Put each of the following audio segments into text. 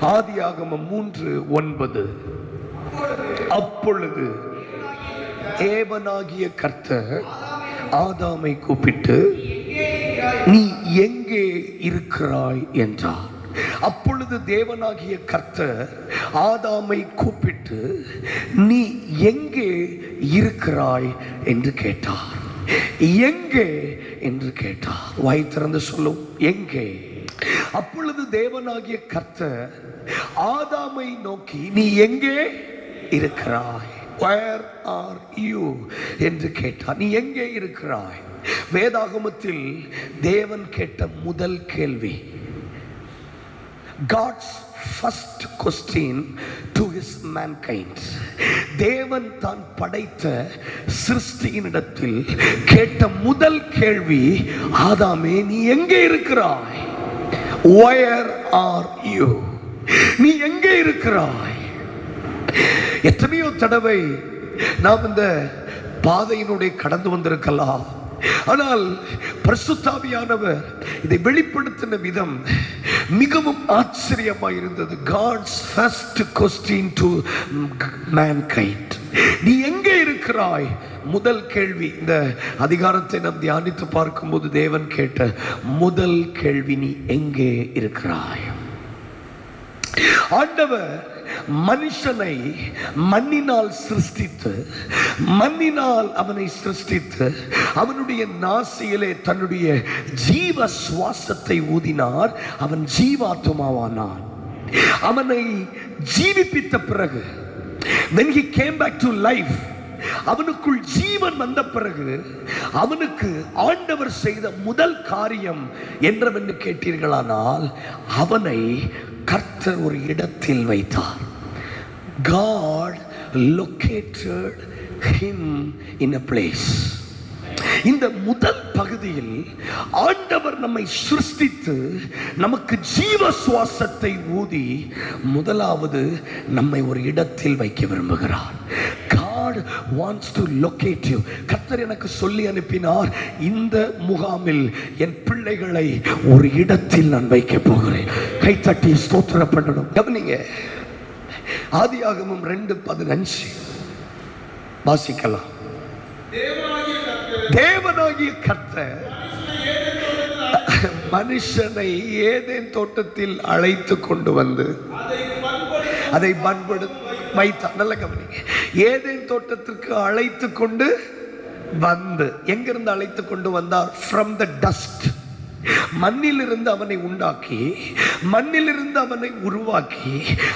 ஆதியாகமம் 3:9. அப்பொழுது தேவனாகிய கர்த்தர் ஆதாமை கூப்பிட்டு, நீ எங்கே இருக்கிறாய் என்றார். அப்பொழுது தேவனாகிய கர்த்தர் ஆதாமை கூப்பிட்டு, நீ எங்கே இருக்கிறாய் என்று கேட்டார். எங்கே என்று கேட்டார். வாய் திறந்து சொல்லும், எங்கே. அப்பொழுது தேவனாகிய கர்த்தர் ஆதாமை நோக்கி, நீ எங்கே இருக்கிறாய்? Where are you என்று கேட்டார். நீ எங்கே இருக்கிறாய்? வேதாகமத்தில் தேவன் கேட்ட முதல் கேள்வி, God's first question to his mankind. தேவன் தான் படைத்த சிருஷ்டியினிடத்தில் கேட்ட முதல் கேள்வி, ஆதாமே நீ எங்கே இருக்கிறாய்? Where are you? நீ எங்கே இருக்கிறாய்? எத்தனையோ தடவை நாம் இந்த பாதையினுடைய கடந்து வந்திருக்கலாம். ஆனால் பரிசுத்தாவியானவர் இதை வெளிப்படுத்தின விதம் மிகவும் ஆச்சரியமாக இருந்தது. God's first question to mankind. நீ எங்கே இருக்கிறாய்? முதல் கேள்வி. இந்த அதிகாரத்தை நாம் தியானித்து பார்க்கும்போது தேவன் கேட்ட முதல் கேள்வி, நீ எங்கே இருக்கிறாய்? ஆண்டவர் மனுஷனை மண்ணினால் சிருஷ்டித்து, மண்ணினால் அவனை சிருஷ்டித்து, அவனுடைய நாசியிலே தன்னுடைய ஜீவ சுவாசத்தை ஊதினார். அவன் ஜீவாத்மாவானான். அவனை ஜீவிப்பித்த பிறகு, when he came back to life, அவனுக்குள் ஜீவன் வந்த பிறகு அவனுக்கு ஆண்டவர் செய்த முதல் காரியம் என்னவென்று கேட்டீர்களானால், அவனை கர்த்தர் ஒரு இடத்தில் வைத்தார். God located him in a place. இந்த முதல் பகுதியில் ஆண்டவர் நம்மை சிருஷ்டித்து நமக்கு ஜீவ சுவாசத்தை ஊதி முதலாவது நம்மை ஒரு இடத்தில் வைக்க விரும்புகிறார். God wants to locate you. கர்த்தர் எனக்கு சொல்லி அனுப்பினார், இந்த முகாமில் என் பிள்ளைகளை ஒரு இடத்தில் நான் வைக்க போகிறேன். கைத்தட்டி ஸ்தோத்திரம் பண்ணணும். கவனிங்க, ஆதியாகமம் 2:15 வாசிக்கலாம். தேவனாகிய கர்த்தர் மனுஷனை ஏதேன் தோட்டத்தில் அழைத்து கொண்டு வந்து அதை வைத்தார். நல்ல கவனிங்க, ஏதேன் தோட்டத்திற்கு அழைத்து கொண்டு வந்து, எங்கிருந்து அழைத்து கொண்டு வந்தார்? From the dust. மண்ணிலிருந்து அவனை உண்டாக்கி, மண்ணிலிருந்து அவனை உருவாக்கி,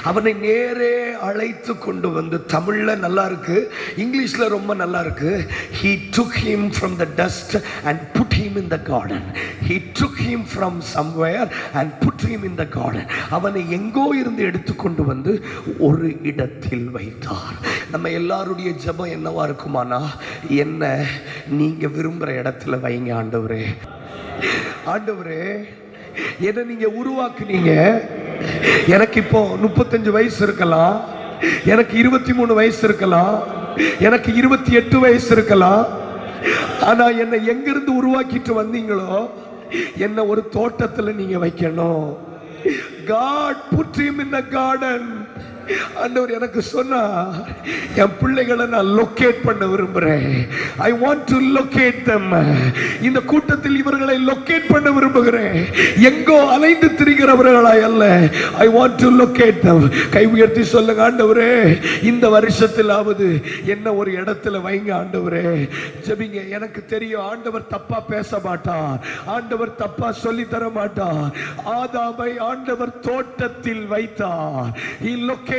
அவனை நேரே அழைத்து கொண்டு வந்து, தமிழ்ல நல்லா இருக்கு, இங்கிலீஷ்ல ரொம்ப நல்லா இருக்கு. He took him from the dust and put him in the garden. He took him from somewhere and put him in the garden. அவனை எங்கோ இருந்து எடுத்துக்கொண்டு வந்து ஒரு இடத்தில் வைத்தார். நம்ம எல்லாருடைய ஜெபம் என்னவா இருக்குமானா, என்ன நீங்க விரும்புற இடத்துல வைங்க ஆண்டவரே. ஆண்டவரே, என்ன நீங்க உருவாக்குனீங்க. எனக்கு இப்போ 35 வயசு இருக்கலாம், எனக்கு 23 வயசு இருக்கலாம், எனக்கு 28 வயசு இருக்கலாம். ஆனா என்னை எங்கிருந்து உருவாக்கிட்டு வந்தீங்களோ, என்ன ஒரு தோட்டத்துல நீங்க வைக்கணும். God put him in the garden. ஆண்டவர் எனக்கு சொன்னார், என் பிள்ளைகளை நான் லொகேட் பண்ண விரும்புறேன். I want to locate them. இந்த கூட்டத்தில் இவர்களை லொகேட் பண்ண விரும்புகிறேன். எங்கோ அலைந்து திரிகிறவர்களாய் அல்ல. I want to locate them. கை உயர்த்தி சொல்லுங்க, ஆண்டவரே இந்த வருஷத்திலாவது என்ன ஒரு இடத்துல வைங்க ஆண்டவரே. ஜெபிங்க. எனக்கு தெரியும் ஆண்டவர் தப்பா பேச மாட்டார், ஆண்டவர் தப்பா சொல்லி தர மாட்டார். ஆதாமை ஆண்டவர் தோட்டத்தில் வைத்தார். He located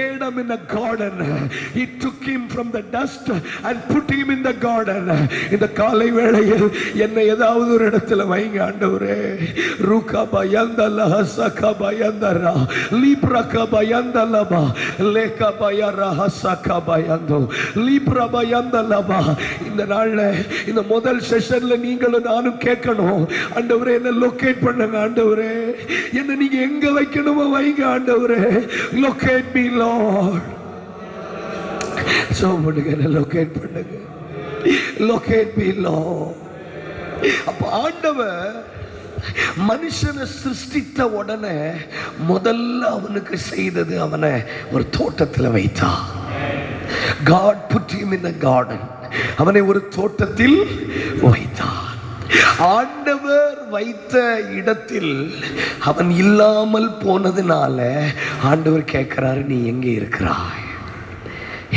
Adam in a garden. He took him from the dust and put him in the garden. இந்த காலை வேளையில் என்னை ஏதாவது ஒரு இடத்துல வைங்க ஆண்டவரே. ரூகா பயந்தல ஹசகா பயந்தரா லிப்ரா பயந்தலபா லேகா பயரா ஹசகா பயந்தோ லிப்ரா பயந்தலபா. இந்த நாள்ல இந்த முதல் செஷன்ல நீங்களும் நானும் கேட்கணும், ஆண்டவரே என்ன லொகேட் பண்ணுங்க ஆண்டவரே. என்ன நீங்க எங்க வைக்கணுமோ வைங்க ஆண்டவரே. Locate me, Lord. So பண்ணுங்க, locate பண்ணுங்க. Locate me, Lord. அப்ப ஆண்டவர் மனுஷனை சிருஷ்டித்த உடனே முதல்ல அவனுக்கு செய்தது அவனை ஒரு தோட்டத்தில் வைத்தான். God put him in a garden. அவனை ஒரு தோட்டத்தில் வைத்தார். ஆண்டவர் வைத்த இடத்தில் அவன் இல்லாமல் போனதுனால ஆண்டவர் கேட்கிறாரு, நீ எங்கே இருக்கிறாய்,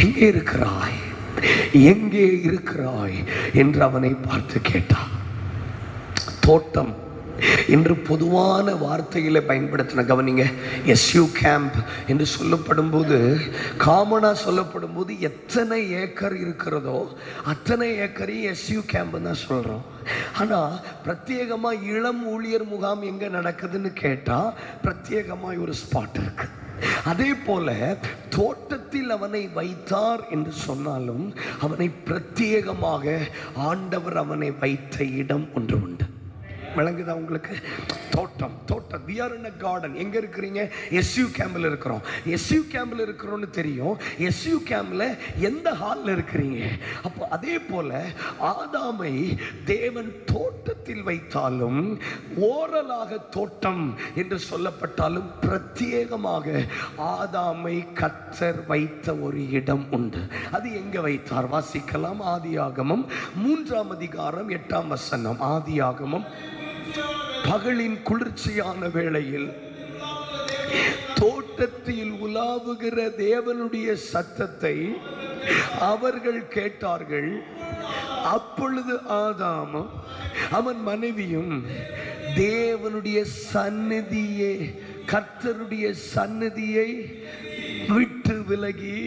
எங்கே இருக்கிறாய், எங்கே இருக்கிறாய் என்று அவனை பார்த்து கேட்டான். தோட்டம் என்று பொதுவான வார்த்தைகளை பயன்படுத்தின கவனிங்க. எஸ்யூ கேம்ப் என்று சொல்லப்படும் போது, காமனா சொல்லப்படும் போது எத்தனை ஏக்கர் இருக்கிறதோ அத்தனை ஏக்கரையும் எஸ்யூ கேம்ப் தான் சொல்றோம். ஆனா பிரத்யேகமா இளம் ஊழியர் முகாம் எங்க நடக்குதுன்னு கேட்டா பிரத்யேகமாய் ஒரு ஸ்பாட் இருக்கு. அதே போல தோட்டத்தில் அவனை வைத்தார் என்று சொன்னாலும் அவனை பிரத்யேகமாக ஆண்டவர் அவனை வைத்த இடம் ஒன்று உண்டு. விளங்குதா உங்களுக்கு? தோட்டம், தோட்டம். we are in a garden. எங்க இருக்கிறீங்க? எஸ்யூ கேம்ப்ல இருக்கிறோம். எஸ்யூ கேம்ப்ல இருக்கிறோம்னு தெரியும். எஸ்யூ கேம்ப்ல எந்த ஹால்ல இருக்கிறீங்க? அப்போ அதே போல ஆதாமை தேவன் தோட்டத்தில் வைத்தாலும், ஓரலாக தோட்டம் என்று சொல்லப்பட்டாலும் பிரத்யேகமாக ஆதாமை கர்த்தர் வைத்த ஒரு இடம் உண்டு. அது எங்க வைத்தார்? வாசிக்கலாம். ஆதியாகமம் 3ஆம் அதிகாரம் 8ஆம் வசனம். ஆதியாகமம். பகலின் குளிர்ச்சியான வேளையில் தோட்டத்தில் உலாவுகிற தேவனுடைய சத்தத்தை அவர்கள் கேட்டார்கள். அப்பொழுது ஆதாமும் அவன் மனைவியும் தேவனுடைய சந்நிதியை, கர்த்தருடைய சந்நிதியை விட்டு விலகி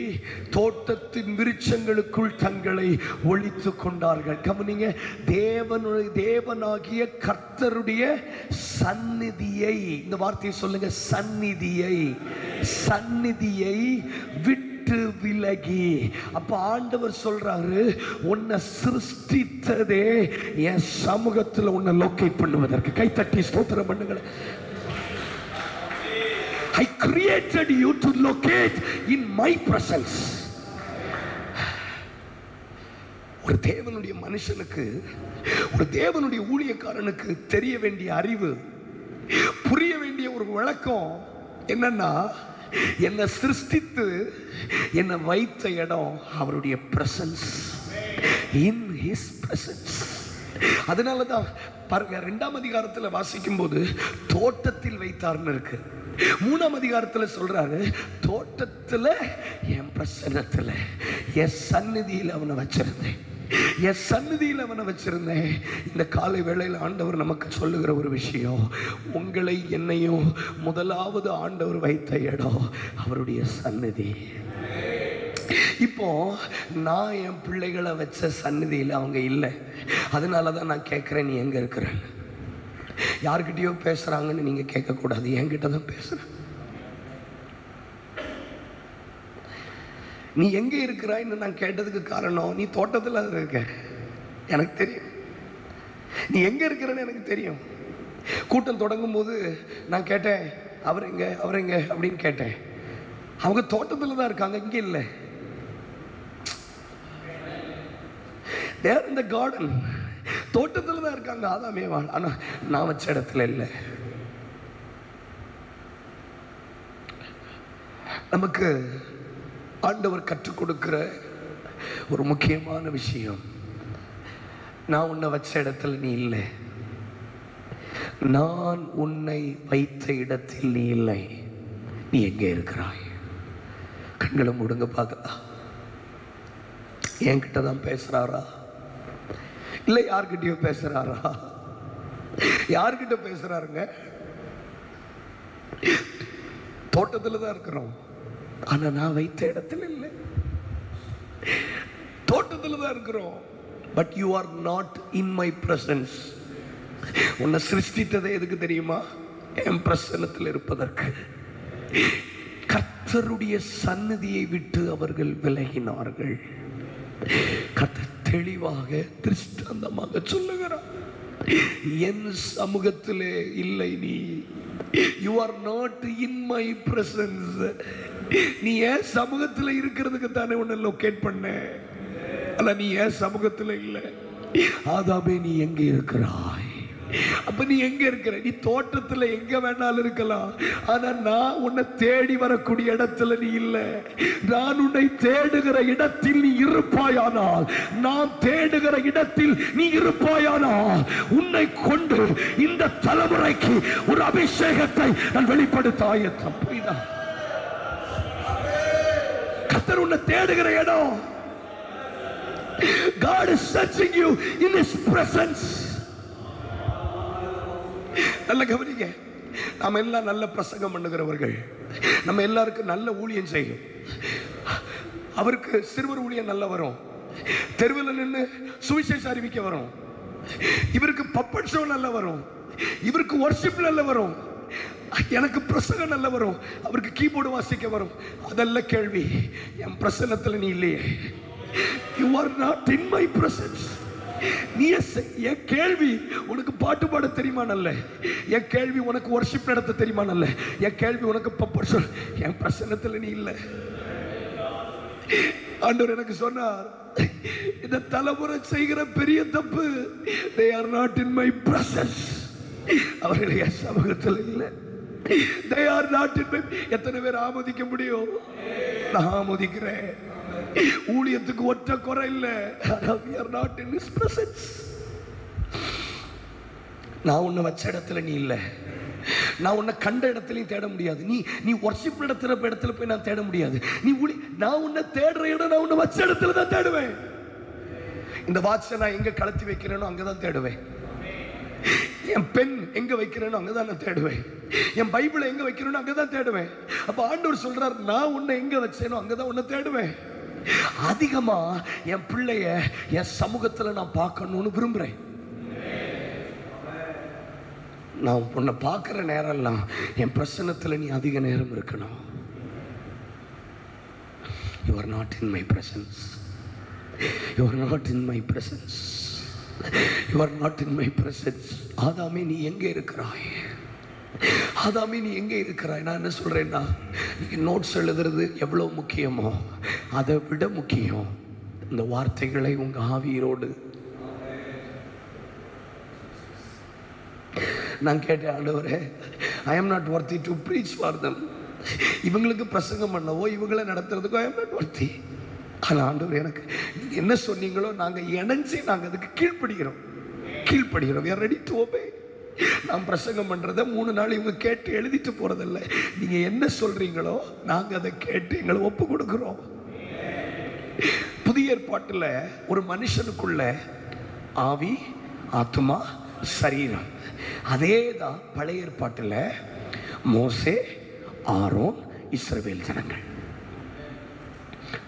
தோட்டத்தின் விருட்சங்களுக்குள் தங்களை ஒளித்து கொண்டார்கள். கவனிங்க, தேவனாகிய கர்த்தருடைய சந்நிதியை, இந்த வார்த்தையை சொல்லுங்க, சந்நிதியை, சந்நிதியை விட்டு விலகி. அப்ப ஆண்டவர் சொல்றாரு, உன்னை சிருஷ்டித்ததே என் சமூகத்தில் உன்னை லொகேட் பண்ணுவதற்கு. கைத்தட்டி ஸ்தோத்திரம் பண்ணுங்களேன். I created you to locate in my presence. ஒரு தேவனுடைய மனுஷனுக்கு, ஒரு தேவனுடைய ஊழியக்காரனுக்கு தெரிய வேண்டிய அறிவு, புரிய வேண்டிய ஒரு விளக்கம் என்னன்னா, என்னை சிருஷ்டித்து என்னை வைத்த இடம் அவருடைய பிரசன்ஸ், இன் ஹிஸ் பிரசன்ஸ். அதனாலதான் பாருங்க, 2ஆம் அதிகாரத்தில் வாசிக்கும் போது தோட்டத்தில் வைத்தார்னு இருக்கு. 3ஆம் அதிகாரத்தில் சொல்றாரு, தோட்டத்தில் என் பிரசன்னத்தில், என் சந்நிதியில் அவனை வச்சிருந்தேன், என் சந்நிதியில் அவனை வச்சிருந்தேன். இந்த காலை வேளையில் ஆண்டவர் நமக்கு சொல்லுகிற ஒரு விஷயம், உங்களை என்னையும் முதலாவது ஆண்டவர் வைத்த இடம் அவருடைய சந்நிதி. இப்போ நான் என் பிள்ளைகளை வச்ச சந்நிதியில் அவங்க இல்லை. அதனாலதான் நான் கேட்கிறேன், நீ எங்க இருக்கிற? யார்கிட்டயோ பேசுறாங்கன்னு நீங்க கேட்க கூடாது, என்கிட்ட தான் பேசுறேன். நீ எங்க இருக்கிறாய்ன்னு நான் கேட்டதுக்கு காரணம், நீ தோட்டத்தில் இருக்க, எனக்கு தெரியும். நீ எங்க இருக்கிறன்னு எனக்கு தெரியும். கூட்டம் தொடங்கும் போது நான் கேட்டேன், அவர் எங்க, அவர் எங்க அப்படின்னு கேட்டேன். அவங்க தோட்டத்தில் தான் இருக்காங்க, இங்க இல்லை. They are in the garden. தோட்டத்தில் தான் இருக்காங்க ஆதாமேவாள், ஆனா நான் வச்ச இடத்துல இல்லை. நமக்கு ஆண்டவர் கற்றுக் கொடுக்கிற ஒரு முக்கியமான விஷயம், நான் உன்னை வச்ச இடத்துல நீ இல்லை, நான் உன்னை வைத்த இடத்தில் நீ இல்லை, நீ எங்கே இருக்கிறாய்? கண்களை மூடுங்க பார்க்கலாம். என்கிட்ட தான் பேசுறாரா இல்லை யார்கிட்டயோ பேசுறாரா? யார்கிட்ட பேசுறாருங்க? தோட்டத்தில் தான் இருக்கிறோம், ஆனா நான் வைத்த இடத்துல இல்லை. தோட்டத்தில் தான் இருக்கிறோம், but you are not in my presence. உன்னை சிருஷ்டித்ததே எதுக்கு தெரியுமா? என் பிரசன்னத்தில் இருப்பதற்கு. கர்த்தருடைய சந்நிதியை விட்டு அவர்கள் விலகினார்கள். கர்த்தர் தெளிவாக திருஷ்டாந்தமாக சொல்லுகிறார், என் சமூகத்திலே இல்லை நீ. You are not in my presence. நீ ஏன் சமூகத்தில் இருக்கிறதுக்கு தானே உன்னை லொகேட் பண்ண, அல்ல நீ ஏன் சமூகத்தில் இல்லை. ஆதாமே நீ எங்கே இருக்கிறாய்? அப்ப நீ எங்க இருக்கிற? நீ தோட்டத்துல எங்க வேணாலும் இருக்கலாம், ஆனா நான் உன்னை தேடி வரக்கூடிய இடத்துல நீ இல்ல. நான் உன்னை தேடுகிற இடத்தில் நீ இருப்பாயானால், நான் தேடுகிற இடத்தில் நீ இருப்பாயானால், உன்னை கொண்டு இந்த தலைமுறைக்கு ஒரு அபிஷேகத்தை நான் வெளிப்படுத்த ஆயத்தம். புரியுதா? கர்த்தர் உன்னை தேடுகிற இடம். God is searching you in His presence. நல்ல கவனிங்க, நாம எல்லாம் நல்ல பிரசங்கம் பண்ணுகிறவர்கள், நம்ம எல்லாருக்கும் நல்ல ஊழியம் செய்யும். அவருக்கு சிறுவர் ஊழியம் நல்ல வரும், தெருவில் நின்று சுவிசேஷ அறிவிக்க வரும். இவருக்கு பப்பட் ஷோ நல்ல வரும், இவருக்கு வர்ஷிப் நல்ல வரும், எனக்கு பிரசங்கம் நல்ல வரும், அவருக்கு கீபோர்டு வாசிக்க வரும். அதெல்லாம் கேள்வி. என் பிரசன்னத்தில் நீ இல்லையே. You are not in my presence. நீ என் கேள்வி உனக்கு பாட்டு பாட தெரியுமா நல்ல, என் கேள்வி உனக்கு வர்ஷிப் நடத்த தெரியுமா நல்ல, என் கேள்வி உனக்கு பப்பட் ஷோ. என் பிரசன்னத்தில் நீ இல்லை. ஆண்டவர் எனக்கு சொன்னார், இந்த தலைமுறை செய்கிற பெரிய தப்பு, they are not in my presence. அவர்கள் என் சமூகத்தில் இல்லை. they are not in my. எத்தனை பேர் ஆமோதிக்க முடியும்? நான் ஆமோதிக்கிறேன். ஊழியத்துக்கு ஒற்ற குறை இல்லை, we are not in His presence. நான் உன்னை வச்ச இடத்துல நீ இல்லை, நான் உன்னை கண்ட இடத்துலையும் தேட முடியாது. நீ வர்ஷிப் நடத்துற இடத்துல போய் நான் தேட முடியாது. நான் உன்னை தேடுற இடம், நான் உன்னை வச்ச இடத்துல தான் தேடுவேன். இந்த வாட்சை நான் எங்க கலத்தி வைக்கிறேனோ அங்கதான் தேடுவேன். என் பெண் எங்க வைக்கிறேனோ அங்கதான் நான் தேடுவேன். என் பைபிளை எங்க வைக்கிறேனோ அங்கதான் தேடுவேன். அப்ப ஆண்டவர் சொல்றார், நான் உன்னை எங்க வச்சேனோ அங்கதான் உன்னை தேடுவேன். அதிகமா என் பிள்ளைய என் சமூகத்துல நான் பார்க்கணும்னு விரும்புறேன். நான் உன்னை பார்க்கிற நேரம்லாம் என் பிரசன்னத்தில் நீ அதிக நேரம் இருக்கணும். You are not in my presence. You are not in my presence. You are not in my presence. ஆதாமே நீ எங்கே இருக்கிறாய்? ஆதாமே நீ எங்கே இருக்கிறாய்? நான் என்ன சொல்றேன்னா, நீங்க நோட்ஸ் எழுதுறது எவ்வளவு முக்கியமோ அதை விட முக்கியம் இந்த வார்த்தைகளை உங்க ஆவியரோடு. நான் கேட்டேன், ஆண்டவரே, I am not worthy to preach for them. இவங்களுக்கு பிரசங்கம் பண்ணவோ இவங்களை நடத்துறதுக்கோ I am not worthy. ஆனால் ஆண்டவர் எனக்கு நீங்க என்ன சொன்னீங்களோ நாங்கள் இணைஞ்சு நாங்கள் அதுக்கு கீழ்ப்படுகிறோம். We are ready to obey. நாம் பிரசங்கம் பண்றதை 3 நாள் இவங்க கேட்டு எழுதிட்டு போறதில்லை. நீங்க என்ன சொல்றீங்களோ நாங்கள் அதை கேட்டு எங்களை ஒப்பு கொடுக்கிறோம். புதிய ஏற்பாட்டில் ஒரு மனுஷனுக்குள்ள ஆவி, ஆத்துமா, சரீரம். அதே தான் பழைய ஏற்பாட்டில் மோசே, ஆரோன், இஸ்ரவேல் ஜனங்கள்.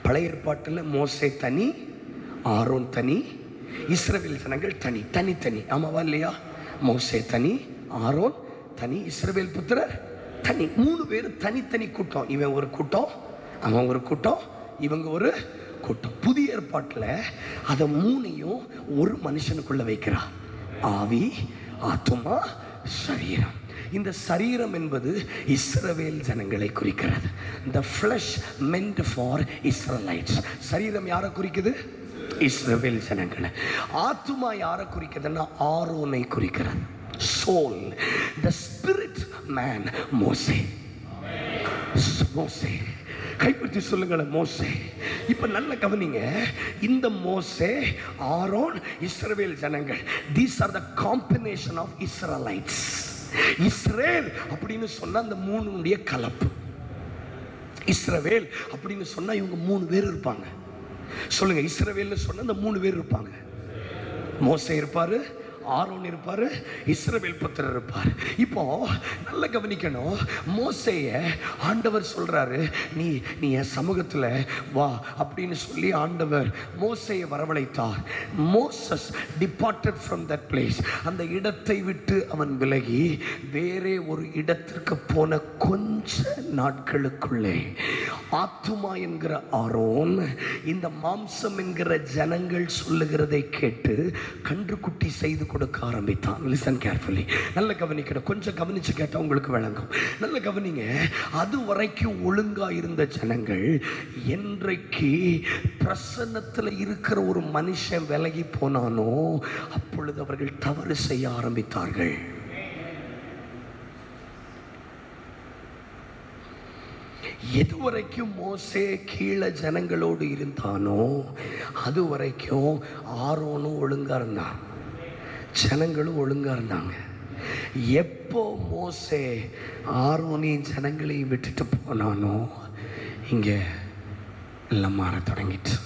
பழைய ஏற்பாட்டில் மோசே தனி, ஆரோன் தனி, இஸ்ரவேல் ஜனங்கள் தனி. தனித்தனி, ஆமாவா இல்லையா? மோசே தனி, ஆரோன் தனி, இஸ்ரவேல் புத்திரர் தனி. 3 பேர் தனித்தனி கூட்டம். இவன் ஒரு கூட்டம், அவன் ஒரு கூட்டம், இவங்க ஒரு கூட்டம். புதிய ஏற்பாட்டில் அதை 3ஐயும் ஒரு மனுஷனுக்குள்ள வைக்கிறான். ஆவி, ஆத்துமா, சரீரம். இந்த சரீரம் என்பது இஸ்ரவேல் ஜனங்களை குறிக்கிறது. The flesh meant for Israelites. சரீரம் யாரை குறிக்குது? இஸ்ரவேல் ஜனங்களை. ஆத்துமா யாரை குறிக்குதுன்னா ஆரோனை குறிக்கிறது. soul, the spirit man, மோசே. மோசே கைப்பற்றி சொல்லுங்களேன், மோசே. இப்ப நல்ல கவனிங்க, இந்த மோசே, ஆரோன், இஸ்ரவேல் ஜனங்கள், these are the combination of Israelites. Israel அப்படின்னு சொன்னா அந்த 3 கலப்பு. இஸ்ரவேல் அப்படின்னு சொன்னா இவங்க 3 பேர் இருப்பாங்க. சொல்லுங்க, இஸ்ரவேல் சொன்னா அந்த 3 பேர் இருப்பாங்க. மோசே இருப்பாரு, ஆரோன் இருப்பாரு, இஸ்ரவேல் புத்திரர் இருப்பார். இப்போ நல்ல கவனிக்கணும், மோசேய ஆண்டவர் சொல்றாரு, நீ என் சமூகத்தில் வா அப்படின்னு சொல்லி ஆண்டவர் மோசேயை வரவழைத்தார். Moses departed from that place. அந்த இடத்தை விட்டு அவன் விலகி வேறே ஒரு இடத்திற்கு போன கொஞ்ச நாட்களுக்குள்ளே ஆத்துமா என்கிற ஆரோன் இந்த மாம்சம் என்கிற ஜனங்கள் சொல்லுகிறதை கேட்டு கன்றுக்குட்டி செய்து கொடுக்க ஆரம்பித்தான். லிசன் கேர்ஃபுல்லி, நல்ல கவனிக்கணும். கொஞ்சம் கவனிச்சு கேட்டால் உங்களுக்கு விளங்கும். நல்ல கவனிங்க. அது வரைக்கும் ஒழுங்கா இருந்த ஜனங்கள் என்றைக்கு பிரசன்னத்தில் இருக்கிற ஒரு மனுஷன் விலகி போனானோ அப்பொழுது அவர்கள் தவறு செய்ய ஆரம்பித்தார்கள். எதுவரைக்கும் மோசே கீழே ஜனங்களோடு இருந்தானோ அது வரைக்கும் ஆரோனும் ஒழுங்கா இருந்தான், ஜனங்களும் ஒழுங்கா இருந்தாங்க. எப்போ மோசே ஆரோனையும் ஜனங்களையும் விட்டுட்டு போனானோ இங்க எல்லாம் மாற தொடங்கிட்டு.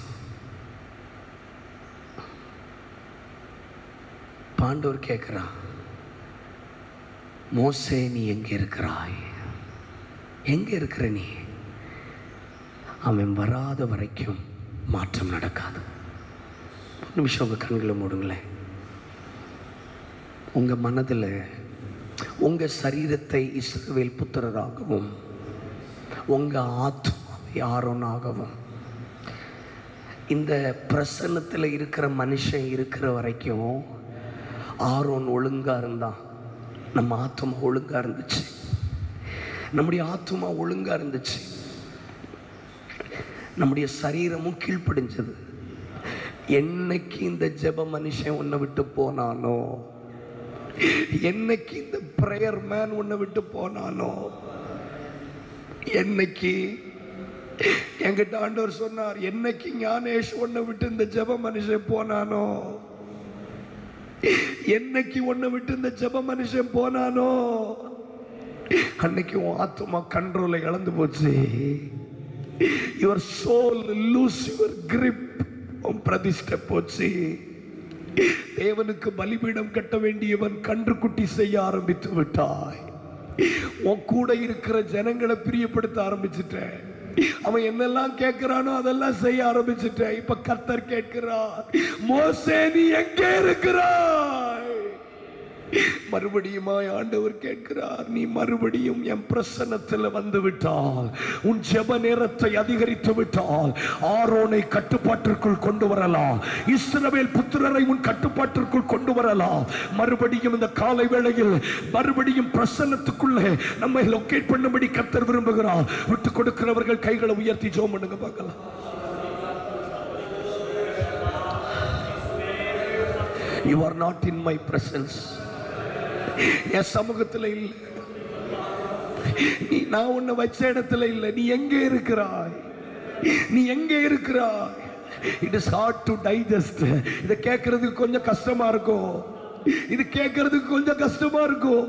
ஆண்டவர் கேட்கிறான், மோசே நீ எங்க இருக்கிறாய்? எங்க இருக்கிற நீ? அவன் வராத வரைக்கும் மாற்றம் நடக்காது. ஒரு நிமிஷம் உங்க கண்களை மூடுங்களேன். உங்க மனதில் உங்க சரீரத்தை இஸ்ரவேல் புத்திரராகவும் உங்க ஆத்மாவை ஆரோனாகவும் இந்த பிரசன்னத்தில் இருக்கிற மனுஷன் இருக்கிற வரைக்கும் ஆரோன் ஒழுங்கா இருந்தான். நம்ம ஆத்மா ஒழுங்கா இருந்துச்சு, நம்முடைய ஆத்மா ஒழுங்கா இருந்துச்சு, நம்முடைய சரீரமும் கீழ்ப்படிஞ்சது. என்னைக்கு இந்த ஜெப மனுஷன் உன்னை விட்டு போனானோ, என்னைக்கு இந்த பிரேயர் மேன் உன்னை விட்டு போனானோ, என்னைக்கு என்கிட்ட ஆண்டவர் சொன்னார், என்னைக்கு ஞானேஷ் உன்னை விட்டு இந்த ஜெப மனுஷன் போனானோ, என்னைக்கு உன்னை விட்டு இந்த ஜெப மனுஷன் போனானோ அன்னைக்கு உன் ஆத்மா கண்ட்ரோலை இழந்து போச்சு. Your soul lose your grip. உன் பிரதிஷ்டை போச்சு. தேவனுக்கு பலிபீடம் கட்ட வேண்டியவன் கன்றுக்குட்டி செய்ய ஆரம்பித்து விட்டாய். உன் கூட இருக்கிற ஜனங்களை பிரியப்படுத்த ஆரம்பிச்சுட்டேன். அவன் என்னெல்லாம் கேட்கிறானோ அதெல்லாம் செய்ய ஆரம்பிச்சுட்டேன். இப்ப கர்த்தர் கேட்கிறார், மோசே நீ எங்கே இருக்கிறாய்? மறுபடியும் ஆண்டவர் கேட்கிறார், நீ மறுபடியும் என் பிரசன்னத்தில் வந்து விட்டால், உன் ஜெப நேரத்தை அதிகரித்து விட்டால் ஆரோனை கட்டுப்பாட்டிற்குள் கொண்டு வரலாம், இஸ்ரவேல் புத்திரரை உன் கட்டுப்பாட்டிற்குள் கொண்டு வரலாம். மறுபடியும் இந்த காலை வேளையில் மறுபடியும் பிரசன்னத்துக்குள்ளே நம்மை லொக்கேட் பண்ணும்படி கர்த்தர் விரும்புகிறார். விட்டு கொடுக்கிறவர்கள் கைகளை உயர்த்தி ஜெபம் பண்ணுங்க பார்க்கலாம். You are not in my presence. என் சமூகத்தில் இல்லை, நீ நான் உன்னை வச்ச இடத்துல இல்லை. நீ எங்கே இருக்கிறாய்? நீ எங்கே இருக்கிறாய்? It is hard to digest. இதை கேட்கறதுக்கு கொஞ்சம் கஷ்டமா இருக்கும், இது கேட்கறதுக்கு கொஞ்சம் கஷ்டமா இருக்கும்.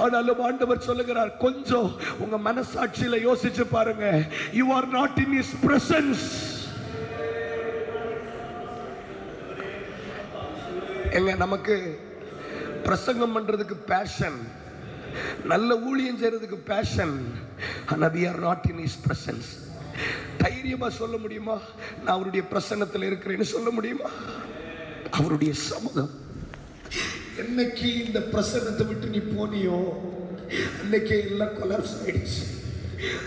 ஆனாலும் ஆண்டவர் சொல்லுகிறார், கொஞ்சம் உங்க மனசாட்சியில யோசிச்சு பாருங்க. You are not in his presence. எங்க நமக்கு பிரசங்கம் பண்றதுக்கு பேஷன், நல்ல ஊழியம் செய்யறதுக்கு பேஷன், ஆனா we are not in his presence. தைரியமா சொல்ல முடியுமா, நான் அவருடைய பிரசன்னத்தில் இருக்கிறேன்னு சொல்ல முடியுமா? அவருடைய சமூகம். என்னைக்கு இந்த பிரசன்னத்தை விட்டு நீ போனியோ அன்னைக்கே எல்லாம் கொலாப்ஸ் ஆயிடுச்சு.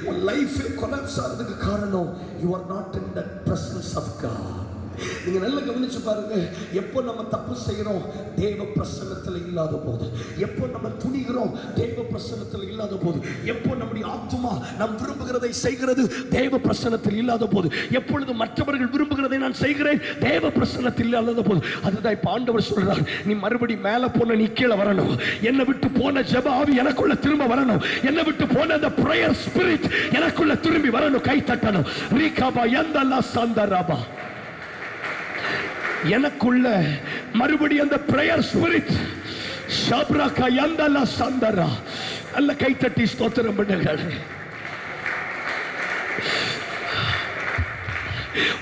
உன் லைஃப் கொலாப்ஸ் ஆகிறதுக்கு காரணம் you are not in the presence of God. நீங்க நல்லா கவனிச்சு பாருங்க. எப்போ நம்ம தப்பு செய்யறோம் தேவ பிரசன்னத்தில் இல்லாத போது, எப்போ நம்ம துணிகிறோம் தேவ பிரசன்னத்தில் இல்லாத போது, எப்போ நம்முடைய ஆத்துமா நாம் விரும்புகிறதை செய்கிறது தேவ பிரசன்னத்தில் இல்லாத போது, எப்பொழுது மற்றவர்கள் விரும்புகிறதை நான் செய்கிறேன் தேவ பிரசன்னத்தில் இல்லாத போது, அதுதான் இப்ப ஆண்டவர் சொல்றார், நீ மறுபடி மேல போன நீ கீழே வரணும். என்னை விட்டு போன ஜெப ஆவி எனக்குள்ள திரும்ப வரணும். என்னை விட்டு போன அந்த பிரேயர் ஸ்பிரிட் எனக்குள்ள திரும்பி வரணும். கை தட்டணும். ரீகாபா யந்தலா சந்தராபா. எனக்குள்ள மறுபடி அந்த பிரேயர் ஸ்பிரிட் ஷப்ரகா யந்தலா சந்தரா. அல்ல கை தட்டி ஸ்தோத்திரம் பண்ணுங்கள்.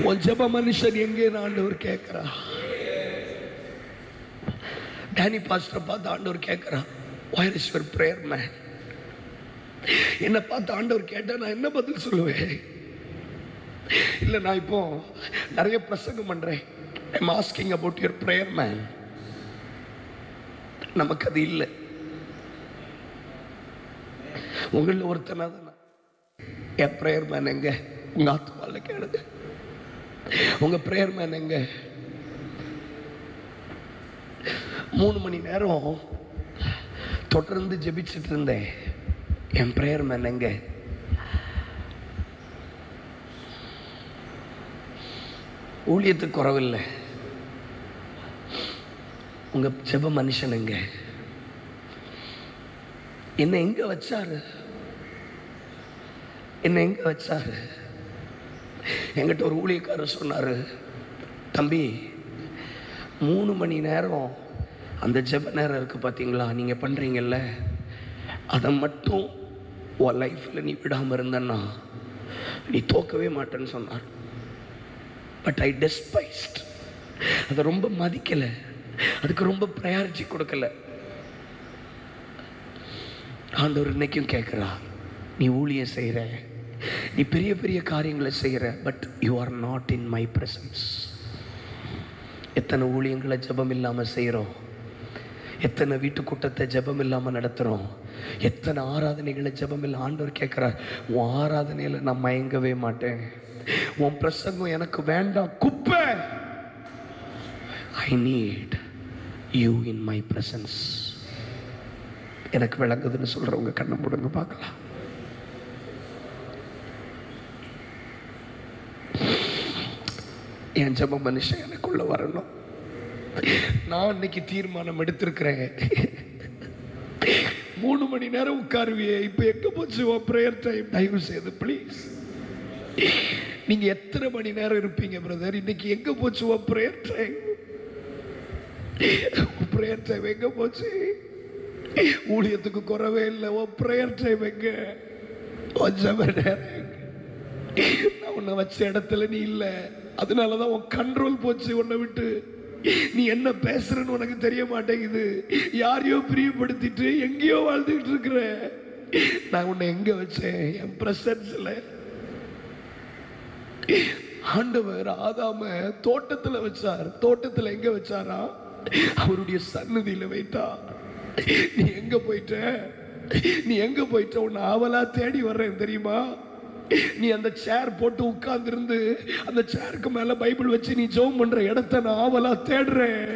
உன் ஜெப மனுஷன் எங்கே ஆண்டவர் கேட்கிறா. டேனி பாஸ்டர் பார்த்து ஆண்டவர் கேட்கிறா, where is your prayer man? என்ன பார்த்து ஆண்டவர் கேட்டா நான் என்ன பதில் சொல்லுவேன்? இல்ல நான் இப்போ நிறைய பிரசங்கம் பண்றேன். I'm asking about your prayer man. நமக்கு அது இல்லை. உங்களில் ஒருத்தனா தான் என் பிரேயர் மேன் எங்க? உங்க ஆத்மால கேளுங்க. உங்க பிரேயர் மேன் எங்க? 3 மணி நேரம் தொடர்ந்து ஜெபிச்சுட்டு இருந்தேன். என் பிரேயர் மேன் எங்க? ஊழியத்துக்கு குறவில்லை, உங்க ஜெப மனுஷன் எங்க? என்ன எங்க வச்சாரு? என்ன எங்க வச்சாரு? என்கிட்ட ஒரு ஊழியக்காரர் சொன்னாரு, தம்பி 3 மணி நேரம் அந்த ஜெப நேரம் இருக்கு பார்த்தீங்களா, நீங்க பண்றீங்கல்ல, அதை மட்டும் உன் லைஃப்ல நீ விடாம இருந்தன்னா நீ தோக்கவே மாட்டேன்னு சொன்னார். But I despised. அதை ரொம்ப மதிக்கல, அதுக்கு ரொம்ப ப்ரையாரிட்டி கொடுக்கல. ஆண்டவர் இன்னைக்கும் கேட்கிறார், நீ ஊழியம் செய்கிற, நீ பெரிய பெரிய காரியங்களை செய்கிற, but you are not in my presence. எத்தனை ஊழியங்களை ஜெபம் இல்லாமல் செய்கிறோம், எத்தனை வீட்டு கூட்டத்தை ஜெபம் இல்லாமல் நடத்துகிறோம், எத்தனை ஆராதனைகளை ஜெபம் இல்லை. ஆண்டவர் கேட்குறார், உன் ஆராதனையில் நான் மயங்கவே மாட்டேன், உன் பிரசங்கம் எனக்கு வேண்டாம், குப்பை. I need you in my presence. எனக்கு விளங்குதுன்னு சொல்றவங்க கண்ணை மூடுங்க பார்க்கலாம். என் ஜெப மனுஷன் எனக்குள்ள வரணும். நான் இன்னைக்கு தீர்மானம் எடுத்திருக்கிறேன். 3 மணி நேரம் உட்காருவியே, இப்ப எங்க போச்சு பிரேயர் டைம்? தயவு செய்து ப்ளீஸ். நீங்க எத்தனை மணி நேரம் இருப்பீங்க பிரதர்? இன்னைக்கு எங்க போச்சு பிரேயர் டைம்? பிரேயர் டைம் எங்க போச்சு? ஊழியத்துக்கு குறவே இல்லை, பிரேயர் டைம் எங்க? நான் உன்னை வச்ச இடத்துல நீ இல்ல, அதனாலதான் உன் கண்ட்ரோல் போச்சு உன்னை விட்டு. நீ என்ன பேசுறன்னு உனக்கு தெரிய மாட்டேங்குது, யாரையோ பிரியப்படுத்திட்டு எங்கேயோ வாழ்ந்துட்டு இருக்கிற. நான் உன்னை எங்க வச்சேன்? என் பிரசன்ஸ்ல. ஆண்டவர் ஆதாம தோட்டத்துல வச்சார். தோட்டத்துல எங்க வச்சாரா? அவருடைய சன்னதியில வைத்தா. நீ எங்க போயிட்ட? நீ எங்க போயிட்ட? உன்னை ஆவலா தேடி வர்றேன் தெரியுமா? நீ அந்த சேர் போட்டு உட்கார்ந்து இருந்து அந்த சேருக்கு மேல பைபிள் வச்சு நீ ஜெபம் பண்ற இடத்த நான் ஆவலா தேடுறேன்.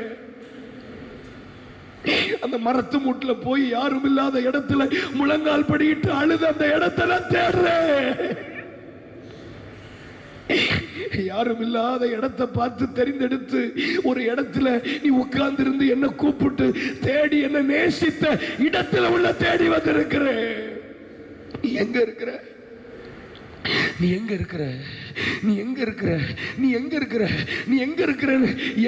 அந்த மரத்து மூட்டுல போய் யாரும் இல்லாத இடத்துல முழங்கால் படிட்டு அழுது அந்த இடத்துல தேடுறேன். யாரும் இல்லாத இடத்தை பார்த்து தெரிந்தெடுத்து ஒரு இடத்துல நீ உட்கார்ந்து இருந்து என்ன கூப்பிட்டு தேடி என்ன நேசித்த இடத்துல உள்ள தேடி வந்திருக்கிற. நீ எங்க இருக்கிற? நீ எங்க இருக்கிற? நீ எங்க இருக்கிற? நீ எங்க இருக்கிற? நீ எங்க இருக்கிற?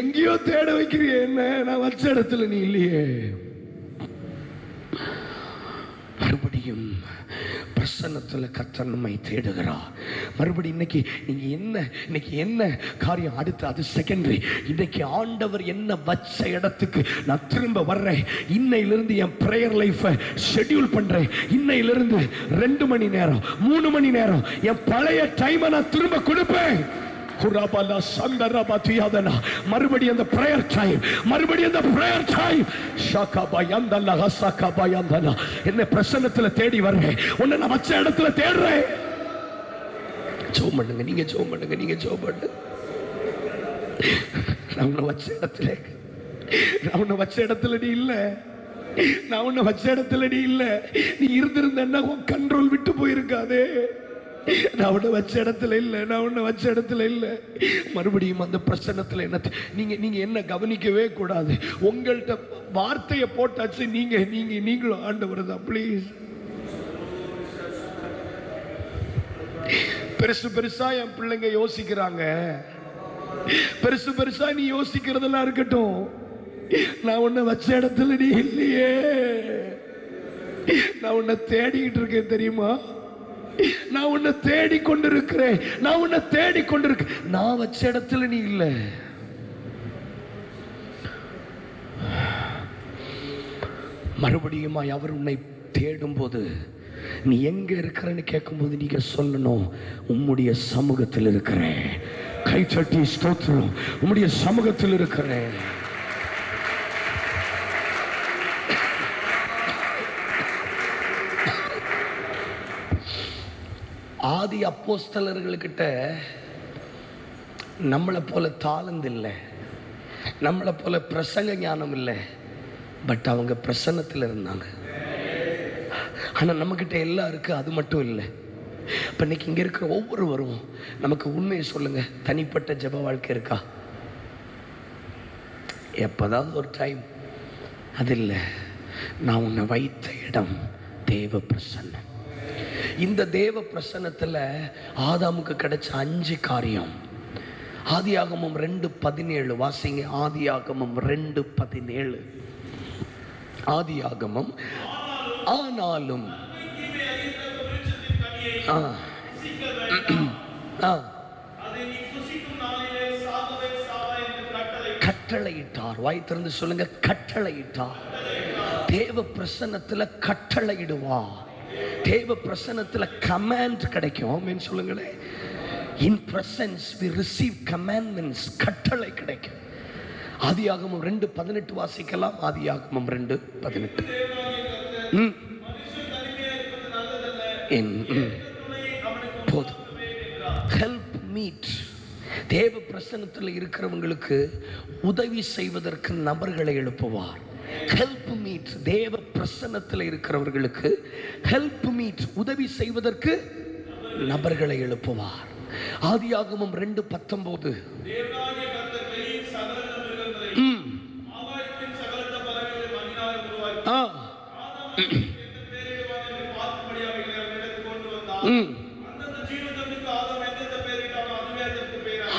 எங்கேயோ தேட வைக்கிறிய என்ன? நான் வச்ச இடத்துல நீ இல்லையே. மறுபடியும் பிரசன்னத்துல கர்த்தர் நம்மை தேடுகிறார். மறுபடியும் இன்னைக்கு என்ன காரியம்? அடுத்து அது செகண்டரி. இன்னைக்கு ஆண்டவர் என்ன வச்ச இடத்துக்கு நான் திரும்ப வர்றேன். இன்னையிலிருந்து என் பிரேயர் லைஃபை ஷெட்யூல் பண்றேன். இன்னையிலிருந்து 2 மணி நேரம் 3 மணி நேரம் என் பழைய டைமை நான் திரும்ப கொடுப்பேன். மறுபடியும் அந்த பிரேயர் டைம், மறுபடியும் அந்த பிரேயர் டைம். என்ன பிரசன்னத்துல தேடி வர்றேன், உன்னை நான் வச்ச இடத்துல தேடுறேன். ஜெபம் பண்ணுங்க, நீங்க ஜெபம் பண்ணுங்க, நீங்க ஜெபம் பண்ணுங்க. நான் உன்னை வச்ச இடத்துல, நான் உன்னை வச்ச இடத்துல நீ இல்ல, நான் உன்னை வச்ச இடத்துல நீ இல்ல. நீ இருந்திருந்தா உன் கண்ட்ரோல் விட்டு போயிருக்காதே. நான் உன்னை வச்ச இடத்துல இல்லை, நான் உன்னை வச்ச இடத்துல இல்லை. மறுபடியும் அந்த பிரசன்னத்தில் என்ன நீங்க என்ன கவனிக்கவே கூடாது. உங்கள்கிட்ட வார்த்தையை போட்டாச்சு, நீங்களும் ஆண்டவர் தான். ப்ளீஸ். பெருசு பெருசா என் பிள்ளைங்க யோசிக்கிறாங்க. பெருசு பெருசா நீ யோசிக்கிறதெல்லாம் இருக்கட்டும். நான் உன்னை வச்ச இடத்துல நீ இல்லையே. நான் உன்னை தேடிக்கிட்டு இருக்கேன் தெரியுமா? நான் உன்னை தேடி கொண்டிருக்கிறேன். நான் உன்னை தேடி கொண்டிருக்கேன். நான் வச்ச இடத்துல நீ இல்ல. மறுபடியும் அவர் உன்னை தேடும் போது நீ எங்க இருக்கிறன்னு கேட்கும்போது நீங்க சொல்லணும், உம்முடைய சமூகத்தில் இருக்கிறேன். கை தட்டி ஸ்தோத்திரம். உம்முடைய சமூகத்தில் இருக்கிறேன். ஆதி அப்போஸ்தலர்கள்கிட்ட நம்மளை போல தாளந்து இல்லை. நம்மளை போல பிரசங்க ஞானம் இல்லை, பட் அவங்க பிரசன்னத்தில் இருந்தாங்க. ஆனால் நம்மக்கிட்ட எல்லாம் இருக்குது, அது மட்டும் இல்லை. இப்போ இன்னைக்கு இங்கே இருக்கிற ஒவ்வொருவரும் நமக்கு உண்மையை சொல்லுங்க, தனிப்பட்ட ஜெப வாழ்க்கை இருக்கா? எப்போதாவது ஒரு டைம், அது இல்லை. நான் உன்னை வைத்த இடம் தேவ பிரசன்னம். இந்த தேவ பிரசன்னத்தில் ஆதாமுக்கு கிடைச்ச 5 காரியம். ஆதியாகமம் 2:17 வாசிங்க. ஆதியாகமம் 2:17. ஆதியாகமம். ஆனாலும் கட்டளையிட்டார். வாய் திறந்து சொல்லுங்க, கட்டளையிட்டார். தேவ பிரசன்னத்தில் கட்டளையிடுவா. தேவ பிரசன்னத்தில் கமாண்ட் கிடைக்கும். ஆமென் சொல்லுங்களே. In presence we receive commandments. கட்டளை கிடைக்கும். ஆதியாகமம் 2:18 வாசிக்கலாம். ஆதியாகமம் 2:18. போதும். Help meet. தேவ பிரசன்னத்தில் இருக்கிறவங்களுக்கு உதவி செய்வதற்கு நபர்களை எழுப்புவார். Help meet. தேவ பிரசன்னத்தில் இருக்கிறவர்களுக்கு ஹெல்ப் மீட், உதவி செய்வதற்கு நபர்களை எழுப்புவார். ஆதியாகமம் 2:19.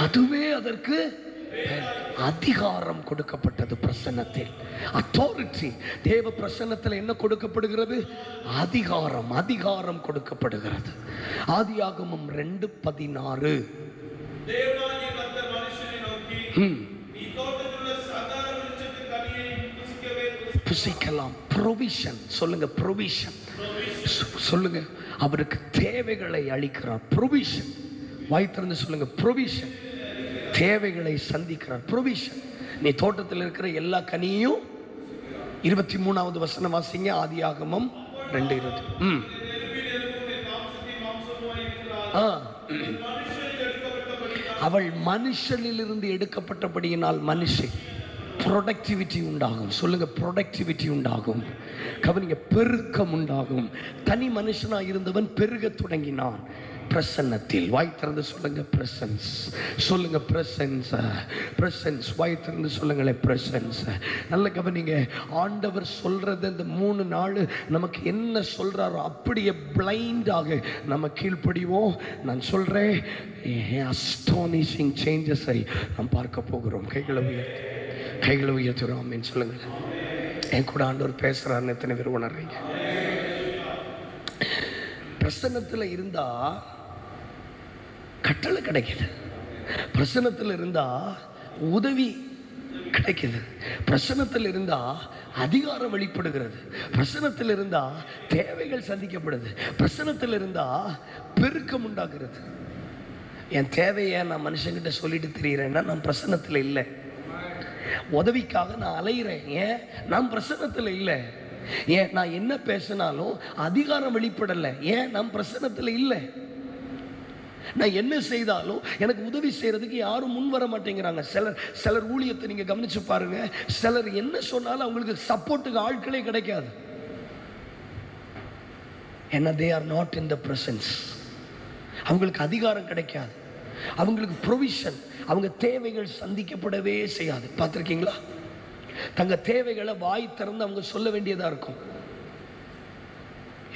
அதுவே அதற்கு அதிகாரம் கொடுக்கப்பட்டது. பிரசன்னத்தில் அத்தாரிட்டி. தேவ பிரசன்னத்தில் என்ன கொடுக்கப்படுகிறது? அதிகாரம். அதிகாரம் கொடுக்கப்படுகிறது. ஆதியாகமம் 2:16. புசிக்கலாம். ப்ரொவிஷன் சொல்லுங்க. ப்ரொவிஷன் சொல்லுங்க. அவருக்கு தேவைகளை அளிக்கிறார். ப்ரொவிஷன். வாய் திறந்து சொல்லுங்க. ப்ரொவிஷன். தேவைகளை சந்திக்கிறார். ப்ரொவிஷன். நீ தோட்டத்தில் இருக்கிற எல்லா கனியையும் 23வது வசனம் வாசிங்க. ஆதியாகமம் 2:20. அவள் மனுஷனிலிருந்து எடுக்கப்பட்டபடியினால் மனுஷன் ப்ரொடக்டிவிட்டி உண்டாகும். சொல்லுங்க, ப்ரொடக்டிவிட்டி உண்டாகும். கவனிங்க, பெருக்கம் உண்டாகும். தனி மனுஷனாக இருந்தவன் பெருக தொடங்கினான் பிரசன்னத்தில். வாய் திறந்து சொல்லுங்க, பிரசன்ஸ். சொல்லுங்க, பிரசன்ஸ். பிரசன்ஸ். வாய் திறந்து சொல்லுங்களேன், பிரசன்ஸ். நல்ல கவனிங்க. ஆண்டவர் சொல்றது இந்த 3 நாள் நமக்கு என்ன சொல்றாரோ அப்படியே பிளைண்டாக நம்ம கீழ்ப்படிவோம். நான் சொல்றேன், அஸ்டானிஷிங் சேஞ்சஸை நாம் பார்க்க போகிறோம். கைகளை உயர்த்துறோம் சொல்லுங்க. என் கூட ஆண்டவர் பேசுறாருன்னு எத்தனை பேர் உணர்றீங்க? பிரசன்னத்தில் இருந்தா கட்டளை கிடைக்குது. பிரசன்னத்தில் இருந்தா உதவி கிடைக்குது. பிரசன்னத்தில் இருந்தா அதிகாரம் வெளிப்படுகிறது. பிரசன்னத்தில் இருந்தா தேவைகள் சந்திக்கப்படுது. பிரசன்னத்தில் இருந்தா பெருக்கம் உண்டாகிறது. என் தேவையை நான் மனுஷங்கிட்ட சொல்லிட்டு தெரிகிறேன்னா நான் பிரசன்னத்தில் இல்லை. உதவிக்காக நான் அலைகிறேன். ஏன்? நான் பிரசன்னத்தில் இல்லை. ஏன்? நான் என்ன பேசினாலும் அதிகாரம் வெளிப்படலை. ஏன்? நான் பிரசன்னத்தில் இல்லை. நான் என்ன செய்தாலும் எனக்கு உதவி செய்யறதுக்கு யாரும் முன் வர மாட்டேங்கிறாங்க. சிலர் ஊழியத்தை நீங்க கவனிச்சு பாருங்க. சிலர் என்ன சொன்னாலும் அவங்களுக்கு சப்போர்ட்டுக்கு ஆட்களே கிடைக்காது. ஏன்னா they are not in the presence. அவங்களுக்கு அதிகாரம் கிடைக்காது. அவங்களுக்கு ப்ரொவிஷன், அவங்க தேவைகள் சந்திக்கப்படவே செய்யாது. பார்த்துருக்கீங்களா? தங்க தேவைகளை வாய் திறந்து அவங்க சொல்ல வேண்டியதாக இருக்கும்.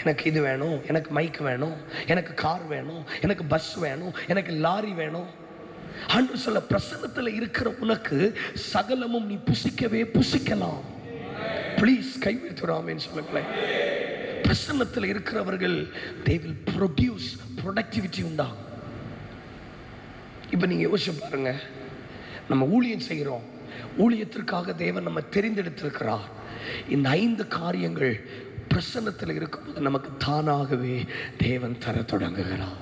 எனக்கு இது வேணும், எனக்கு மைக் வேணும், எனக்கு கார் வேணும், எனக்கு பஸ் வேணும், எனக்கு லாரி வேணும். ஆண்டவர் சொல்ல, பிரசன்னத்தில் இருக்கிற உனக்கு சகலமும் நீ புசிக்கலாம். ப்ளீஸ் கை வைத்துறாமேன்னு சொல்லுங்களேன். பிரசன்னத்தில் இருக்கிறவர்கள் they will produce productivity உண்டாகும். இப்போ நீங்கள் யோசிச்சு பாருங்க. நம்ம ஊழியம் செய்கிறோம். ஊழியத்திற்காக தேவன் நம்ம தெரிந்தெடுத்திருக்கிறார். இந்த 5 காரியங்கள் பிரசன்னத்தில் இருக்கும்போது நமக்கு தானாகவே தேவன் தர தொடங்குகிறார்.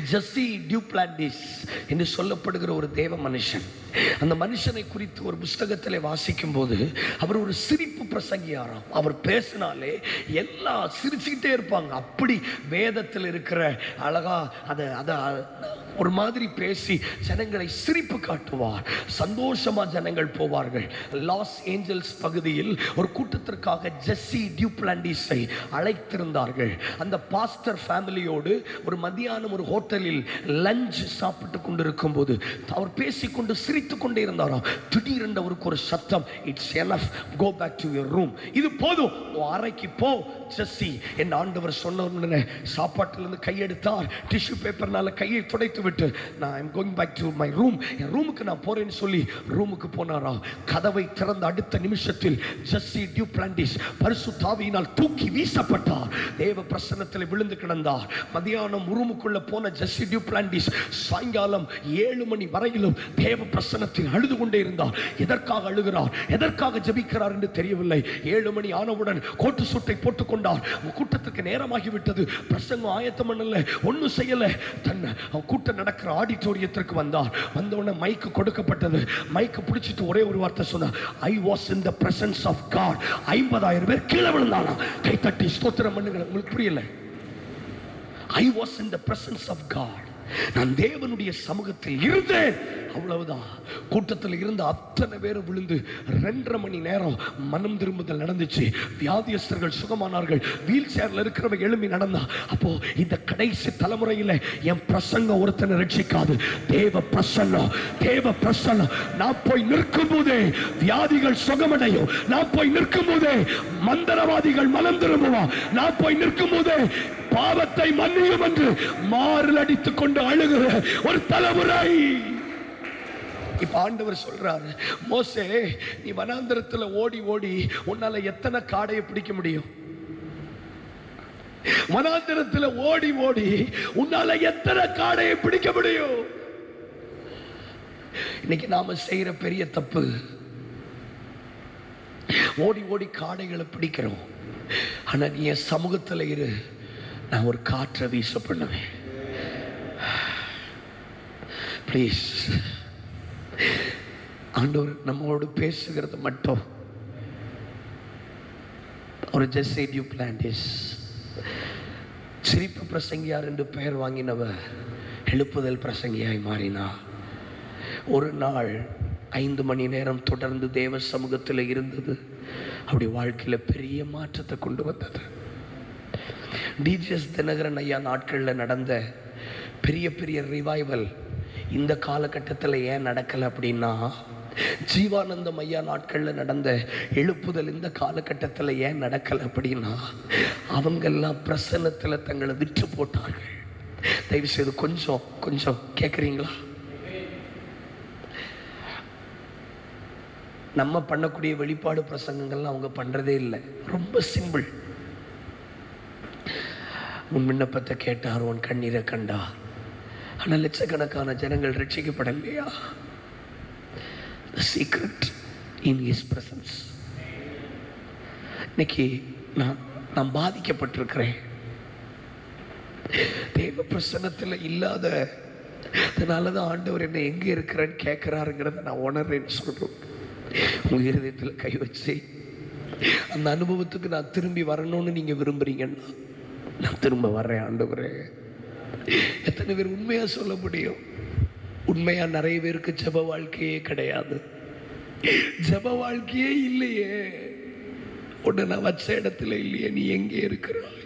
ஜெஸ்ஸி டியூப்ளாண்டிஸ் என்று சொல்லப்படுகிற ஒரு தேவ மனுஷன். அந்த மனுஷனை குறித்து ஒரு புஸ்தகத்தில் வாசிக்கும் போது அவர் ஒரு சிரிப்பு பிரசங்கியாராம். அவர் பேசினாலே எல்லாம் சிரிச்சுக்கிட்டே இருப்பாங்க. அப்படி வேதத்தில் இருக்கிற அழகா அதை ஒரு மாதிரி பேசி ஜனங்களை சிரிப்பு காட்டுவார். சந்தோஷமா ஜனங்கள் போவார்கள். லாஸ் ஏஞ்சல்ஸ் பகுதியில் ஒரு கூட்டத்திற்காக ஜெஸ்ஸி டியூப்ளாண்டிஸை அழைத்திருந்தார்கள். அந்த பாஸ்டர் ஃபேமிலியோடு ஒரு மத்தியானம் ஒரு ஹோட்டலில் லஞ்ச் சாப்பிட்டு கொண்டிருக்கும் போது அவர் பேசிக்கொண்டு சிரித்து கொண்டே இருந்தாராம். திடீரென்று அவருக்கு ஒரு சத்தம், it's enough, go back to your room, இது போதும், அறைக்கு போ ஜெஸ்ஸி என் ஆண்டவர் சொன்ன உடனே சாப்பாட்டிலிருந்து கையெடுத்தார். டிஷ்யூ பேப்பர்னால கையை துடைத்து விட்டு, நான் I'm going back to my room, என் ரூமுக்கு நான் போறேன்னு சொல்லி ரூமுக்கு போனாரா. கதவை திறந்த அடுத்த நிமிஷத்தில் ஜெஸ்ஸி டியூப்ளாண்டிஸ் பரிசுத்த ஆவியினால் தூக்கி வீசப்பட்டார். தேவ பிரசன்னத்தில் விழுந்து கிடந்தார். மதியானம் ரூமுக்குள்ள போன ஜெஸ்ஸி டியூப்ளாண்டிஸ் சாயங்காலம் 7 மணி வரையிலும் தேவ பிரசன்னத்தில் அழுது கொண்டே இருந்தார். எதற்காக அழுகிறார், எதற்காக ஜெபிக்கிறார் என்று தெரியவில்லை. 7 மணி ஆனவுடன் கோட்டு சூட்டை போட்டுக் கொண்டார். கூட்டத்துக்கு நேரமாகிவிட்டது. பிரசங்கம் ஆயத்தம் பண்ணல, ஒன்னும் செய்யல. தன் கூட்டம் நடக்கிற ஆடிட்டோரியத்திற்கு வந்தார். வந்தவுடனே மைக்கு கொடுக்கப்பட்டது. மைக்கு பிடிச்சிட்டு ஒரே ஒரு வார்த்தை சொன்னார், I was in the presence of God. 50,000 பேர் கீழே விழுந்தானா. கை தட்டி ஸ்தோத்திரம் பண்ணுங்க. உங்களுக்கு புரியல? I was in the presence of God. நான் தேவனுடைய சமூகத்தில் இருந்தேன், அவ்வளவுதான். கூட்டத்தில் இருந்த அத்தனை பேரும் விழுந்து 2.5 மணி நேரம் மனம் திரும்புதல் நடந்துச்சு. வியாதியஸ்தர்கள் சுகமானார்கள். வீல் சேர்ல இருக்கிறவங்க எழும்பி நடந்தா. அப்போ இந்த கடைசி தலைமுறையில் என் பிரசங்கம் ஒருத்தனை ரட்சிக்காது. தேவ பிரசன்னம், தேவ பிரசன்னம். நான் போய் நிற்கும் போதே வியாதிகள் சுகமடையும். நான் போய் நிற்கும் போதே மந்திரவாதிகள் மனம் திரும்புவான். நான் போய் நிற்கும் போதே பாவத்தை மன்னியும் என்று மாறில் அடித்துக் கொண்டு அழுகிற ஒரு தலைமுறை. இப்ப ஆண்டவர் சொல்றாரு, மோசே நீ வனாந்தரத்துல ஓடி ஓடி உன்னால எத்தனை காடையை பிடிக்க முடியும்? வனாந்தரத்துல ஓடி ஓடி உன்னால எத்தனை காடையை பிடிக்க முடியும்? இன்னைக்கு நாம செய்யற பெரிய தப்பு, ஓடி ஓடி காடைகளை பிடிக்கிறோம். ஆனா நீ என் சமூகத்துல இரு, நான் ஒரு காற்றை வீச பண்ணுவேன். ப்ளீஸ், ஆண்டவர் நம்மோடு பேசுகிறது மட்டும். ஒரு ஜெஸ்ஸி டியூப்ளாண்டிஸ் சிரிப்பு பிரசங்கியார் என்று பெயர் வாங்கினவர் எழுப்புதல் பிரசங்கியாய் மாறினார். ஒரு நாள் 5 மணி நேரம் தொடர்ந்து தேவ சமூகத்தில் இருந்தது அப்படி வாழ்க்கையில் பெரிய மாற்றத்தை கொண்டு வந்தது. டிஜிஎஸ் தினகரன் ஐயா நாட்களில் நடந்த பெரிய பெரிய ரிவைவல் இந்த காலகட்டத்தில் ஏன் நடக்கலை அப்படின்னா, ஜீவானந்தம் ஐயா நாட்களில் நடந்த எழுப்புதல் இந்த காலகட்டத்தில் ஏன் நடக்கலை அப்படின்னா, அவங்கெல்லாம் பிரசன்னத்தில் தங்களை விற்று போட்டார்கள். தயவு செய்து கொஞ்சம் கொஞ்சம் கேட்குறீங்களா? நம்ம பண்ணக்கூடிய வெளிப்பாடு பிரசங்கங்கள்லாம் அவங்க பண்ணுறதே இல்லை. ரொம்ப சிம்பிள். உன் விண்ணப்பத்தை கேட்டார், உன் கண்ணீரை கண்டார். ஆனால் லட்சக்கணக்கான ஜனங்கள் ரட்சிக்கப்படலையா? The secret in his presence. இன்னைக்கு நான் பாதிக்கப்பட்டிருக்கிறேன். தேவ பிரசன்னத்தில் இல்லாத அதனாலதான் ஆண்டவர் என்ன எங்கே இருக்கிறேன்னு கேட்கிறாருங்கிறத நான் உணர்றேன்னு சொல்றேன். உங்க இருதயத்தில் கை வச்சு அந்த அனுபவத்துக்கு நான் திரும்பி வரணும்னு நீங்க விரும்புறீங்கன்னா, நான் திரும்ப வர்றேன் ஆண்டவரே. எத்தனை பேர் உண்மையா சொல்ல முடியும்? உண்மையா நிறைய பேருக்கு ஜெப வாழ்க்கையே கிடையாது. ஜெப வாழ்க்கையே இல்லையே. உன்னை நான் வச்ச இடத்துல இல்லையே. நீ எங்கே இருக்கிறாய்?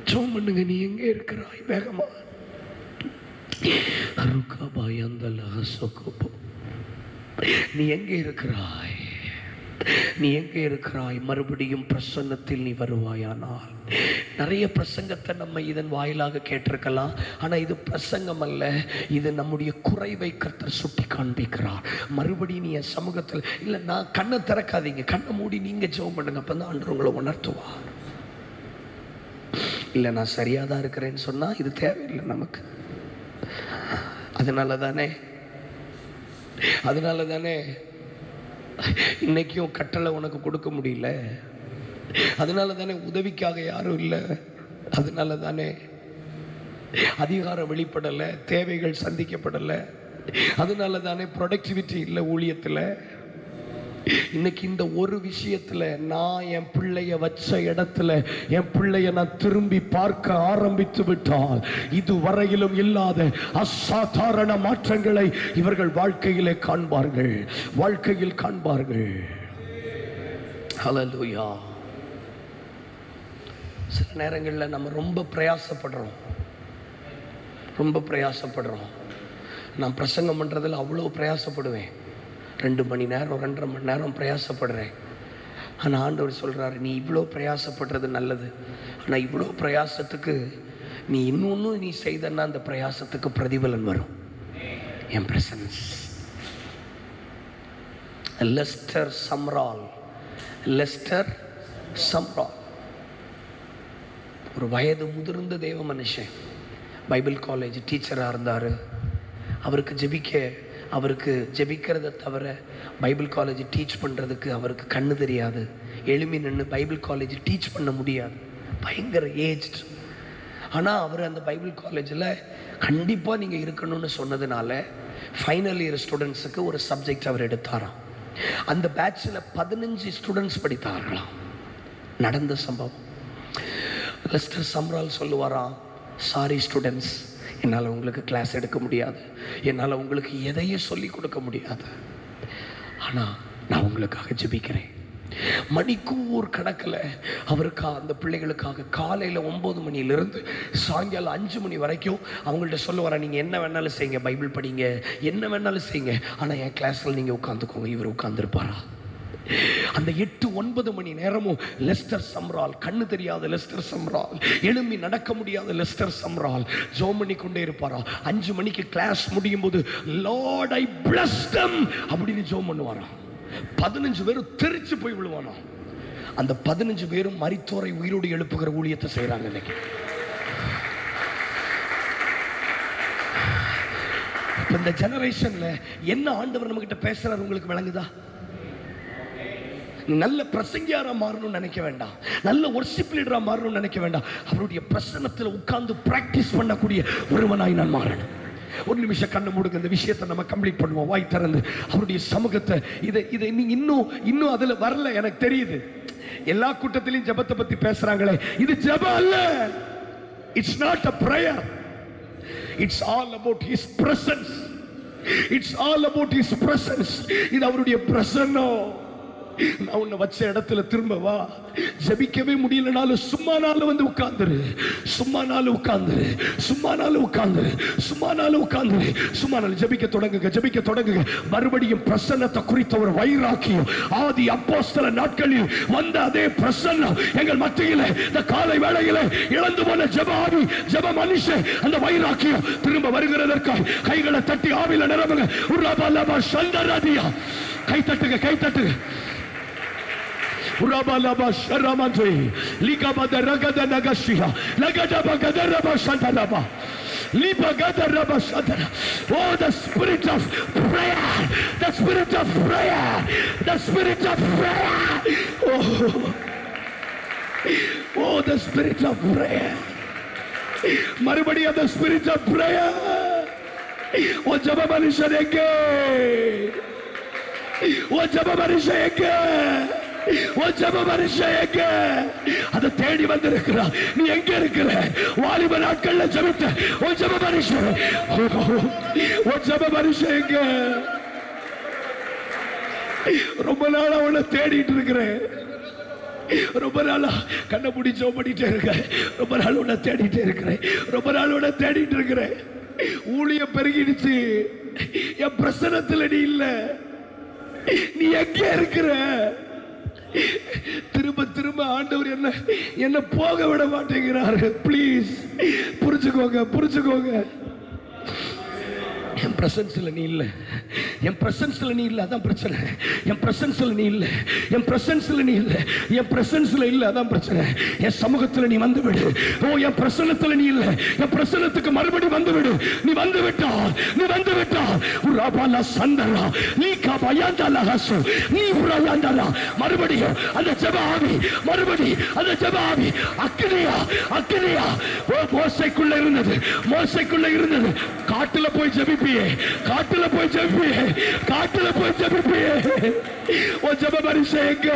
ஜெபம் பண்ணுங்க. நீ எங்கே இருக்கிறாய்? வேகமா நீ எங்கே இருக்கிறாய்? நீ எங்கே இருக்கிறாய்? மறுபடியும் பிரசன்னத்தில் நீ வருவாயானால். நிறைய பிரசங்கத்தை நம்ம இதன் வாயிலாக கேட்டிருக்கலாம். ஆனால் இது பிரசங்கம் அல்ல, இது நம்முடைய குறைவை கர்த்தர் சுட்டி காண்பிக்கிறார். மறுபடியும் நீ என் சமூகத்தில் இல்லை. நான் கண்ணை திறக்காதீங்க, கண்ணை மூடி நீங்கள் ஜெபம் பண்ணுங்க. அப்போ தான் ஆண்டவர் உங்களை உணர்த்துவார். இல்லை நான் சரியாக தான் இருக்கிறேன்னு சொன்னால் இது தேவையில்லை நமக்கு. அதனால தானே இன்னைக்கும் கட்டளை உனக்கு கொடுக்க முடியல. அதனால தானே உதவிக்காக யாரும் இல்லை. அதனால தானே அதிகாரம் வெளிப்படலை, தேவைகள் சந்திக்கப்படலை. அதனால தானே ப்ரொடக்டிவிட்டி இல்லை ஊழியத்தில். இன்னைக்கு இந்த ஒரு விஷயத்துல நான் என் பிள்ளைய வச்ச இடத்துல என் பிள்ளைய நான் திரும்பி பார்க்க ஆரம்பித்து விட்டால் இதுவரையிலும் இல்லாத அசாதாரண மாற்றங்களை இவர்கள் வாழ்க்கையிலே காண்பார்கள், வாழ்க்கையில் காண்பார்கள். ஹல்லேலூயா. சில நேரங்களில் நம்ம ரொம்ப பிரயாசப்படுறோம். நான் பிரசங்கம் பண்ணுறதில் அவ்வளோ பிரயாசப்படுவேன். 2 மணி நேரம் 2.5 மணி நேரம் பிரயாசப்படுறேன். ஆனால் ஆண்டவர் சொல்கிறாரு, நீ இவ்வளோ பிரயாசப்படுறது நல்லது, ஆனால் இவ்வளோ பிரயாசத்துக்கு நீ இன்னொன்று நீ செய்தன்னா அந்த பிரயாசத்துக்கு பிரதிபலன் வரும், என் பிரசன்ஸ். லெஸ்டர் சம்ரால் ஒரு வயது முதிர்ந்த தேவ மனுஷன், பைபிள் காலேஜ் டீச்சராக இருந்தார். அவருக்கு ஜெபிக்கிறத தவிர பைபிள் காலேஜ் டீச் பண்ணுறதுக்கு அவருக்கு கண்ணு தெரியாது. எழுமி நின்று பைபிள் காலேஜ் டீச் பண்ண முடியாது, பயங்கர ஏஜ்டு. ஆனால் அவர் அந்த பைபிள் காலேஜில் கண்டிப்பாக நீங்கள் இருக்கணும்னு சொன்னதுனால ஃபைனல் இயர் ஸ்டூடெண்ட்ஸுக்கு ஒரு சப்ஜெக்ட் அவர் எடுத்தாராம். அந்த பேட்சில் 15 ஸ்டூடெண்ட்ஸ் படித்தார்களாம். நடந்த சம்பவம். லெஸ்டர் சம்ரால் சொல்லுவாராம், சாரி ஸ்டூடெண்ட்ஸ், என்னால் உங்களுக்கு கிளாஸ் எடுக்க முடியாது, என்னால் உங்களுக்கு எதையும் சொல்லிக் கொடுக்க முடியாது, ஆனால் நான் உங்களுக்காக ஜெபிக்கிறேன். மணிக்கூர் கணக்கில் அவருக்கா அந்த பிள்ளைகளுக்காக காலையில் 9 மணியிலிருந்து சாயங்காலம் 5 மணி வரைக்கும் அவங்கள்ட்ட சொல்லுவாரா, நீங்கள் என்ன வேணாலும் செய்யுங்க, பைபிள் படிங்க, என்ன வேணாலும் செய்யுங்க, ஆனால் என் கிளாஸில் நீங்கள் உட்காந்துக்கோங்க. இவர் உட்காந்துருப்பாரா? அந்த 8-9 மணி நேரமும் லெஸ்டர் சம்ரால், கண்ணு தெரியாத லெஸ்டர் சம்ரால், எழும்பி நடக்க முடியாத லெஸ்டர் சம்ரால் ஜெபம் பண்ணி கொண்டே இருப்பாரா. 5 மணிக்கு கிளாஸ் முடியும் போது லார்ட் ஐ பிளஸ் தம் அப்படின்னு ஜெபம் பண்ணுவாராம். 15 பேரும் தெரிச்சு போய் விழுவானா. அந்த 15 பேரும் மரித்தோரை உயிரோடு எழுப்புகிற ஊழியத்தை செய்யறாங்க. இன்னைக்கு இந்த ஜெனரேஷன்ல என்ன ஆண்டவர் நம்ம கிட்ட பேசுறாரு உங்களுக்கு விளங்குதா? நல்ல பிரசங்கியாரா மாறணும்னு நினைக்க வேண்டாம், நல்ல வொர்ஷிப் லீடரா மாறணும்னு நினைக்க வேண்டாம். அவருடைய பிரசன்னத்தில் உட்கார்ந்து பிராக்டிஸ் பண்ணக்கூடிய ஒருவனாய் நான் மாறணும். ஒரு நிமிஷம் கண்ணு மூடுங்க, இந்த விஷயத்தை நம்ம கம்ப்ளீட் பண்ணுவோம். வாய் திறந்து அவருடைய சமூகத்தை இதை நீங்க இன்னும் அதுல வரல. எனக்கு தெரியுது எல்லா கூட்டத்திலையும் ஜெபத்தை பத்தி பேசுறாங்களே, இது ஜெபம் அல்ல. It's not a prayer, it's all about his presence. It's all about his presence. இது அவருடைய பிரசன்னம். நான் உன்னை வச்ச இடத்துல திரும்ப வா. ஜெபிக்கவே முடியலனாலும் சும்மானாலும் வந்து உட்கார்ந்துரு, சும்மானாலும் ஜெபிக்க தொடங்குங்க. மறுபடியும் பிரசன்னத்தை குறித்த ஒரு வைராக்கியம், ஆதி அப்போஸ்தல நாட்களில் வந்த அதே பிரசன்னம் எங்கள் மத்தியில இந்த காலை வேளையில இழந்து போன ஜெபாவி ஜெப மனுஷன் அந்த வைராக்கியம் திரும்ப வருகிறதற்காக கைகளை தட்டி ஆவில நிரம்புங்க. உர்ராபாலாபா சந்தராதியா, கை தட்டுங்க. Urabalaba sharamantwe ligabada ragada nagashia lagada bagada bashantalaba libagada rabashantala. Oh, the spirit of prayer, the spirit of prayer, the spirit of prayer. Oh, the spirit of prayer. Marubadiya, the spirit of prayer. Oh, jababanishareke, oh, jababanishareke, அதை தேடி வந்திருக்கிறார். நீ எங்க இருக்கிற? வாலிப நாட்கள்ல ஜெபித்த ஓ ஜெப மனுஷன், எங்க? ரொம்ப நாளா உன்னை தேடிட்டு இருக்கிறேன். ரொம்ப நாளா கண்ணை மூடி ஜெபம் பண்ணிட்டே இருக்கேன். ரொம்ப நாள் உன்னை தேடிட்டு இருக்கிறேன். ஊழியம் பெருகிடுச்சு, என் பிரசனத்துல நீ இல்ல. நீ எங்க இருக்கிற? திரும்ப ஆண்டவர் என்ன போக விட மாட்டேங்கிறாரு. ப்ளீஸ் புரிஞ்சுக்கோங்க. என் பிரசன்ஸ்ல நீ இல்ல, அதான் பிரச்சனை. என் பிரசன்ஸ்ல இல்ல, அதான் பிரச்சனை. என் சமூகத்துல நீ வந்து விடு. ஓ, என் பிரசன்னத்துல நீ இல்ல, என் பிரசன்னத்துக்கு மறுபடி வந்து விடு. நீ வந்து விட்டால் உராபாலா சந்தரா நீ காபாயாந்தலா ஹசு நீ உராயாந்தலா மறுபடியும் அந்த ஜெபாவி அக்கினியா ஓ மோசைக்குள்ள இருந்தது. காட்டுல போய் ஜெபிப்பியே, காட்டுல போய் ஜெபிப்பியே. உன் ஜெப மனுஷன் எங்க?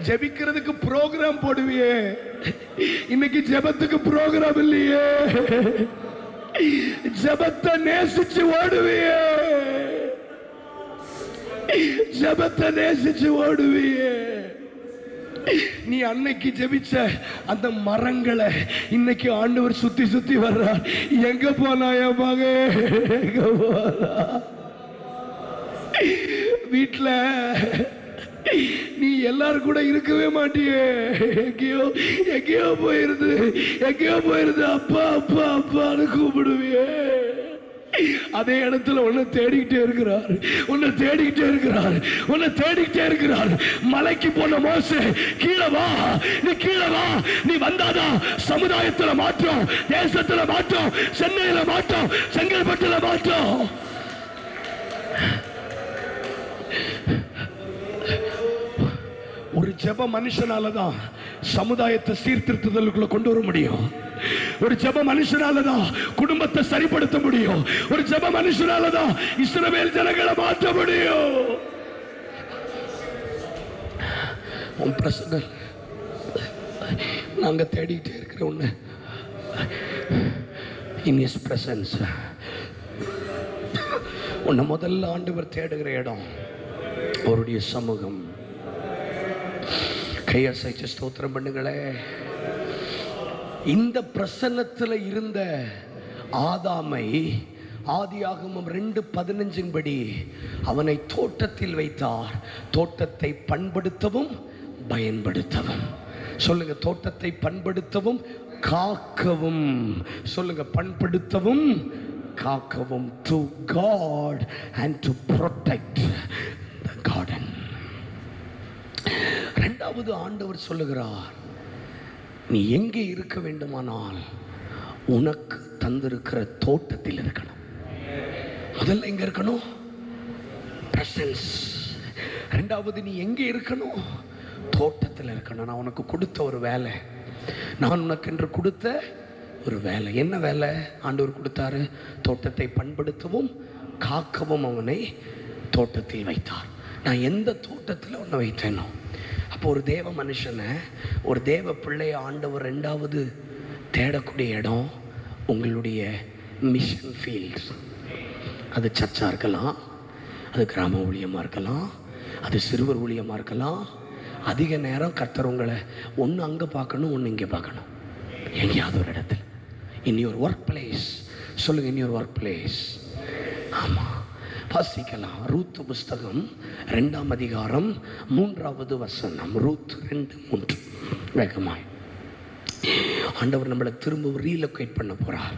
ஜெபிக்கிறதுக்கு ப்ரோக்ராம் போடுவியே, இன்னைக்கு ஜெபத்துக்கு ப்ரோக்ராம் இல்லையே. ஜெபத்தை நேசிச்சு ஓடுவியே, ஜெபத்தை நேசிச்சு ஓடுவியே. நீ அன்னைக்கு ஜெபிச்ச அந்த மரங்களை இன்னைக்கு ஆண்டவர் சுத்தி சுத்தி வர்றார். எங்க போனா என் மகன், எங்க போனா? வீட்டுல நீ எல்லாரும் கூட இருக்கவே மாட்டியே, எங்கேயோ எங்கேயோ போயிருது அப்பா அப்பா அப்பான்னு கூப்பிடுவியே. அதே இடத்துல உன்னை தேடிக்கிட்டே இருக்கிறார். மலைக்கு போன மோசே, கீழே வா, நீ வந்தாதான் சமுதாயத்துல மாற்றம், தேசத்துல மாற்றம், சென்னையில மாற்றம், செங்கல்பட்டுல மாற்றம். ஒரு ஜெப மனுஷனாலதான் சமுதாயத்தை சீர்திருத்துதலுக்குள்ள கொண்டு வர முடியும். ஒரு ஜெப மனுஷனாலதான் குடும்பத்தை சரிப்படுத்த முடியும். ஒரு ஜெப மனுஷனாலதான் இஸ்ரவேல் ஜனங்களை மாற்ற முடியும். உன் பிரசன்னம் நாங்க தேடிட்டே இருக்கிற ஒண்ணு, இன் ஹிஸ் பிரசன்ஸ். உன்னை முதல்ல ஆண்டவர் தேடுகிற இடம் அவருடைய சமூகம். கையசைச்சு ஸ்தோத்திரம் பண்ணுங்களே. இந்த பிரசன்னத்தில் இருந்த ஆதாமை ஆதியாகமம் 2:15 படி அவனை தோட்டத்தில் வைத்தார். தோட்டத்தை பண்படுத்தவும் பயன்படுத்தவும். சொல்லுங்க, தோட்டத்தை பண்படுத்தவும் காக்கவும். சொல்லுங்க, பண்படுத்தவும் காக்கவும். To God and to protect the garden. இரண்டாவது ஆண்டவர் சொல்லுகிறார், நீ எங்கே இருக்க வேண்டுமானால் உனக்கு தந்திருக்கிற தோட்டத்தில் இருக்கணும். முதல்ல எங்க இருக்கணும்? பிரசன்ஸ். இரண்டாவது நீ எங்கே இருக்கணும்? தோட்டத்தில் இருக்கணும். நான் உனக்கு கொடுத்த ஒரு வேலை, நான் உனக்கு என்று கொடுத்த ஒரு வேலை. என்ன வேலை ஆண்டவர் கொடுத்தாரு? தோட்டத்தை பண்படுத்தவும் காக்கவும் அவனை தோட்டத்தில் வைத்தார். நான் எந்த தோட்டத்தில் உன்னை வைத்தேனோ, அப்போ ஒரு தேவ மனுஷனை, ஒரு தேவ பிள்ளைய ஆண்டவர் ரெண்டாவது தேடக்கூடிய இடம் உங்களுடைய மிஷன் ஃபீல்ட்ஸ். அது சர்ச்சாக இருக்கலாம், அது கிராம ஊழியமாக இருக்கலாம், அது சிறுவர் ஊழியமாக இருக்கலாம். அதிக நேரம் கர்த்தர் உங்களை ஒன்று அங்கே பார்க்கணும், ஒன்று இங்கே பார்க்கணும், எங்கேயாவது ஒரு இடத்துல. In your work place. சொல்லுங்கள், இன் யுவர் ஒர்க் பிளேஸ். ஆமாம், வாசிக்கலாம். ரூத் புஸ்தகம் 2ஆம் அதிகாரம் 3வது வசனம். ரூத் 2:3. வேகமாய் ஆண்டவர் நம்மளை திரும்ப ரீலொகேட் பண்ண போறார்.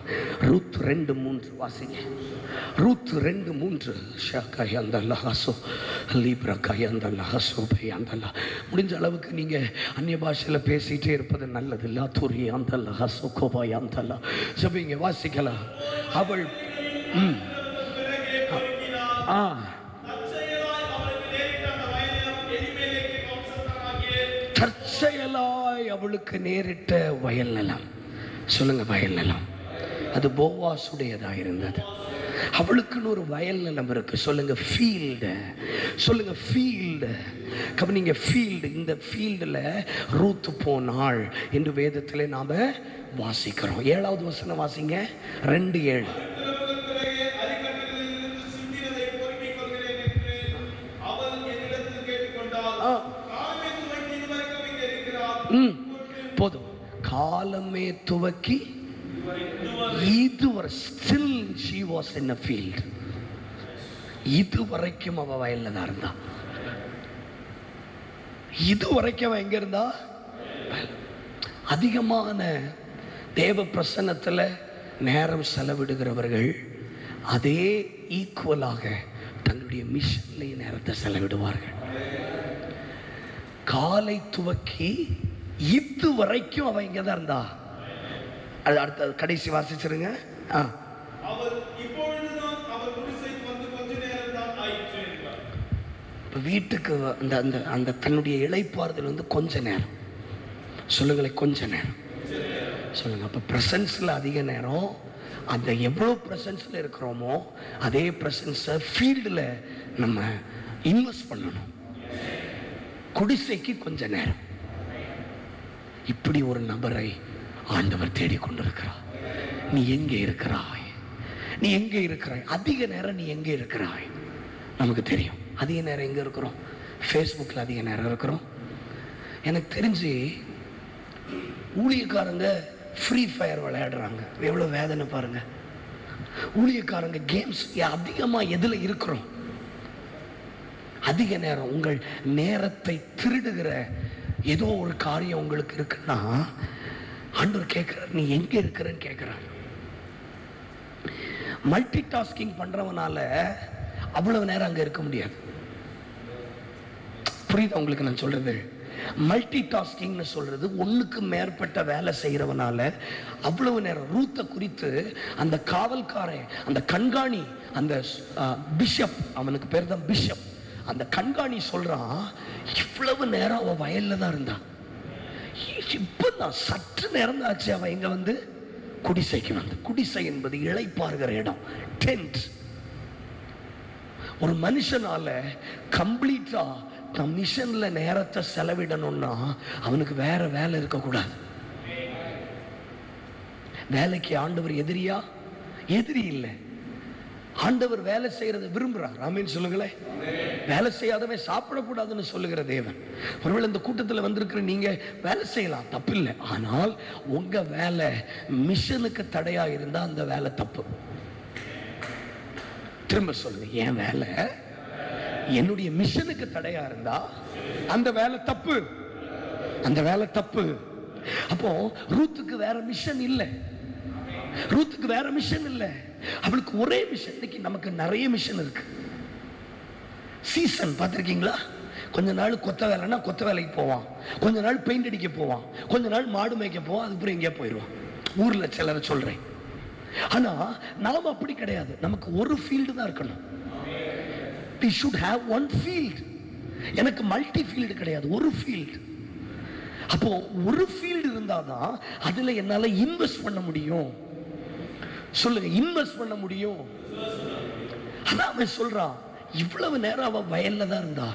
ரூத் 2:3 வாசிங்க. ரூத் 2:3. முடிஞ்ச அளவுக்கு நீங்க அந்நிய பாஷையில் பேசிட்டே இருப்பது நல்லது. ஜெபிங்க, வாசிக்கலாம். அவள் தற்செயலாய் அவளுக்கு நேரிட்ட வயல் நிலம். சொல்லுங்க, வயல் நிலம். அது போவாசுடையதா இருந்தது. அவளுக்குன்னு ஒரு வயல் நிலம் இருக்கு. சொல்லுங்க, ஃபீல்டு. சொல்லுங்க, ஃபீல்டு. கவனிங்க, ஃபீல்டு. இந்த ஃபீல்டில் ரூத் போனாள் என்று வேதத்திலே நாம வாசிக்கிறோம். 7வது வசனம் வாசிங்க. 2:7. போதும். காலமே துவக்கி இதுவரை still she was in a field. இதுவரைக்கும் அவ வயல்ல தான் இருந்தா. இதுவரைக்கும் அவ எங்க இருந்தா? அதிகமான தேவ பிரசன்னத்துல நேரம் செலவிடுகிறவர்கள் அதே ஈக்குவலாக தன்னுடைய மிஷன்ல நேரத்தை செலவிடுவார்கள். காலை துவக்கி இது வரைக்கும் அவ இங்க தான் இருந்தா. அது அடுத்த கடைசி வாசிச்சிருங்க. வீட்டுக்கு அந்த அந்த தன்னுடைய இளைப்பாறுதல் கொஞ்ச நேரம். சொல்லுங்களேன், கொஞ்ச நேரம். சொல்லுங்க. அப்ப பிரசன்ஸ்ல அதிக நேரம், அந்த எவ்வளவு பிரசன்ஸ்ல இருக்கிறோமோ அதே பிரசன்ஸை ஃபீல்டில் நம்ம இன்வெஸ்ட் பண்ணணும். குடிசைக்கு கொஞ்ச நேரம். இப்படி ஒரு நபரை ஆண்டவர் தேடிக்கொண்டிருக்கிறார். நீ எங்கே இருக்கிறாய்? நீ எங்கே இருக்கிறாய்? அதிக நேரம் நீ எங்கே இருக்கிறாய்? நமக்கு தெரியும் அதிக நேரம் எங்கே இருக்கிறோம். ஃபேஸ்புக்கில் அதிக நேரம் இருக்கிறோம். எனக்கு தெரிஞ்சு ஊழியக்காரங்க ஃப்ரீ ஃபயர் விளையாடுறாங்க. எவ்வளோ வேதனை பாருங்க. ஊழியக்காரங்க கேம்ஸ் அதிகமாக எதில் இருக்கிறோம்? அதிக நேரம். உங்கள் நேரத்தை திருடுகிற ஏதோ ஒரு காரியம் உங்களுக்கு இருக்குன்னா ஆண்டவர் கேட்கிறார், நீ எங்க இருக்கிறன்னு கேட்கிறார். மல்டி டாஸ்கிங் பண்றவனால அவ்வளவு நேரம் அங்க இருக்க முடியாது. புரியுதா உங்களுக்கு நான் சொல்றது? மல்டி டாஸ்கிங் சொல்றது ஒண்ணுக்கு மேற்பட்ட வேலை செய்யறவனால அவ்வளவு நேரம். ரூத்தை குறித்து அந்த காவல்காரன், அந்த கண்காணி, அந்த பிஷப், அவனுக்கு பேர் தான் பிஷப், அந்த கண்காணி சொல்றான், இவ்வளவு நேரம் அவன் வயல்ல தான் இருந்தான். இப்பதான் சற்று நேரம் தான் ஆச்சு அவன் இங்க வந்து குடிசைக்கு வந்து. குடிசை என்பது இளைப்பாறுகிற இடம், டென்ட். ஒரு மனுஷனால கம்ப்ளீட்டா தம் மிஷன்ல நேரத்தை செலவிடணும்னா அவனுக்கு வேற வேலை இருக்கக்கூடாது. வேலைக்கு ஆண்டவர் எதிரியா? எதிரி இல்லை. ஆண்டவர் வேலை செய்யறதை விரும்புறார். ஆமென் சொல்லுங்களேன். வேலை செய்யாதவன் சாப்பிடக்கூடாதுன்னு சொல்லுகிற தேவன். ஒருவேளை இந்த கூட்டத்தில் வந்திருக்கிற நீங்க வேலை செய்யலாம், தப்பு இல்லை. ஆனால் உங்க வேலை மிஷனுக்கு தடையா இருந்தா அந்த வேலை தப்பு. திரும்ப சொல்லுங்க, என் வேலை என்னுடைய மிஷனுக்கு தடையா இருந்தா அந்த வேலை தப்பு. அந்த வேலை தப்பு. அப்போ ரூத்துக்கு வேற மிஷன் இல்லை. ரூத்துக்கு வேற மிஷன் இல்லை. அவளுக்கு ஒரே மிஷன். இன்னைக்கு நமக்கு நிறைய மிஷன் இருக்கு. சீசன் பார்த்துருக்கீங்களா? கொஞ்ச நாள் கொத்த வேலைன்னா கொத்த வேலைக்கு போவான், கொஞ்ச நாள் பெயிண்ட் அடிக்க போவான், கொஞ்ச நாள் மாடு மேய்க்க போவான், அதுக்கப்புறம் எங்கேயா போயிடுவான். ஊர்ல சிலரை சொல்றேன். ஆனா நாம அப்படி கிடையாது. நமக்கு ஒரு ஃபீல்டு தான் இருக்கணும். we should have one field. எனக்கு மல்டி ஃபீல்டு கிடையாது, ஒரு ஃபீல்டு. அப்போ ஒரு ஃபீல்டு இருந்தாதான் அதுல என்னால இன்வெஸ்ட் பண்ண முடியும். சொல்லுங்க, இன்வெஸ்ட் பண்ண முடியும். அதான் அவன் சொல்றான், இவ்வளவு நேரம் அவன் வயல்ல தான் இருந்தா.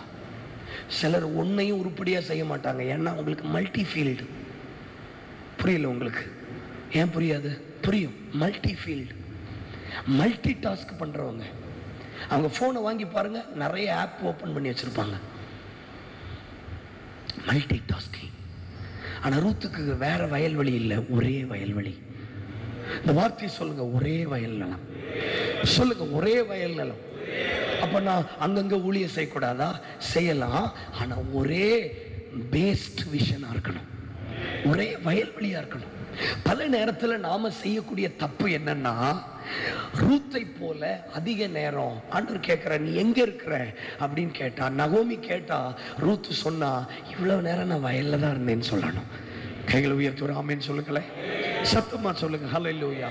சிலர் ஒன்னையும் உருப்படியா செய்ய மாட்டாங்க. ஏன்னா உங்களுக்கு மல்டி ஃபீல்டு. புரியல உங்களுக்கு? ஏன் புரியாது? புரியும். மல்டி ஃபீல்டு, மல்டி டாஸ்க் பண்றவங்க. அவங்க போனை வாங்கி பாருங்க, நிறைய ஆப் ஓபன் பண்ணி வச்சிருப்பாங்க. Multi tasking. ஆனா ரூத்துக்கு வேற வயல்வெளி இல்லை, ஒரே வயல்வெளி. இந்த வார்த்தையை சொல்லுங்க, ஒரே வயல் நிலம். சொல்லுங்க, ஒரே வயல் நிலம். அப்ப நான் அங்கங்க ஊழியம் செய்யக்கூடாதா? செய்யலாம். ஆனா ஒரே பேஸ்ட் விஷனா இருக்கணும், ஒரே வயல்வெளியா இருக்கணும். பல நேரத்தில் நாம செய்யக்கூடிய தப்பு என்னன்னா, ரூத்தை போல அதிக நேரம் ஆண்டவர் கேட்கிற, நீ எங்க இருக்கிற அப்படின்னு கேட்டா, நகோமி கேட்டா, ரூத்து சொன்னா, இவ்வளவு நேரம் நான் வயல்ல தான் இருந்தேன்னு சொல்லணும். கைகளை உயர்த்தி ஒரு ஆமென் சொல்லுங்களேன். சத்தமா சொல்லுங்க, ஹல்லேலூயா.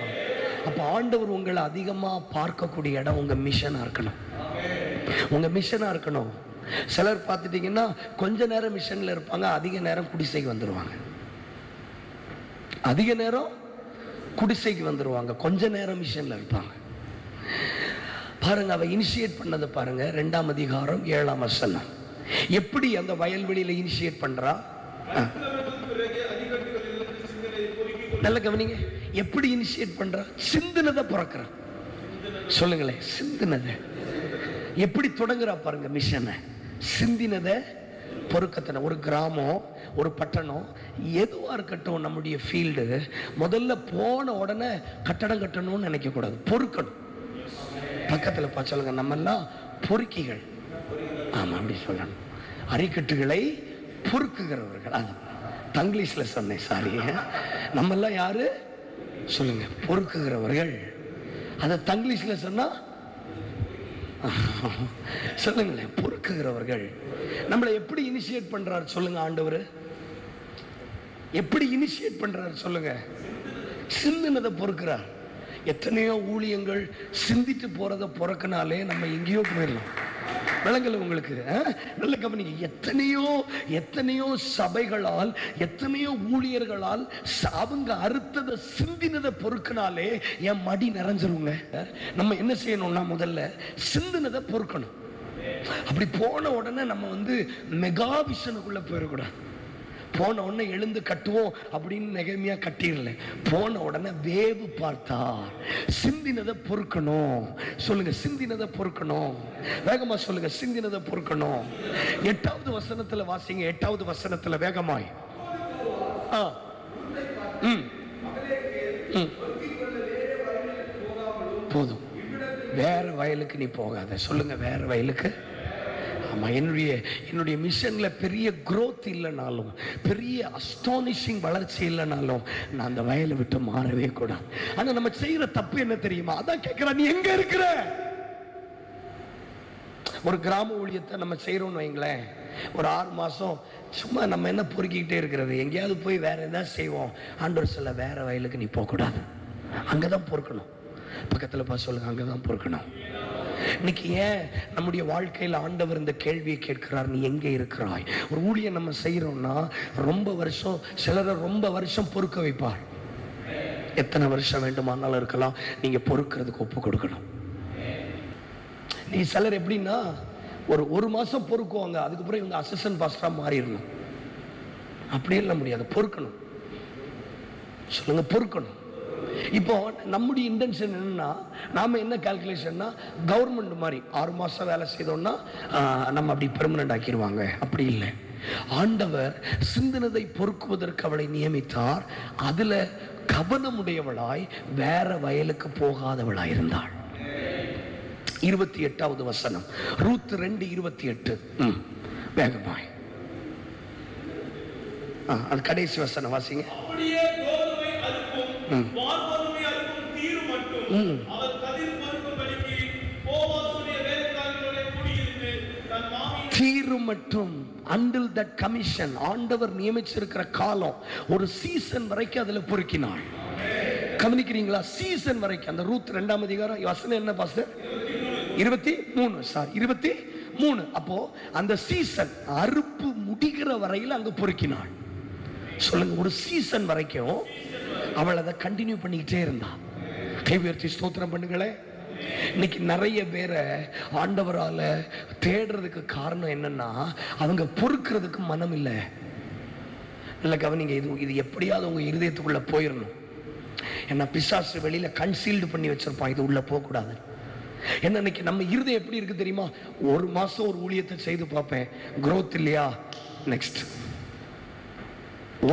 அப்ப ஆண்டவர் உங்களை அதிகமா பார்க்கக்கூடிய இடம் உங்க மிஷனா இருக்கணும். உங்க மிஷனா இருக்கணும். சிலர் பார்த்துட்டீங்கன்னா கொஞ்ச நேரம் மிஷன்ல இருப்பாங்க, அதிக நேரம் குடிசைக்கு வந்துருவாங்க. அதிக நேரம் குடிசைக்கு வந்துருவாங்க, கொஞ்ச நேரம் மிஷன்ல இருப்பாங்க. பாருங்க, அவ இனிஷியேட் பண்ணதை பாருங்க. 2ஆம் அதிகாரம் 7ஆம் வசனம். எப்படி அந்த வயல்வெளியில இனிஷியேட் பண்றா? நல்ல கவனிங்க. எப்படி இனிஷியேட் பண்றா? சிந்தினதை பிறக்கிறா. சொல்லுங்களேன், சிந்தினதை. எப்படி தொடங்குறா பாருங்க மிஷனை. சிந்தினதை பொறுக்கத்தனை. ஒரு கிராமம், ஒரு பட்டணம், எதுவா இருக்கட்டும், நம்முடைய ஃபீல்டு, முதல்ல போன உடனே கட்டடம் கட்டணும்னு நினைக்க கூடாது, பொறுக்கணும். பக்கத்துல சொல்லுங்க, நம்ம எல்லாம் பொறுக்கிகள். ஆமா, அப்படி சொல்லணும். அரிக்கட்டுகளை பொறுக்குகிறவர்கள். அது தங்கிலீஷ்ல சொன்னேன், சாரி. நம்ம எல்லாம் யாரு? சொல்லுங்க, பொறுக்குகிறவர்கள். அத தங்கிலீஷ்ல சொன்னா சொல்லுங்களேன், பொறுக்குகிறவர்கள். நம்மளை எப்படி இனிஷியேட் பண்றாரு சொல்லுங்க ஆண்டவர்? எப்படி இனிஷியேட் பண்றாரு சொல்லுங்க? சிந்தினதை பொறுக்கிறார். எத்தனையோ ஊழியங்கள் சிந்திட்டு போறதை பொறுக்கினாலே நம்ம எங்கேயோ போயிடலாம். விளங்கல உங்களுக்கு? நல்ல கவனிங்க. எத்தனையோ சபைகளால், எத்தனையோ ஊழியர்களால் அவங்க அறுத்ததை சிந்தினதை பொறுக்கினாலே என் மடி நிறைஞ்சிருங்க. நம்ம என்ன செய்யணும்னா முதல்ல சிந்தினதை பொறுக்கணும். அப்படி போன உடனே நம்ம மெகா விஷனுக்குள்ள போயிடக்கூடாது. போன உடனே எழுந்து கட்டுவோம் அப்படின்னு நெகமையா கட்டிடல. போன உடனே வேவு பார்த்தா சிந்தினதை பொறுக்கணும். சொல்லுங்க, சிந்தினதை பொறுக்கணும். வேகமா சொல்லுங்க, சிந்தினதை பொறுக்கணும். 8வது வசனத்துல வாசிங்க. 8வது வசனத்துல வேகமாய். போதும், வேற வயலுக்கு நீ போகாத. சொல்லுங்க, வேற வயலுக்கு. என்னுடைய மிஷன்ல பெரிய growth இல்லைனாலும், பெரிய அஸ்டானிஷிங் வளர்ச்சி இல்லைனாலும் நான் அந்த வயலை விட்டு மாறவே கூடாது. ஆனா நம்ம செய்யற தப்பு என்ன தெரியுமா? அதான் கேட்கிறேன், நீ எங்க இருக்கிற? ஒரு கிராம ஊழியத்தை நம்ம செய்யறோம்னு வைங்களேன், ஒரு 6 மாசம் சும்மா நம்ம என்ன பொறுக்கிக்கிட்டே இருக்கிறது? எங்கேயாவது போய் வேற ஏதாவது செய்வோம். ஆண்டவர் சொல்ல, வேற வயலுக்கு நீ போக கூடாது, அங்கதான் பொறுக்கணும். பக்கத்துல பார்த்து சொல்லுங்க, அங்கதான் பொறுக்கணும். இன்னைக்கு ஏன் நம்முடைய வாழ்க்கையில் ஆண்டவர் இந்த கேள்வியை கேட்கிறார், நீ எங்கே இருக்கிறாய்? ஒரு ஊழியம் நம்ம செய்யறோம்னா ரொம்ப வருஷம், சிலரை ரொம்ப வருஷம் பொறுக்க வைப்பார். எத்தனை வருஷம் வேண்டுமானாலும் இருக்கலாம், நீங்க பொறுக்கிறதுக்கு ஒப்பு கொடுக்கணும். நீ சிலர் எப்படின்னா ஒரு மாசம் பொறுக்குவாங்க, அதுக்கப்புறம் இவங்க அசிஸ்டன்ட் பாஸ்டரா மாறிடணும். அப்படியே இல்லை, முடியாது. பொறுக்கணும். சொல்லுங்க, பொறுக்கணும். இப்போ நம்முடைய இன்டென்ஷன் என்னன்னா, நாம என்ன கால்குலேஷன்னா, கவர்மெண்ட் மாதிரி 6 மாசம் வேலை செய்தோம்னா நம்ம அப்படி பெர்மனன்ட் ஆக்கிடுவாங்க. அப்படி இல்லை. ஆண்டவர் சிந்தனதை பொறுக்குவதற்கு அவளை நியமித்தார். அதுல கவனமுடையவளாய் வேற வயலுக்கு போகாதவளாய் இருந்தாள். 28வது வசனம், ரூத் 2:28. வேகமாய் அது கடைசி வசனம் வாசிங்க. தீரு மட்டும் until that commission, ஆண்டவர் நியமிச்சிருக்கிற காலம், ஒரு சீசன் வரைக்கும் அதுல பொறுக்கினாள். கவனிக்கிறீங்களா? சீசன் வரைக்கும். அந்த ரூத் 2ஆம் அதிகாரம் வசனம் என்ன பாஸ்டர்? 23. அப்போ அந்த சீசன் அறுப்பு முடிகிற வரையில் அங்க பொறுக்கினாள். சொல்லுங்க, ஒரு சீசன் வரைக்கும் அவள் அதை கண்டினியூ பண்ணிக்கிட்டே இருந்தா. கை உயர்த்தி ஸ்தோத்திரம் பண்ணுங்களே. இன்னைக்கு நிறைய பேரை ஆண்டவரால தேடுறதுக்கு காரணம் என்னன்னா, அவங்க பொறுக்கிறதுக்கு மனம் இல்லை. இல்லை கவனிங்க, இது எப்படியாவது உங்க இருதயத்துக்குள்ள போயிடணும். ஏன்னா பிசாசு வெளியில கன்சீல்டு பண்ணி வச்சிருப்பான், இது உள்ள போகக்கூடாது. ஏன்னா இன்னைக்கு நம்ம இருதயம் எப்படி இருக்கு தெரியுமா? 1 மாசம் ஒரு ஊழியத்தை செய்து பார்ப்பேன், growth இல்லையா, நெக்ஸ்ட்.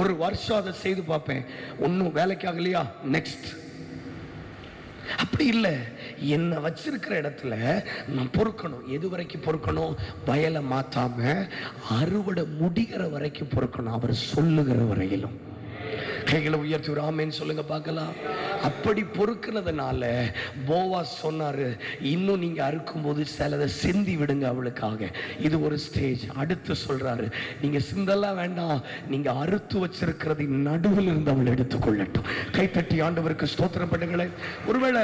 1 வருஷம் அதை செய்து பார்ப்பேன், ஒன்னும் வேலைக்கு ஆகலையா, நெக்ஸ்ட். அப்படி இல்லை. என்ன வச்சிருக்கிற இடத்துல நான் பொறுக்கணும். எது வரைக்கும் பொறுக்கணும்? வயலை மாத்தாம அறுவடை முடிகிற வரைக்கும் பொறுக்கணும், அவர் சொல்லுகிற வரையிலும். கைகளை உயர்த்தி ஒரு ஆமென் சொல்லுங்க பார்க்கலாம். அப்படி பொறுக்கிறதுனால போவாஸ் சொன்னாரு, இன்னும் நீங்க அறுக்கும் போது சிலதை சிந்தி விடுங்க அவளுக்காக. இது ஒரு ஸ்டேஜ். அடுத்து சொல்றாரு, நீங்க சிந்தெல்லாம் வேண்டாம், நீங்க அறுத்து வச்சிருக்கிறது நடுவில் இருந்து அவள் எடுத்துக்கொள்ளட்டும். கைத்தட்டி ஆண்டவருக்கு ஸ்தோத்திரம் பண்ணுங்களேன். ஒருவேளை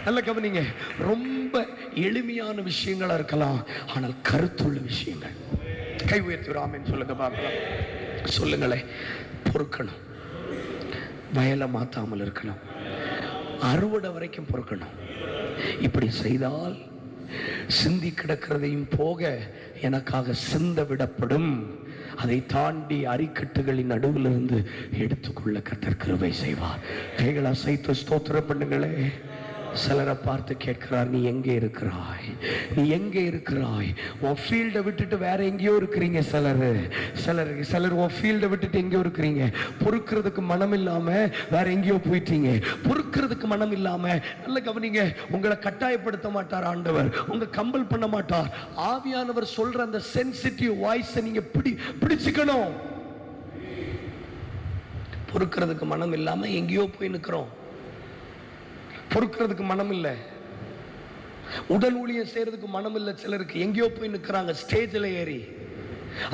நல்ல கவனிங்க, ரொம்ப எளிமையான விஷயங்களா இருக்கலாம், ஆனால் கருத்துள்ள விஷயங்கள். கை உயர்த்தி ஒரு ஆமென் சொல்லுங்க பார்க்கலாம். சொல்லுங்களேன், பொறுக்கணும், வயலை மாத்தாமல் இருக்கணும், அறுவடை வரைக்கும் பொறுக்கணும். இப்படி செய்தால் சிந்தி கிடக்கிறதையும் போக எனக்காக சிந்த விடப்படும். அதை தாண்டி அரிக்கட்டுகளின் நடுவில் இருந்து எடுத்துக்கொள்ள கர்த்தர் கிருபை செய்வார். கைகளை அசைத்து ஸ்தோத்திரம் பண்ணுங்களே. சிலரை பார்த்து கேட்கிறார், நீ எங்கே இருக்கிறாய்? நீ எங்கே இருக்கிறாய்? உன் ஃபீல்டை விட்டுட்டு வேற எங்கேயோ இருக்கிறீங்க. சிலர் உன் ஃபீல்டை விட்டுட்டு எங்கேயோ இருக்கிறீங்க. பொறுக்கிறதுக்கு மனம் இல்லாம வேற எங்கேயோ போயிட்டீங்க. பொறுக்கிறதுக்கு மனம் இல்லாம, நல்ல கவனிங்க, உங்களை கட்டாயப்படுத்த மாட்டார் ஆண்டவர், உங்க கம்பல் பண்ண மாட்டார். ஆவியானவர் சொல்ற அந்த சென்சிட்டிவ் வாய்ஸை நீங்க பிடிச்சுக்கணும். பொறுக்கிறதுக்கு மனம் இல்லாம எங்கேயோ போய் நிற்கிறோம். பொறுக்கிறதுக்கு மனம் இல்லை, உடல் ஊழியம் செய்யறதுக்கு மனம் இல்லை. சிலருக்கு எங்கேயோ போய் நிற்கிறாங்க, ஸ்டேஜில் ஏறி.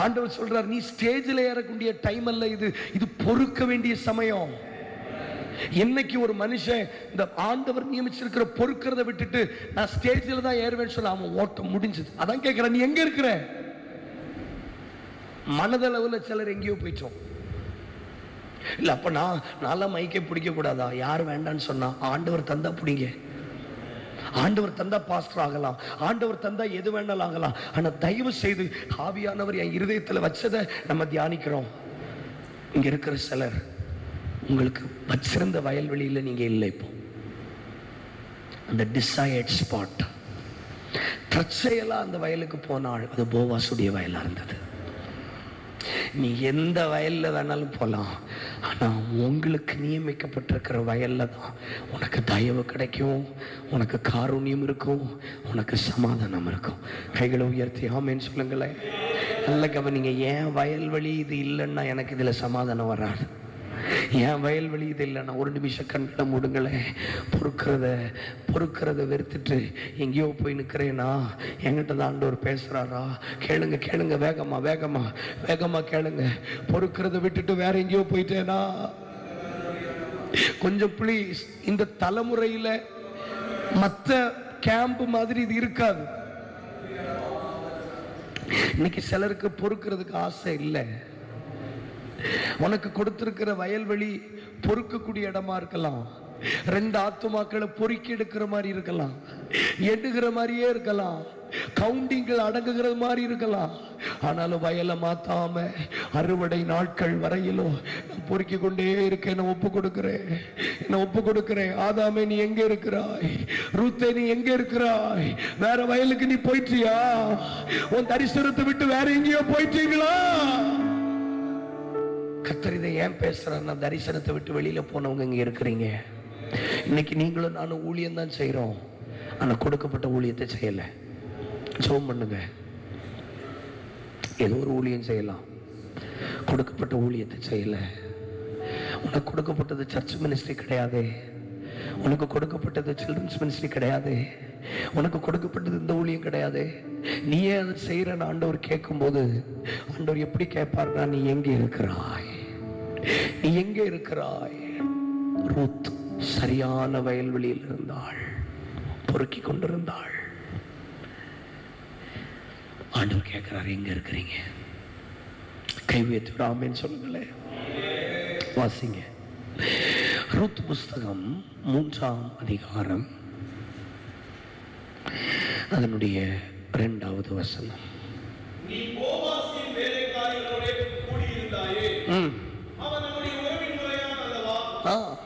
ஆண்டவர் சொல்றார், நீ ஸ்டேஜில் ஏறக்கூடிய டைம் அல்ல இது, இது பொறுக்க வேண்டிய சமயம். என்னைக்கு ஒரு மனுஷன் இந்த ஆண்டவர் நியமிச்சிருக்கிற பொறுக்கிறத விட்டுட்டு நான் ஸ்டேஜில் தான் ஏறுவேன்னு சொல்ல அவன் ஓட்டம் முடிஞ்சது. அதான் கேட்கிறேன், நீ எங்க இருக்கிற? மனதளவில் சிலர் எங்கேயோ போயிட்டோம். இல்ல அப்ப நான் மைக்கே பிடிக்க கூடாதா? யார் வேண்டான்னு சொன்னா? ஆண்டவர் தந்தா பிடிங்க. ஆண்டவர் தந்தா பாஸ்டர் ஆகலாம், ஆண்டவர் தந்தா எது வேணாலும் ஆகலாம். ஆனா தயவு செய்து ஆவியானவர் என் இருதயத்தில் வச்சதை நம்ம தியானிக்கிறோம். இங்க இருக்கிற சிலர் உங்களுக்கு வச்சிருந்த வயல்வெளியில் நீங்க இல்லை. இப்போ அந்த டிசையர்ட் ஸ்பாட் தற்செயலா அந்த வயலுக்கு போனால் அது போவாசுடைய வயலா இருந்தது. நீ எந்த வயல்ல வேணாலும் போகலாம், ஆனா உங்களுக்கு நியமிக்கப்பட்டிருக்கிற வயல்ல தான் உனக்கு தயவு கிடைக்கும், உனக்கு காருண்யம் இருக்கும், உனக்கு சமாதானம் இருக்கும். கைகளை உயர்த்தி ஆமேன்னு சொல்லுங்களேன். நல்ல கவனிங்க. ஏன் வயல்வெளி இது இல்லைன்னா எனக்கு இதுல சமாதானம் வராது. என் வயல்வெளி இது இல்லைன்னா ஒரு நிமிஷம் கண்களை மூடுங்களேன். பொறுக்கிறத வெறுத்துட்டு எங்கேயோ போய் நிற்கிறேன்னா என்கிட்ட தான் ஆண்டவர் பேசுறாரா? கேளுங்க வேகமா கேளுங்க. பொறுக்கிறத விட்டுட்டு வேற எங்கேயோ போயிட்டேனா கொஞ்சம் ப்ளீஸ். இந்த தலைமுறையில மற்ற கேம்ப் மாதிரி இது இருக்காது. இன்னைக்கு சிலருக்கு பொறுக்கிறதுக்கு ஆசை இல்லை. உனக்கு கொடுத்திருக்கிற வயல்வெளி பொறுக்கக்கூடிய இடமா இருக்கலாம், 2 ஆத்துமாக்களை பொறுக்கி எடுக்கிற மாதிரி இருக்கலாம், எண்ணுகிற மாதிரியே இருக்கலாம், கவுண்டிங்கள் அடங்குகிற மாதிரி இருக்கலாம். ஆனாலும் வயலை மாத்தாம அறுவடை நாட்கள் வரையிலும் நான் பொறுக்கி கொண்டே இருக்கேன். என்ன ஒப்பு கொடுக்கிறேன். ஆதாமே நீ எங்க இருக்கிறாய்? ரூத்தே நீ எங்க இருக்கிறாய்? வேற வயலுக்கு நீ போயிட்டியா? உன் தரிசனத்தை விட்டு வேற எங்கேயோ போயிட்டீங்களா? கர்த்தர் இதை ஏன் பேசுறாருன்னா, தரிசனத்தை விட்டு வெளியில போனவங்க இங்க இருக்கிறீங்க. இன்னைக்கு நீங்களும் நானும் ஊழியம் தான் செய்யறோம், ஆனா கொடுக்கப்பட்ட ஊழியத்தை செய்யல. ஜெபம் பண்ணுங்க. ஏதோ ஒரு ஊழியம் செய்யலாம், கொடுக்கப்பட்ட ஊழியத்தை செய்யல. உனக்கு கொடுக்கப்பட்டது சர்ச் மினிஸ்ட்ரி கிடையாது, உனக்கு கொடுக்கப்பட்டது சில்ட்ரன்ஸ் மினிஸ்ட்ரி கிடையாது, உனக்கு கொடுக்கப்பட்டது இந்த ஊழியம் கிடையாது. நீயே அதை செய்யற ஆண்டவர் கேட்கும் போது ஆண்டவர் எப்படி கேட்பார்னா, நீ எங்கே இருக்கிறாய்? நீ எங்கே இருக்கிறாய்? ரூத் சரியான வயல்வெளியில் இருந்தாள், பொறுக்கி கொண்டிருந்தாள். ஆண்டவர் கேட்கிறார், எங்க இருக்கிறீங்க? கை உயர்த்தி விடாமன்னு சொல்லுங்களேன். வாசிங்க ரூத் புஸ்தகம் 3ஆம் அதிகாரம் அதனுடைய 2வது வசனம். நீ போவாசின் வேலைக்காரர்களோட கூடியிருந்தாயே, அவன் நம்முடைய உறவின் முறையான் அல்லவா?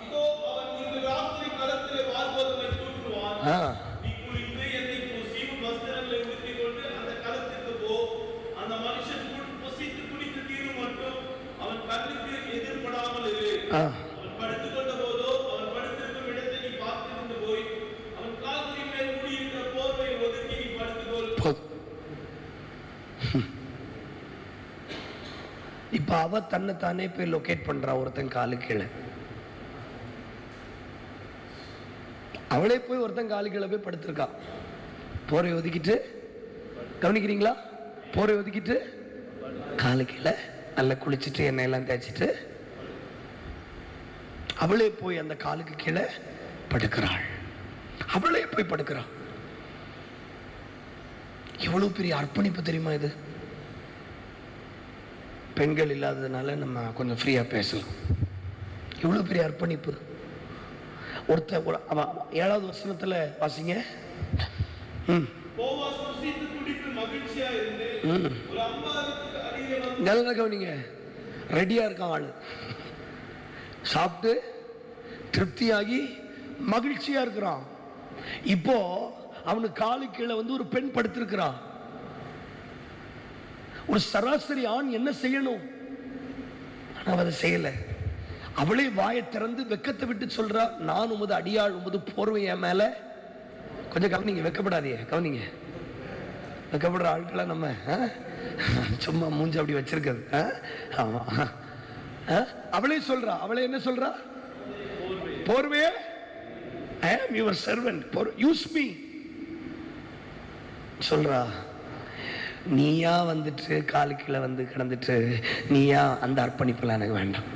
இதோ அவன் இந்த ராத்திரி களத்திலே வாழ்வதை தூற்றுவான். நீ குளித்து எண்ணெய் பூசி வஸ்திரங்களை உடுத்திக் கொண்டு அந்த களத்திற்கு போ. அந்த மனுஷன் புசித்து குடித்து தீரும் மட்டும் அவன் கண்ணுக்கு எதிர்படாமல் இரு. அவன் படுத்துக் கொண்ட போதோ அவன் படுத்திருக்கும் இடத்தை நீ பார்த்திருந்து போய் அவன் கால்களின் மேல் மூடியிருக்கிற போர்வையை ஒதுக்கி நீ படுத்துக்கொள். இப்ப அவ தன்னை தானே போய் லொகேட் பண்றா. ஒருத்தன் காலு கீழே, அவளே போய் ஒருத்தன் காலு கீழே போய் படுத்திருக்கா. போரை ஒதுக்கிட்டு, கவனிக்கிறீங்களா? போரை ஒதுக்கிட்டு காலு கீழே நல்லா குளிச்சுட்டு எண்ணெய் எல்லாம் தேய்ச்சிட்டு அவளே போய் அந்த காலுக்கு கீழே படுக்கிறாள். அவளே போய் படுக்கிறாள். எவ்வளவு பெரிய அர்ப்பணிப்பு தெரியுமா இது? பெண்கள் இல்லாததுனால நம்ம கொஞ்சம் ஃப்ரீயா பேசலாம். எவ்வளவு பெரிய அர்ப்பணிப்பு. ஒருத்தர் 7வது வசனத்துல வாசிங்க. நல்ல கவனிங்க. ரெடியா இருக்கான் ஆளு, சாப்பிட்டு திருப்தியாகி மகிழ்ச்சியா இருக்கிறான். இப்போ அவனுக்கு காலு கீழே ஒரு பெண் படுத்திருக்கிறான். ஒரு சராசரி ஆண் என்ன செய்யணும்? ஆனா அதை செய்யல. அவளே வாயை திறந்து வெக்கத்தை விட்டு சொல்றா, நான் உமது அடியாள், உமது போர்வை என் மேல. கொஞ்சம் கவனிங்க, வெக்கப்படாதீங்க, கவனிங்க. வெக்கப்படுற ஆட்களை நம்ம சும்மா மூஞ்சி அப்படி வச்சிருக்கிறது. ஆமா, அவளே சொல்றா. அவளே என்ன சொல்றா? போர்வையே, I am your servant, use me சொல்றா. நீயா வந்துட்டு காலு கீழே கிடந்துட்டு நீயா அந்த அர்ப்பணிப்புலாம் எனக்கு வேண்டாம்.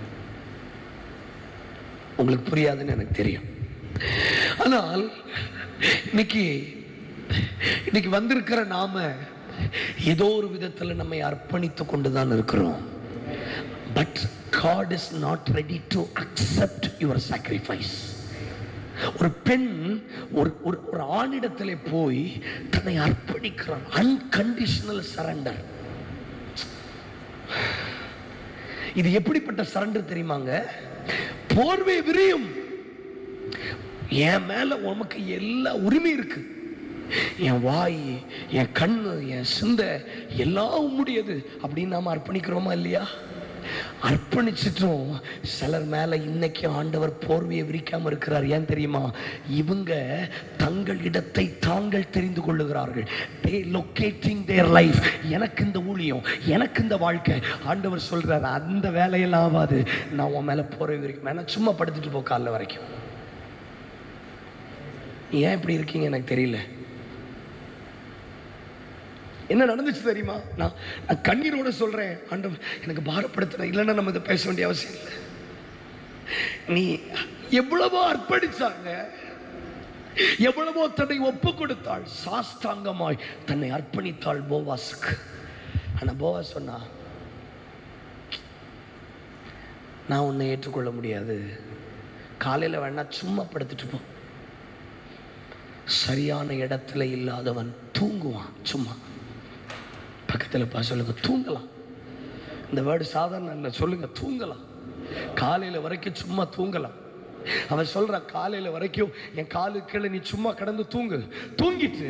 உங்களுக்கு புரியாதுன்னு எனக்கு தெரியும். ஆனால் இன்னைக்கு வந்திருக்கிற நாம ஏதோ ஒரு விதத்தில் நம்மை அர்ப்பணித்து கொண்டுதான் இருக்கிறோம். But God is not ready to accept your sacrifice. ஒரு பெண் ஒரு ஆணிடத்திலே போய் தன்னை அர்ப்பணிக்கிறான். Unconditional surrender. இது எப்படிப்பட்ட சரண்டர் தெரியுமாங்க? போர்வை விரியும், என் மேல உனக்கு எல்லா உரிமை இருக்கு, என் வாய், என் கண்ணு, என் சிந்தை எல்லாம் உம்முடையது அப்படின்னு நாம அர்ப்பணிக்கிறோமா இல்லையா? அர்ப்பணிச்சிட்டோம். சிலர் மேல இன்னைக்கு ஆண்டவர் போர்வையை விரிக்காம இருக்கிறார். ஏன் தெரியுமா? இவங்க தங்கள் இடத்தை தாங்கள் தெரிந்து கொள்ளுகிறார்கள். they locating their life. எனக்கு இந்த ஊழியம், எனக்கு இந்த வாழ்க்கை. ஆண்டவர் சொல்றாரு, அந்த வேலையெல்லாம் ஆகாது, நான் உன் மேல போர்வை விரிக்க வேணா, சும்மா படுத்துட்டு போ காலைல வரைக்கும். ஏன் இப்படி இருக்கீங்க எனக்கு தெரியல. என்ன நடந்துச்சு தெரியுமா? நான் கண்ணீரோட சொல்றேன், ஆண்டவர் எனக்கு பாரப்படுத்துறேன். இல்லைன்னா நம்ம இதை பேச வேண்டிய அவசியம் இல்லை. நீ எவ்வளவோ அர்ப்பணிச்சாங்க, எவ்வளவோ தன்னை ஒப்பு கொடுத்தாள், சாஸ்தாங்கமாய் தன்னை அர்ப்பணித்தாள் போவாஸுக்கு. ஆனா போவாஸ் சொன்னா, நான் உன்னை ஏற்றுக்கொள்ள முடியாது, காலையில வேணா சும்மா படுத்துட்டு போ. சரியான இடத்துல இல்லாதவன் தூங்குவான். சும்மா பக்கத்தில் சொல்லுங்க, தூங்கலாம். இந்த வேர்டு சாதாரண இல்லை, சொல்லுங்க தூங்கலாம். காலையில வரைக்கும் சும்மா தூங்கலாம். அவன் சொல்ற, காலையில வரைக்கும் என் காலு கீழே நீ சும்மா கடந்து தூங்கு. தூங்கிட்டு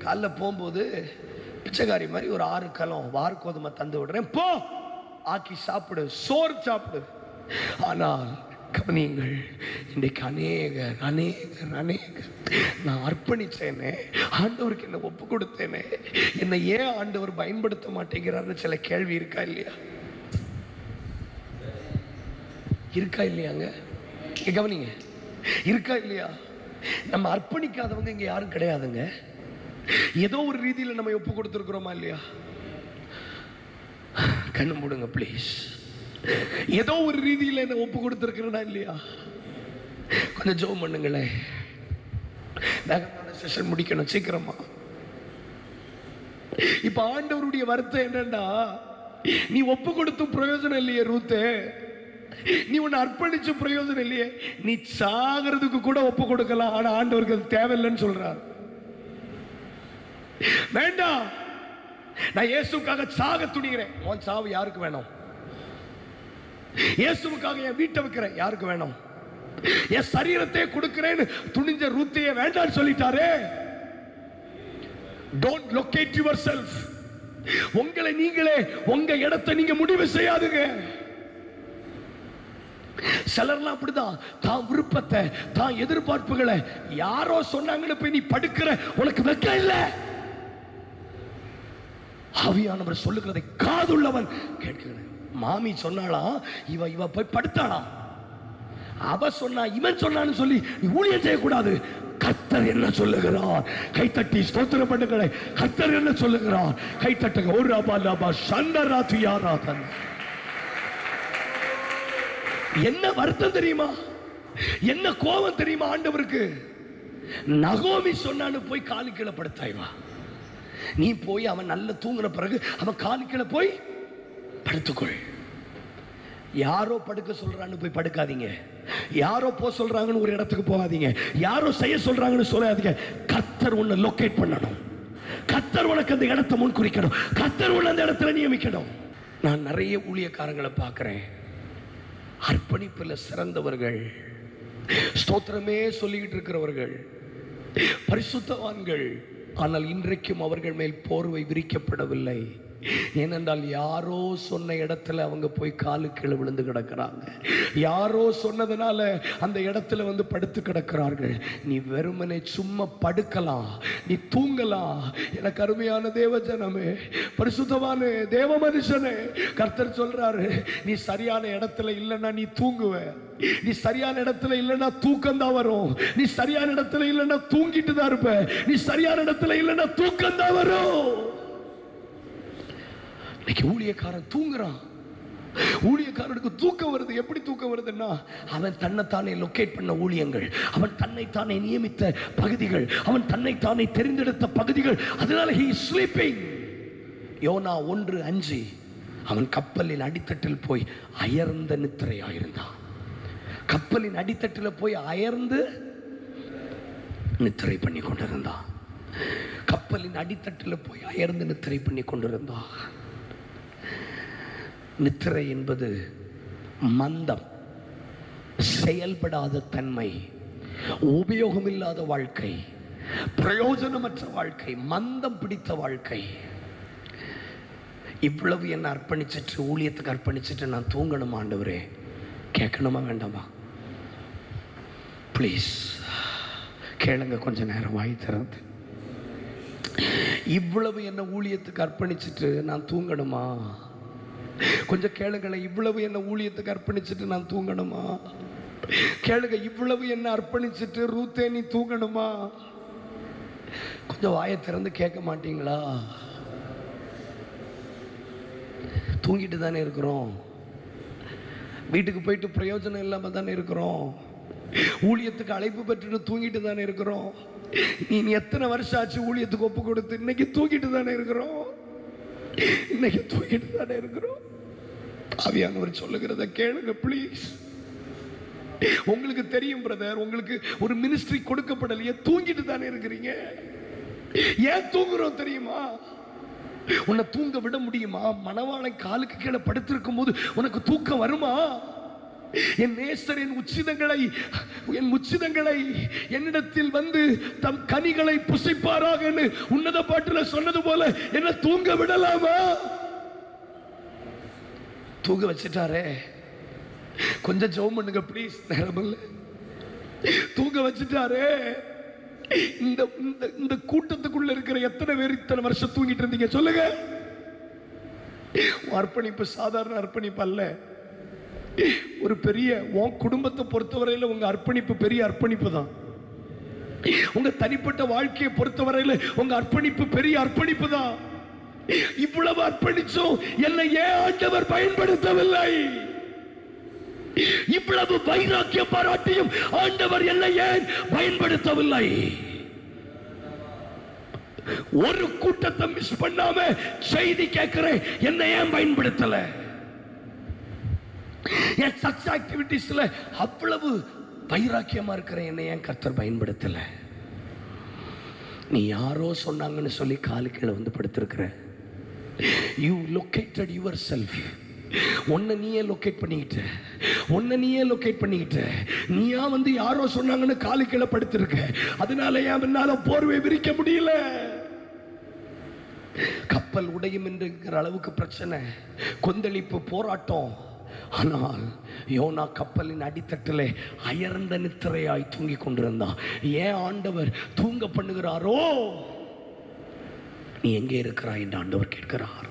காலைல போகும்போது பிச்சைக்காரி மாதிரி ஒரு 6 கலம் வார்கோதுமை தந்து விடுறேன், போ ஆக்கி சாப்பிடு, சோறு சாப்பிடு. ஆனால் கவனியுங்கள், இன்றைக்கு அநேகர் நான் அர்ப்பணிச்சேனே, ஆண்டவருக்கு என்ன ஒப்பு கொடுத்தேனே, என்னை ஏன் ஆண்டவர் பயன்படுத்த மாட்டேங்கிறார்னு சில கேள்வி இருக்கா இல்லையா? இருக்கா இல்லையாங்க? கவனிங்க, இருக்கா இல்லையா? நம்ம அர்ப்பணிக்காதவங்க இங்க யாரும் கிடையாதுங்க. ஏதோ ஒரு ரீதியில் நம்ம ஒப்பு கொடுத்துருக்கிறோமா இல்லையா? கண்ணு மூடுங்க ப்ளீஸ். ஏதோ ஒரு ரீதியில் என்ன ஒப்பு கொடுத்துருக்கிறேனா இல்லையா? கொஞ்சம் ஜெபம் பண்ணுங்களேன். செஷன் முடிக்கணும் சீக்கிரமா. இப்ப ஆண்டவருடைய வருத்தம் என்னன்னா, நீ ஒப்பு கொடுத்தும் பிரயோஜனம் இல்லையே ரூத்தே, நீ உன்னை அர்ப்பணிச்சு பிரயோஜனம் இல்லையே, நீ சாகிறதுக்கு கூட ஒப்பு கொடுக்கலாம். ஆனா ஆண்டவருக்கு அது தேவையில்லைன்னு சொல்றார். வேண்டாம், நான் இயேசுக்காக சாக துணிகிறேன். உன் சாவு யாருக்கு வேணும்? இயேசுவுக்காக என் வீட்டை வைக்கிறேன், யாருக்கு வேணும்? என் சரீரத்தை கொடுக்கிறேன்னு துணிஞ்ச ரூத்தையே வேண்டான்னு சொல்லிட்டாரே. Don't locate yourself. உங்களை நீங்களே உங்க இடத்தை நீங்க முடிவு செய்யாதுங்க. சிலர்லாம் அப்படிதான், தான் விருப்பத்தை, தான் எதிர்பார்ப்புகளை யாரோ சொன்னாங்கன்னு போய் நீ படுக்கிற, உனக்கு வெட்கம் இல்லை. ஆவியானவர் சொல்லுகிறதை காதுள்ளவன் கேட்கிறேன். மாமி சொன்னாலாம், இவ போய் படுத்தாளாம், அவ சொன்னா, இவன் சொன்னான்னு சொல்லி நீ ஊழியம் செய்யக்கூடாது. கர்த்தர் என்ன சொல்லுகிறார்? கைத்தட்டி ஸ்தோத்திரம் பண்ணுங்களே. கர்த்தர் என்ன சொல்லுகிறார்? கைத்தட்டுங்க. ஒரு ரபா லபா சந்தராதியாராதன். என்ன வருத்தம் தெரியுமா? என்ன கோபம் தெரியுமா ஆண்டவருக்கு? நகோமி சொன்னான்னு போய் காலு கீழே படுத்தாய்வா. நீ போய் அவன் நல்ல தூங்குன பிறகு அவன் காலு கீழே போய் படுத்துக்கொள். யாரோ படுக்க சொல்றான்னு போய் படுக்காதீங்க. யாரோ போ சொல்றாங்கன்னு ஒரு இடத்துக்கு போகாதீங்க. யாரோ செய்ய சொல்றாங்கன்னு சொல்லாதீங்க. கர்த்தர் உன்னை லொகேட் பண்ணணும். கர்த்தர் உனக்கு அந்த இடத்தை முன் குறிக்கணும். கர்த்தர் உன்னை அந்த இடத்துல நியமிக்கணும். நான் நிறைய ஊழியக்காரங்களை பார்க்கிறேன், அர்ப்பணிப்பில் சிறந்தவர்கள், ஸ்தோத்திரமே சொல்லிக்கிட்டு இருக்கிறவர்கள், பரிசுத்தவான்கள். ஆனால் இன்றைக்கும் அவர்கள் மேல் போர்வை விரிக்கப்படவில்லை. ஏனென்றால் யாரோ சொன்ன இடத்துல அவங்க போய் காலு கீழே விழுந்து கிடக்கிறாங்க. யாரோ சொன்னதுனால அந்த இடத்துல வந்து படுத்து கிடக்கிறார்கள். நீ வெறுமனே சும்மா படுக்கலாம், நீ தூங்கலாம். எனக்கு அருமையான தேவ ஜனமே, பரிசுத்தவானே, தேவ மனுஷனே, கர்த்தர் சொல்றாரு, நீ சரியான இடத்துல இல்லைன்னா நீ தூங்குவ. நீ சரியான இடத்துல இல்லைன்னா தூக்கம் தான் வரும். நீ சரியான இடத்துல இல்லைன்னா தூங்கிட்டு தான் இருப்ப. நீ சரியான இடத்துல இல்லைன்னா தூக்கம் தான் வரும். இன்னைக்கு ஊழியக்காரன் தூங்குறான். ஊழியக்காரனுக்கு தூக்கம் வருது. எப்படி தூக்கம் வருதுன்னா, அவன் தன்னைத்தானே லொக்கேட் பண்ண ஊழியங்கள், அவன் தன்னைத்தானே நியமித்த பகுதிகள், அவன் தன்னைத்தானே தெரிந்தெடுத்த பகுதிகள். அதனால he is sleeping. யோனா 1:5 அவன் கப்பலின் அடித்தட்டில் போய் அயர்ந்த நித்திரையாயிருந்தான். கப்பலின் அடித்தட்டில் போய் அயர்ந்து நித்திரை பண்ணி கொண்டிருந்தான். கப்பலின் அடித்தட்டில் போய் அயர்ந்து நித்திரை பண்ணி கொண்டிருந்தான். நித்திரை என்பது மந்தம், செயல்படாத தன்மை, உபயோகமில்லாத வாழ்க்கை, பிரயோஜனமற்ற வாழ்க்கை, மந்தம் பிடித்த வாழ்க்கை. இவ்வளவு என்ன அர்ப்பணிச்சிட்டு, ஊழியத்துக்கு அர்ப்பணிச்சிட்டு நான் தூங்கணுமா ஆண்டவரே? கேட்கணுமா வேண்டாமா? ப்ளீஸ் கேளுங்க, கொஞ்ச நேரம் வாய் திறந்து. இவ்வளவு என்ன ஊழியத்துக்கு அர்ப்பணிச்சிட்டு நான் தூங்கணுமா? கொஞ்சம் கேளுங்களேன். இவ்வளவு என்ன ஊழியத்துக்கு அர்ப்பணிச்சிட்டு நான் தூங்கணுமா? கேளுங்க. இவ்வளவு என்ன அர்ப்பணிச்சிட்டு ரூத்தே நீ தூங்கணுமா? கொஞ்சம் வாயை திறந்து கேட்க மாட்டீங்களா? தூங்கிட்டு தானே இருக்கிறோம். வீட்டுக்கு போயிட்டு பிரயோஜனம் இல்லாம தானே இருக்கிறோம். ஊழியத்துக்கு அழைப்பு பெற்றுட்டு தூங்கிட்டு தானே இருக்கிறோம். நீ எத்தனை வருஷம் ஆச்சு ஊழியத்துக்கு ஒப்பு கொடுத்து? இன்னைக்கு தூங்கிட்டு தானே இருக்கிறோம். இன்னைக்கு தூங்கிட்டு தானே இருக்கிறோம். ஆவியானவர் சொல்லுகிறத கேளுங்க ப்ளீஸ். உங்களுக்கு தெரியும் பிரதர், உங்களுக்கு ஒரு மினிஸ்ட்ரி கொடுக்கப்படலையே, தூங்கிட்டு தானே இருக்கிறீங்க. ஏன் தூங்குறோம் தெரியுமா? உன்னை தூங்க விட முடியுமா? மணவாளை காலுக்கு கீழே படுத்திருக்கும் போது உனக்கு தூக்கம் வருமா? என் நேசர் என் உச்சிதங்களை என்னிடத்தில் வந்து தம் கனிகளை புசிப்பாராக என்று உன்னத பாட்டுல சொன்னது போல என்ன தூங்க விடலாமா? தூங்க வச்சுட்டாரே. கொஞ்சம் ஜெபம் பண்ணுங்க ப்ளீஸ். நேரம் இல்லை. தூங்க வச்சுட்டாரே. இந்த கூட்டத்துக்குள்ள இருக்கிற எத்தனை பேர் இத்தனை வருஷம் தூங்கிட்டு இருந்தீங்க சொல்லுங்க. அர்ப்பணிப்பு சாதாரண அர்ப்பணிப்பு அல்ல. ஒரு பெரிய உன் குடும்பத்தை பொறுத்தவரையில் உங்க அர்ப்பணிப்பு பெரிய அர்ப்பணிப்பு தான். உங்க தனிப்பட்ட வாழ்க்கையை பொறுத்தவரையில் உங்க அர்ப்பணிப்பு பெரிய அர்ப்பணிப்பு தான். இவ்வளவு அர்ப்பணிச்சோம் என்னை ஏன் ஆண்டவர் பயன்படுத்தவில்லை? இவ்வளவு வைராக்கிய பாராட்டியும் ஆண்டவர் என்னை ஏன் பயன்படுத்தவில்லை? ஒரு கூட்டத்தை மிஸ் பண்ணாம செய்தி கேட்கிறேன், என்னை ஏன் பயன்படுத்தல? என் சர்ச் ஆக்டிவிட்டீஸ்ல அவ்வளவு வைராக்கியமா இருக்கிறேன், என்னை ஏன் கர்த்தர் பயன்படுத்தல? நீ யாரோ சொன்னாங்கன்னு சொல்லி காலு கீழே வந்து படுத்திருக்கிற. You located yourself. உன்னை நீயே லொக்கேட் பண்ணிக்கிட்ட. நீயா வந்து யாரோ சொன்னாங்கன்னு காலு கீழே படுத்திருக்க. அதனால என்னால போர்வை விரிக்க முடியல. கப்பல் உடையும் என்கிற அளவுக்கு பிரச்சனை, கொந்தளிப்பு, போராட்டம். ஆனால் யோனா கப்பலின் அடித்தட்டிலே அயர்ந்த நித்திரையாய் தூங்கி கொண்டிருந்தான். ஏன் ஆண்டவர் தூங்க பண்ணுகிறாரோ? நீ எங்கே இருக்கிறாய் என்று ஆண்டவர் கேட்கிறார்.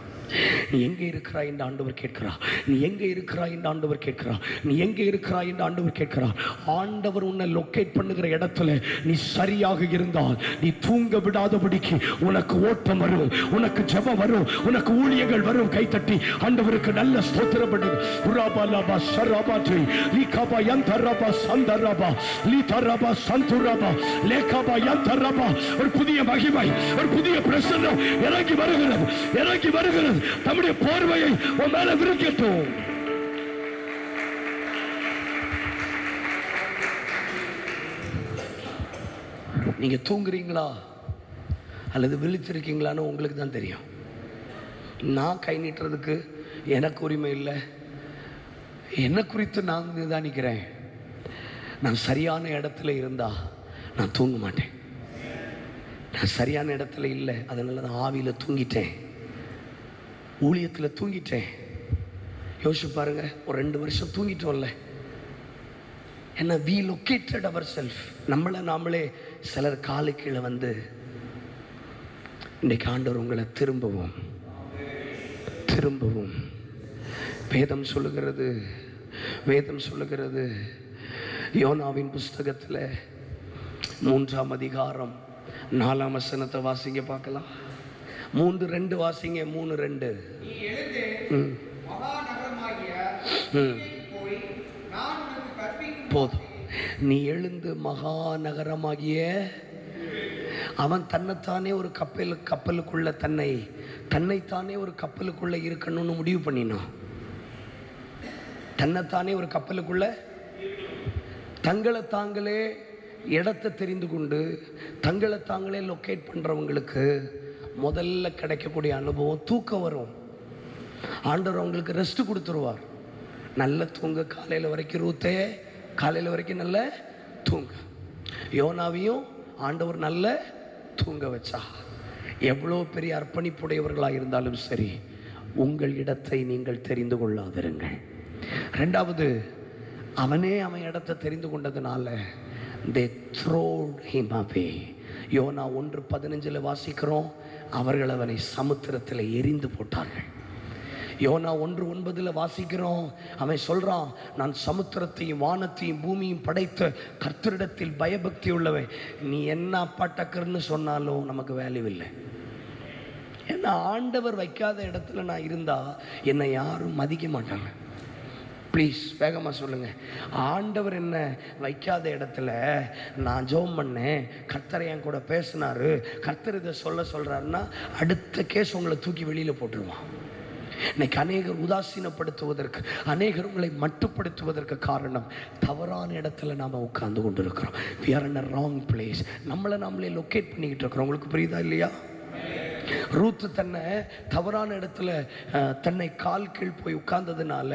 நீ எங்கே இருக்கிறாய் என்று ஆண்டவர் கேட்கிறார். நீ எங்கே இருக்கிறாய் என்று ஆண்டவர் கேட்கிறார். நீ எங்கே இருக்கிறாய் என்று ஆண்டவர் கேட்கிறார். ஆண்டவர் உன்னை லொக்கேட் பண்ணுகிற இடத்துல நீ சரியாக இருந்தால் நீ தூங்க விடாதபடிக்கு உனக்கு ஓட்டம் வரும், உனக்கு ஜெபம் வரும், உனக்கு ஊழியங்கள் வரும். கைத்தட்டி ஆண்டவருக்கு நல்ல ஸ்தோத்திரம் பண்ணுங்க. உராபாலாபா சராபாத்ரி லீகாபா யந்தரபா சந்தரபா லீதரபா சந்துரபா லேகாபா யந்தரபா. ஒரு புதிய மகிமை, ஒரு புதிய பிரசன்னம் இறங்கி வருகிறது. தம்முடைய போர்வையை உன் மேல விரிக்கட்டும். நீங்க தூங்குறீங்களா அல்லது விழித்திருக்கீங்களான்னு உங்களுக்கு தான் தெரியும். நான் கை நீட்டுறதுக்கு எனக்கு உரிமை இல்லை. என்ன குறித்து நான் நிதானிக்கிறேன். நான் சரியான இடத்துல இருந்தா நான் தூங்க மாட்டேன். நான் சரியான இடத்துல இல்லை, அதனால தான் ஆவியில் தூங்கிட்டேன், ஊழியத்தில் தூங்கிட்டேன். யோசிச்சு பாருங்க, ஒரு 2 வருஷம் தூங்கிட்டோம்ல. என்ன we located ourselves. நம்மளை நாமளே சிலர் காலு கீழே வந்து இன்றைக்கு ஆண்டவர் உங்களை திரும்பவும் வேதம் சொல்லுகிறது யோனாவின் புஸ்தகத்தில் 3ஆம் அதிகாரம் 4ஆம் வசனத்தை வாசிங்க பார்க்கலாம். 3:2 வாசிங்க. 3:2. நீ எழுந்து மகா நகரமாகிய போதும். நீ எழுந்து மகாநகரமாகிய அவன் தன்னைத்தானே ஒரு கப்பலுக்குள்ள தன்னைத்தானே ஒரு கப்பலுக்குள்ள இருக்கணும்னு முடிவு பண்ணினான். தன்னைத்தானே ஒரு கப்பலுக்குள்ள தங்களை தாங்களே இடத்தை தெரிந்து கொண்டு தங்களை தாங்களே லொக்கேட் பண்றவங்களுக்கு முதல்ல கிடைக்கக்கூடிய அனுபவம் தூக்கம் வரும். ஆண்டவர் அவங்களுக்கு ரெஸ்ட் கொடுத்துருவார். நல்ல தூங்க காலையில் வரைக்கும். ரூத்தே காலையில் வரைக்கும் நல்ல தூங்க. யோனாவையும் ஆண்டவர் நல்ல தூங்க வச்சா. எவ்வளோ பெரிய அர்ப்பணிப்புடையவர்களாக இருந்தாலும் சரி, உங்கள் இடத்தை நீங்கள் தெரிந்து கொள்ளாதிருங்கள். ரெண்டாவது, அவன் இடத்தை தெரிந்து கொண்டதுனால they throwed him away. யோனா 1:15 வாசிக்கிறோம், அவர்கள் அவனை சமுத்திரத்தில் எரிந்து போட்டார்கள். யோனா 1:9 வாசிக்கிறோம், அவன் சொல்றான், நான் சமுத்திரத்தையும் வானத்தையும் பூமியும் படைத்த கர்த்தரிடத்தில் பயபக்தி உள்ளவன். நீ என்ன பட்டக்கர்னு சொன்னாலும் நமக்கு வேல்யூ இல்லை. ஏன்னா ஆண்டவர் வைக்காத இடத்துல நான் இருந்தா என்னை யாரும் மதிக்க மாட்டாங்க. ப்ளீஸ் வேகமாக சொல்லுங்கள். ஆண்டவர் என்ன வைக்காத இடத்துல நான் ஜெபம் பண்ணேன், கர்த்தர் என் கூட பேசினாரு, கர்த்தர் இதை சொல்கிறாருன்னா அடுத்த கேஸ் உங்களை தூக்கி வெளியில் போட்டுருவான். இன்னைக்கு அநேகர் உதாசீனப்படுத்துவதற்கு, அநேகர் உங்களை மட்டுப்படுத்துவதற்கு காரணம் தவறான இடத்துல நாம் உட்கார்ந்து கொண்டு இருக்கிறோம். we are in a wrong place. நம்மளை நாமளே லொக்கேட் பண்ணிக்கிட்டு இருக்கிறோம். உங்களுக்கு புரியுதா இல்லையா? ரூத் தன்னை தவறான இடத்துல தன்னை கால் கீழ் போய் உட்கார்ந்ததுனால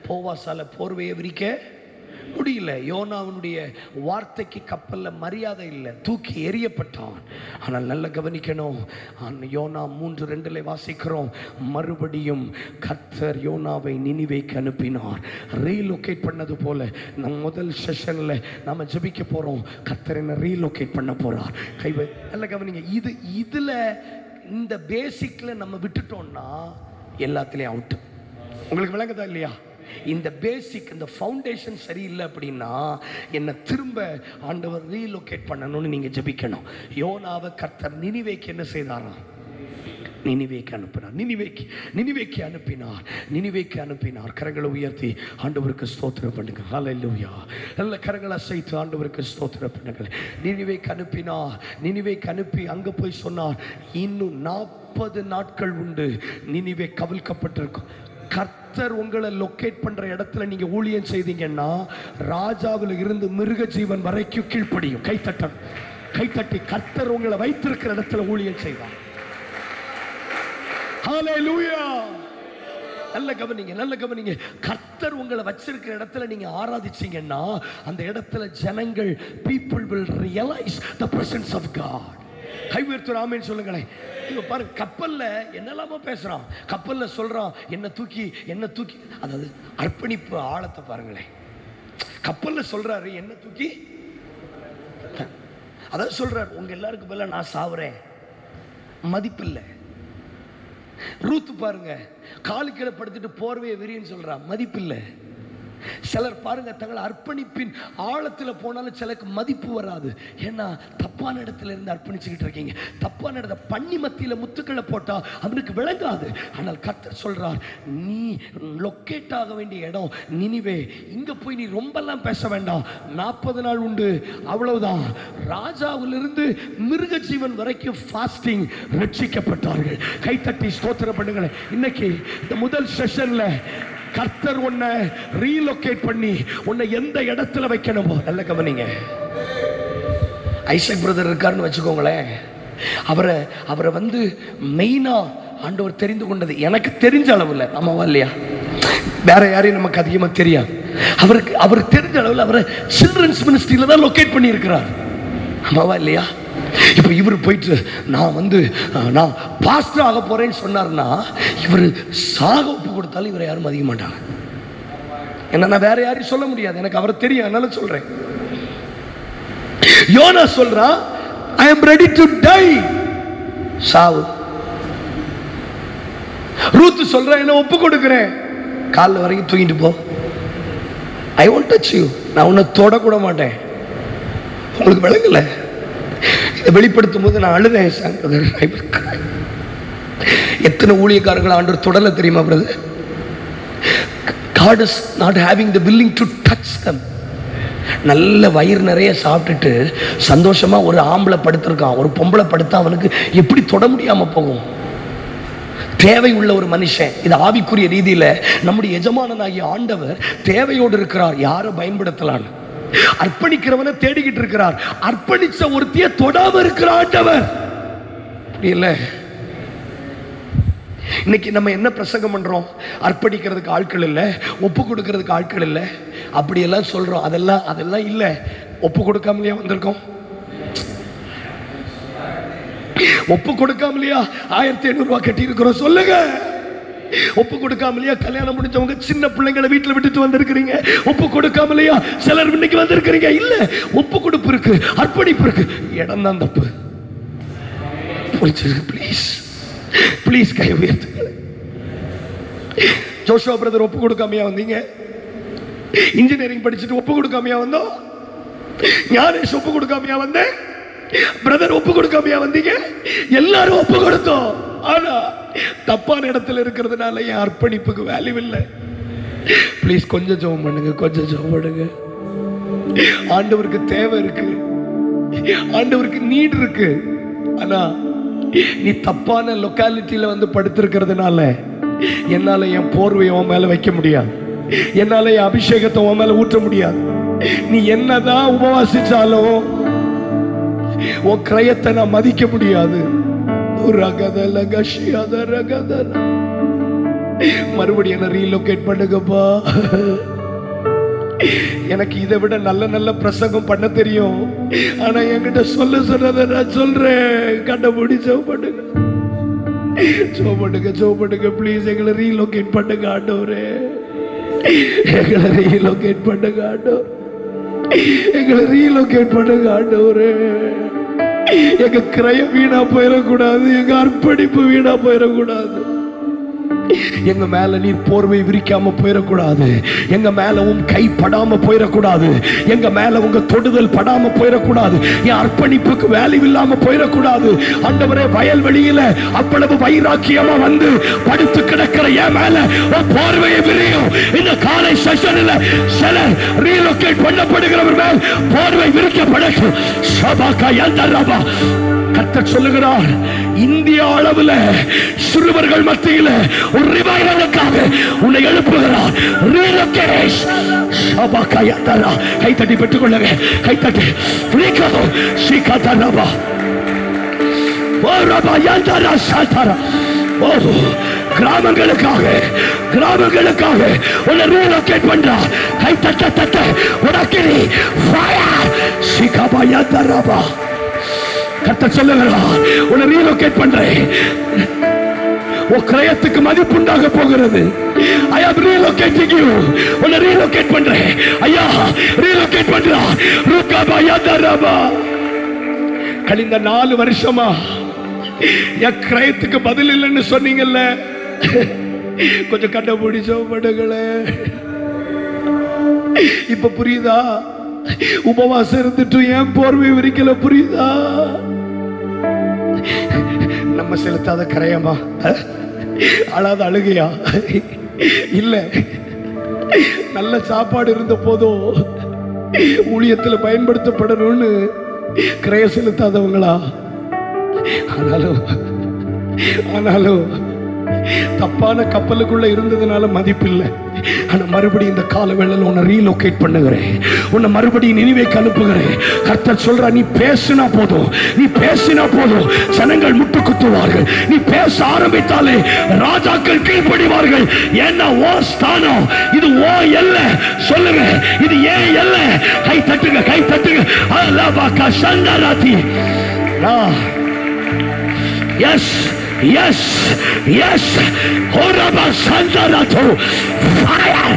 போவாசால போர்வையை விரிக்க முடியல. யோனாவினுடைய வார்த்தைக்கு கப்பல்ல மரியாதை இல்லை, தூக்கி எறியப்பட்டான். ஆனால் நல்ல கவனிக்கணும், யோனா 3:2 வாசிக்கிறோம், மறுபடியும் கர்த்தர் யோனாவை நினிவேக்கு அனுப்பினார். ரீலோகேட் பண்ணது போல நம் முதல் செஷன்ல நாம ஜெபிக்க போறோம். கர்த்தர் என்ன ரீலோகேட் பண்ண போறார். நல்ல கவனிங்க. இதுல இந்த பேசிக்ல நம்ம விட்டுட்டோம்னா எல்லாத்துலயும் அவுட். உங்களுக்கு விளங்குதா இல்லையா? இந்த பேசிக், இந்த ஃபவுண்டேஷன் சரியில்லை அப்படின்னா என்ன திரும்ப ஆண்டவர் ரீலோகேட் பண்ணணும்னு நீங்க ஜெபிக்கணும். யோனாவை கர்த்தர் நினிவேக்கு என்ன செய்தாராம்? நினிவேக்கு அனுப்பினார். நினிவேக்கு அனுப்பினார். கரங்களை உயர்த்தி ஆண்டவருக்கு ஸ்தோத்திரம் பண்ணுங்க. ஹல்லேலூயா. நல்ல கரங்களை அசைத்து ஆண்டவருக்கு ஸ்தோத்திரம் பண்ணுங்க. நினிவேக்கு அனுப்பி அங்க போய் சொன்னார், இன்னும் 40 நாட்கள் உண்டு, நினிவே கவிழ்க்கப்பட்டிருக்கும். கர்த்தர் உங்களை லொக்கேட் பண்ற இடத்துல நீங்க ஊழியம் செய்தீங்கன்னா ராஜாவில் இருந்து மிருக ஜீவன் வரைக்கும் கீழ்ப்படியும். கைத்தட்டி கர்த்தர் உங்களை வைத்திருக்கிற இடத்துல ஊழியம் செய்வார். ஹல்லேலூயா. நல்ல கவனிங்க. கர்த்தர் உங்களை வச்சிருக்கிற இடத்துல நீங்க ஆராதிச்சீங்கன்னா அந்த இடத்துல ஜனங்கள், people will realize the presence of God. கைவேர்த்து ஆமென் சொல்லுங்களேன். பாருங்க, கப்பல்ல என்னெல்லாமோ பேசுறான், கப்பல்ல சொல்றான், என்ன தூக்கி, அதாவது அர்ப்பணிப்பு ஆழத்தை பாருங்களேன். கப்பல்ல சொல்றாரு என்ன தூக்கி, அதாவது சொல்றாரு உங்க எல்லாருக்கும் மேல நான் சாவுறேன், மதிப்பில்லை. ரூத் பாருங்க, காலு கீழே படுத்துட்டு போர்வையை விரின்னு சொல்றான், மதிப்பில்லை. சிலர் பாருங்க, தங்களை அர்ப்பணிப்பின் ஆழத்துல போனாலும் சிலருக்கு மதிப்பு வராது. ஏன்னா தப்பான இடத்துல இருந்து அர்ப்பணிச்சுக்கிட்டு இருக்கீங்க. தப்பான இடத்த பண்ணி மத்தியில முத்துக்களை போட்டா அவனுக்கு விளங்காது. ஆனால் கர்த்தர் சொல்றார், நீ லொக்கேட் ஆக வேண்டிய இடம் நினிவே. இங்க போய் நீ ரொம்பலாம் பேச வேண்டாம், 40 நாள் உண்டு, அவ்வளவுதான். ராஜாவிலிருந்து மிருக ஜீவன் வரைக்கும் ஃபாஸ்டிங், ரட்சிக்கப்பட்டார்கள். கைத்தட்டி ஸ்தோத்திரம் பண்ணுங்களேன். இன்னைக்கு இந்த முதல் செஷன்ல கர்த்தர் உன்னை ரீலோகேட் பண்ணி உன்னை எந்த இடத்துல வைக்கணுமோ. நல்ல கவனிங்க. ஐசக் பிரதர் இருக்காருன்னு வச்சுக்கோங்களேன். அவரை வந்து மெயினா ஆண்டவர் தெரிந்து கொண்டது எனக்கு தெரிஞ்ச அளவில், ஆமாவா இல்லையா? வேற யாரையும் நமக்கு அதிகமா தெரியாது. அவருக்கு தெரிஞ்ச அளவில் அவரை சில்ட்ரன்ஸ் மினிஸ்ட்ரியில தான் லொக்கேட் பண்ணி இருக்கிறார், ஆமாவா இல்லையா? இப்ப இவர் போயிட்டு நான் பாஸ்டர் ஆக போறேன்னு சொன்னார்னா இவர் சாக ஒப்பு கொடுத்தாலும் இவரை யாரும் மதிக்க மாட்டாங்க. என்ன, நான் வேற யாரையும் சொல்ல முடியாது, எனக்கு அவரை தெரியும், அதனால சொல்றேன். யோனா சொல்றான், I am ready to die. சாவு. ரூத் சொல்றா, என்ன ஒப்பு கொடுக்கிறேன், கால் வரைக்கும் தூக்கிட்டு போ, I won't touch you. நான் உன்னை தொட கூட மாட்டேன். உங்களுக்கு விளங்கல? வெளிப்படுத்தும் போது நான் அழுதேன். எத்தனை ஊழியக்காரர்கள் ஆண்டவர் தொடல தெரியுமா brother? God is not having the willing to touch them. நல்ல வயிறு நிறைய சாப்பிட்டுட்டு சந்தோஷமா ஒரு ஆம்பளை படுத்திருக்கான், ஒரு பொம்பளை படுத்தா அவனுக்கு எப்படி தொட முடியாம போகும்? தேவை உள்ள ஒரு மனுஷன். இது ஆவிக்குரிய ரீதியில நம்முடைய எஜமானனாகிய ஆண்டவர் தேவையோடு இருக்கிறார், யாரை பயன்படுத்தலாம். அர்ப்பணிக்கிறவனை தேடிக்கிட்டு இருக்கிறார். அர்ப்பணிச்ச ஒருத்திய தொடாம இருக்கிற ஆண்டவர் இல்ல. இன்னைக்கு நம்ம என்ன பிரசங்கம் பண்றோம்? அர்ப்பணிக்கிறதுக்கு ஆட்கள் இல்லை, ஒப்பு கொடுக்கிறதுக்கு ஆட்கள் இல்லை, அப்படியெல்லாம் சொல்றோம். அதெல்லாம் இல்லை. ஒப்பு கொடுக்காமலையா வந்திருக்கோம்? ஒப்பு கொடுக்காமலையா 1500 ரூபாய் கட்டி இருக்கிறோம்? சொல்லுங்க. ஒப்பு கொடுக்காமலையா கல்யாணம் முடிஞ்சவங்க சின்ன பிள்ளைங்களை வீட்டில் விட்டுட்டு வந்திருக்கிறீங்க? ஒப்பு கொடுக்காமலையா சிலர் இன்னைக்கு வந்திருக்கிறீங்க? இல்ல, ஒப்பு கொடுப்பு இருக்கு, அர்ப்பணிப்பு இருக்கு. இடம் தான் தப்பு. ப்ளீஸ் ப்ளீஸ் கை உயர்த்துங்க. ஜோஷுவா பிரதர் ஒப்பு கொடுக்காமையா வந்தீங்க? இன்ஜினியரிங் படிச்சுட்டு ஒப்பு கொடுக்காமையா வந்தோம்? ஞானேஷ் ஒப்பு கொடுக்காமையா வந்தேன்? பிரதர் ஒப்பு கொடுக்காமையா வந்தீங்க? எல்லாரும் ஒப்பு கொடுத்தோம். ஆனா தப்பான இடத்துல இருக்கிறதுனால என் அர்ப்பணிப்புக்கு வேல்யூ இல்லை. ப்ளீஸ் கொஞ்சம் ஜெபம் பண்ணுங்க, கொஞ்சம் ஜெபம் பண்ணுங்க. ஆண்டவருக்கு தேவை இருக்கு, ஆண்டவருக்கு நீட் இருக்கு. ஆனா நீ தப்பான லொக்காலிட்டியில வந்து படுத்திருக்கிறதுனால என்னால என் போர்வையை உன் மேல வைக்க முடியாது, என்னால என் அபிஷேகத்தை உன் மேல ஊற்ற முடியாது. நீ என்னதான் உபவாசிச்சாலும் உன் கிரயத்தை நான் மதிக்க முடியாது. மறுபடியும் என்ன ரீலோகேட் பண்ணுங்கப்பா. எனக்கு இதை விட நல்ல நல்ல பிரசங்கம் பண்ண தெரியும். ஆனா என்கிட்ட சொல்ல சொன்னதை நான் சொல்றேன். கண்டபடி ஜெபம் பண்ணுங்க, ஜெபம் பண்ணுங்க, ஜெபம் பண்ணுங்க. ப்ளீஸ் எங்களை ரீலோகேட் பண்ணுங்க ஆண்டவரே, எங்களை ரீலோகேட் பண்ணுங்க ஆண்டவர், எங்களை ரீலோகேட் பண்ணுங்க ஆண்டவரே. எங்க கிரயம் வீணா போயிடக்கூடாது, எங்க அர்ப்பணிப்பு வீணா போயிடக்கூடாது. எங்க மேல நீர் போர்வை விரிக்காம போயிடக்கூடாது, எங்க மேல உன் கை படாம போயிடக்கூடாது, எங்க மேல உங்க தொடுதல் படாம போயிடக்கூடாது, என் அர்ப்பணிப்புக்கு வேல்யூ இல்லாம போயிடக்கூடாது. ஆண்டவரே, வயல்வெளியில அவ்வளவு வைராக்கியமா வந்து படுத்து கிடக்கிற என் மேல ஒரு போர்வையை விரியும். இந்த காலை செஷன்ல சிலர் ரீலோகேட் பண்ணப்படுகிறவர் மேல் போர்வை விரிக்கப்படட்டும். சபாக்கா யந்தரபா. கர்த்தர் சொல்லுகிறார், இந்திய அளவில் சிறுவர்கள் மத்தியில் ஒரு ரிவைவலுக்காக உன்னை எழுப்புகிறார். கை தட்டி பெற்றுக் கொள்ளுங்க, கை தட்டி. கிராமங்களுக்காக கிராமங்களுக்காக உன்னை ரீலோகேட் பண்றார். கை தட்ட தட்ட உனக்கு கர்த்தர் சொல்லுகிறார், உன்னை ரீலோகேட் பண்றேன். உன் கிரயத்துக்கு மதிப்பு உண்டாக போகிறது. I am relocating you. உன்னை ரீலோகேட் பண்றேன். ஐயா ரீலோகேட் பண்றா. ருகபா யதரபா. கழிந்த 4 வருஷமா என் கிரயத்துக்கு பதில் இல்லைன்னு சொன்னீங்கல்ல, கொஞ்சம் கண்ட முடிச்சோ படுகளே. இப்ப புரியுதா? உபவாசம் இருந்துட்டு ஏன் போர்வை விரிக்கல? புரியுதா? நம்ம செலுத்தாத கரையமா, அழாத அழுகையா? இல்ல, நல்ல சாப்பாடு இருந்த போதும் ஊழியத்தில் பயன்படுத்தப்படணும்னு கிரைய செலுத்தாதவங்களா? ஆனாலும் தப்பான கப்பலுக்குள்ள இருந்ததுனால மதிப்பில்லை. ஆனா மறுபடியும் இந்த கால வேளையில உன்னை ரீலோகேட் பண்ணுகிறேன், உன்னை மறுபடியும் நினைவேக்கு அனுப்புகிறேன். கர்த்தர் சொல்ற, நீ பேசினா போதும், நீ பேசினா போதும், ஜனங்கள் முட்டு குத்துவார்கள். நீ பேச ஆரம்பித்தாலே ராஜாக்கள் கீழ்ப்படிவார்கள். ஏன்னா ஓ ஸ்தானம் இது, ஓ எல்லை. சொல்லுங்க, இது ஏன் எல்லை? கை தட்டுங்க, கை தட்டுங்க. அல்லாஹ் சந்தராதி. Yes yes yes horaba sandarato fire